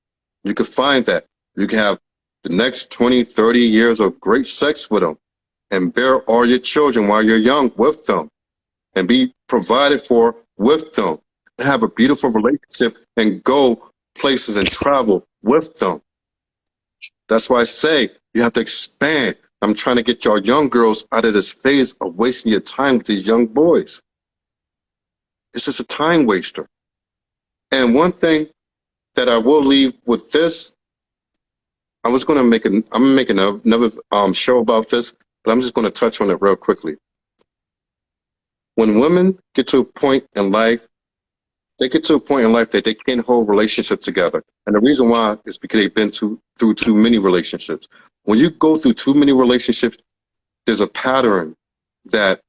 [SPEAKER 1] You can find that. You can have the next 20, 30 years of great sex with them and bear all your children while you're young with them and be provided for with them and have a beautiful relationship and go places and travel with them. That's why I say you have to expand. I'm trying to get y'all young girls out of this phase of wasting your time with these young boys. It's just a time waster. And one thing that I will leave with this, I'm making another show about this, but I'm just going to touch on it real quickly. When women get to a point in life, they get to a point in life that they can't hold relationships together. And the reason why is because they've been through too many relationships. When you go through too many relationships, there's a pattern that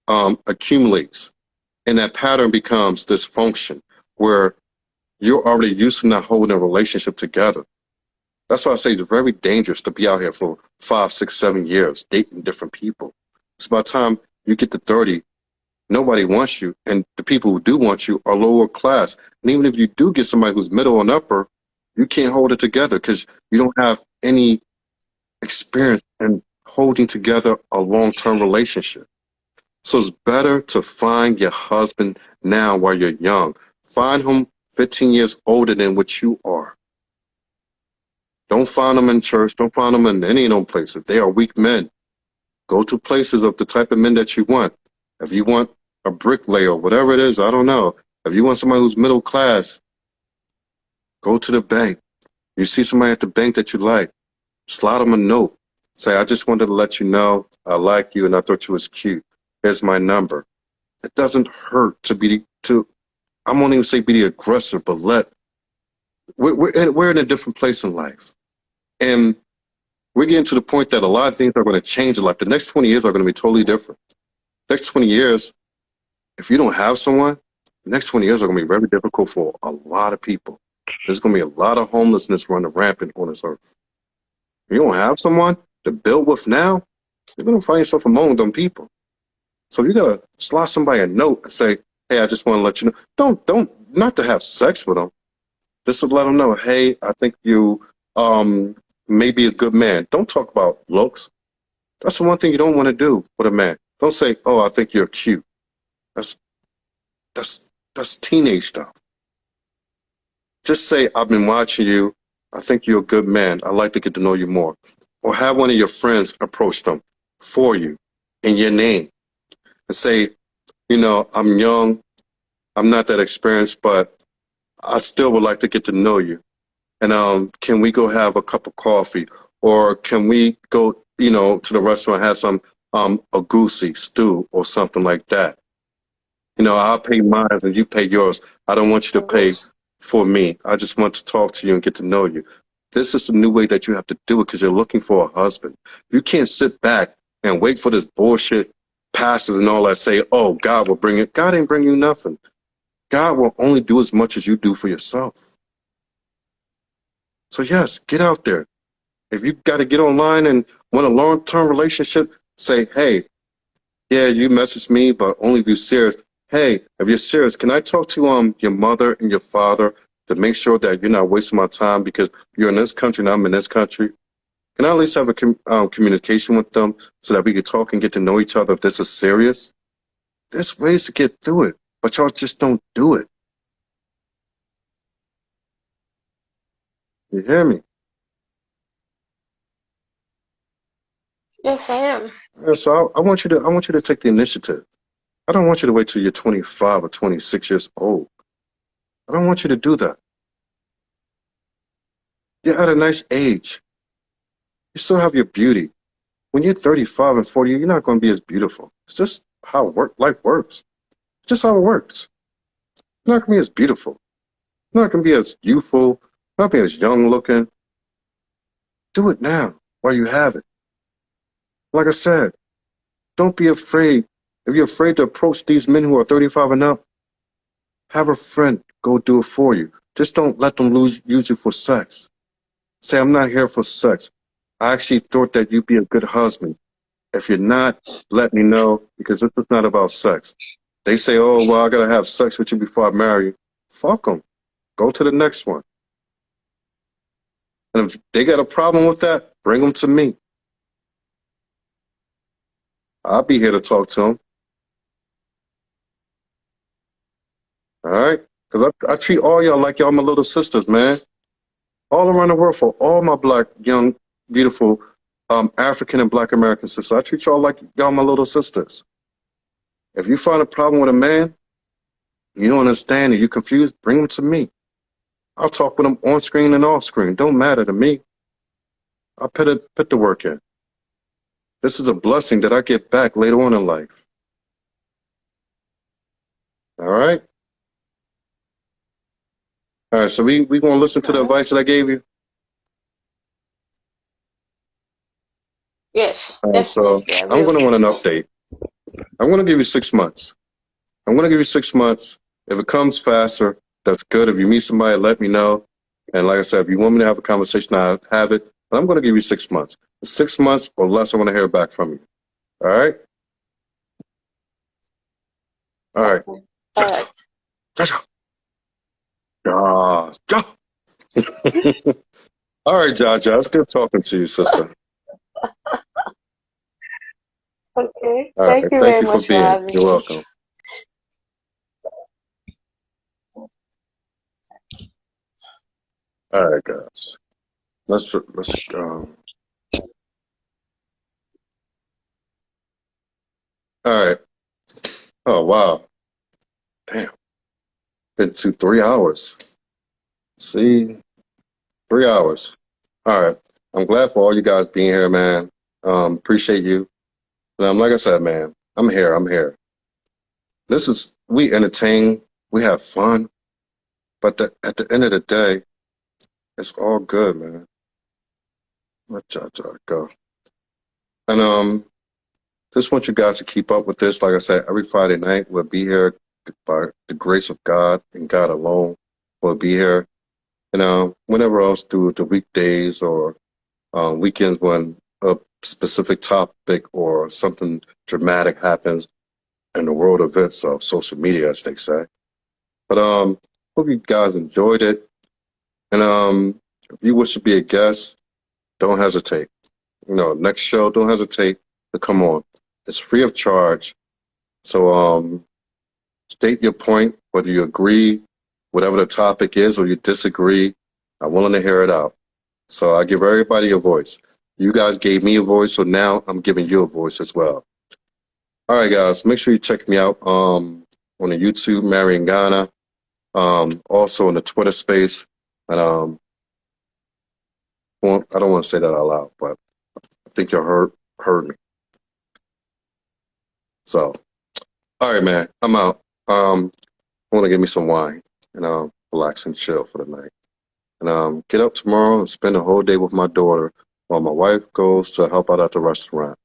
[SPEAKER 1] accumulates. And that pattern becomes dysfunction, where you're already used to not holding a relationship together. That's why I say it's very dangerous to be out here for 5, 6, 7 years dating different people. It's about time you get to 30. nobody wants you. And the people who do want you are lower class. And even if you do get somebody who's middle and upper, you can't hold it together because you don't have any experience in holding together a long-term relationship. So it's better to find your husband now while you're young. Find him 15 years older than what you are. Don't find them in church. Don't find them in any of those places. They are weak men. Go to places of the type of men that you want. If you want a bricklayer, whatever it is, I don't know. If you want somebody who's middle class, go to the bank. You see somebody at the bank that you like, slide them a note. Say, I just wanted to let you know I like you and I thought you was cute. Here's my number. It doesn't hurt to I won't even say be the aggressor, but we're in a different place in life. And we're getting to the point that a lot of things are going to change in life. The next 20 years are going to be totally different. Next 20 years, if you don't have someone, the next 20 years are going to be very difficult for a lot of people. There's going to be a lot of homelessness running rampant on this earth. If you don't have someone to build with now, you're going to find yourself among them people. So you got to slide somebody a note and say, hey, I just want to let you know. Don't, not to have sex with them. Just to let them know, hey, I think you may be a good man. Don't talk about looks. That's the one thing you don't want to do with a man. Don't say, oh, I think you're cute. That's teenage stuff. Just say, I've been watching you. I think you're a good man. I'd like to get to know you more. Or have one of your friends approach them for you in your name and say, you know, I'm young. I'm not that experienced, but I still would like to get to know you. And can we go have a cup of coffee? Or can we go, you know, to the restaurant and have some a goosey stew or something like that? You know, I'll pay mine and you pay yours. I don't want you to pay for me. I just want to talk to you and get to know you. This is a new way that you have to do it because you're looking for a husband. You can't sit back and wait for this bullshit pastors and all that say, oh, God will bring it. God ain't bring you nothing. God will only do as much as you do for yourself. So yes, get out there. If you got to get online and want a long-term relationship, say, hey, yeah, you message me, but only if you're serious. Hey, if you're serious, can I talk to your mother and your father to make sure that you're not wasting my time because you're in this country and I'm in this country? Can I at least have a communication with them so that we can talk and get to know each other if this is serious? There's ways to get through it, but y'all just don't do it. You hear me?
[SPEAKER 4] Yes, I am.
[SPEAKER 1] Yeah, so I want you to take the initiative. I don't want you to wait till you're 25 or 26 years old. I don't want you to do that. You're at a nice age. You still have your beauty. When you're 35 and 40, you're not going to be as beautiful. It's just how life works. It's just how it works. You're not going to be as beautiful. You're not going to be as youthful. You're not going to be as young looking. Do it now while you have it. Like I said, don't be afraid. If you're afraid to approach these men who are 35 and up, have a friend go do it for you. Just don't let them use you for sex. Say, I'm not here for sex. I actually thought that you'd be a good husband. If you're not, let me know because this is not about sex. They say, oh, well, I got to have sex with you before I marry you. Fuck them. Go to the next one. And if they got a problem with that, bring them to me. I'll be here to talk to them. All right? Because I treat all y'all like y'all my little sisters, man. All around the world for all my black, young, beautiful African and black American sisters. I treat y'all like y'all my little sisters. If you find a problem with a man, you don't understand and you're confused, bring him to me. I'll talk with him on screen and off screen. Don't matter to me. I'll put the work in. This is a blessing that I get back later on in life. All right? All right, so we going to listen to the advice that I gave you?
[SPEAKER 4] Yes,
[SPEAKER 1] So
[SPEAKER 4] definitely. I
[SPEAKER 1] I'm
[SPEAKER 4] will.
[SPEAKER 1] going to want an update. I'm going to give you 6 months. I'm going to give you 6 months. If it comes faster, that's good. If you meet somebody, let me know. And like I said, if you want me to have a conversation, I'll have it. But I'm going to give you 6 months. 6 months or less, I want to hear back from you. All right? All right.
[SPEAKER 4] Okay.
[SPEAKER 1] Ja,
[SPEAKER 4] All
[SPEAKER 1] ja,
[SPEAKER 4] right.
[SPEAKER 1] ja, ja. Ja, ja. All right, Jaja. It's good talking to you, sister.
[SPEAKER 4] Okay.
[SPEAKER 1] All
[SPEAKER 4] Thank
[SPEAKER 1] right.
[SPEAKER 4] you
[SPEAKER 1] Thank
[SPEAKER 4] very
[SPEAKER 1] you for
[SPEAKER 4] much for
[SPEAKER 1] being.
[SPEAKER 4] having
[SPEAKER 1] You're
[SPEAKER 4] me.
[SPEAKER 1] welcome. All right, guys. Let's all right. Oh wow. Damn. Been 3 hours. See, 3 hours. All right. I'm glad for all you guys being here, man. Appreciate you. Like I said, man, I'm here. I'm here. We entertain, we have fun, but at the end of the day, it's all good, man. Let Jaja go. And just want you guys to keep up with this. Like I said, every Friday night we'll be here by the grace of God and God alone. We'll be here. Whenever else through the weekdays or weekends when a specific topic or something dramatic happens in the world events of social media, as they say. But hope you guys enjoyed it. And if you wish to be a guest, don't hesitate. Next show, don't hesitate to come on. It's free of charge. So state your point, whether you agree, whatever the topic is, or you disagree. I'm willing to hear it out. So I give everybody a voice. You guys gave me a voice, so now I'm giving you a voice as well. All right, guys, make sure you check me out on the YouTube, Mary in Ghana, also in the Twitter space. And I don't want to say that out loud, but I think you heard me. So, all right, man, I'm out. I want to give me some wine and relax and chill for the night. And get up tomorrow and spend the whole day with my daughter while my wife goes to help out at the restaurant.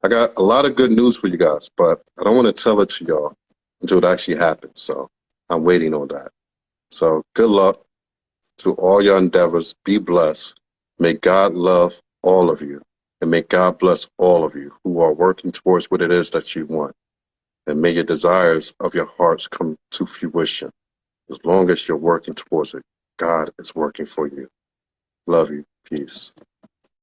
[SPEAKER 1] I got a lot of good news for you guys, but I don't want to tell it to y'all until it actually happens. So I'm waiting on that. So good luck to all your endeavors. Be blessed. May God love all of you. And may God bless all of you who are working towards what it is that you want. And may your desires of your hearts come to fruition. As long as you're working towards it, God is working for you. Love you. Peace.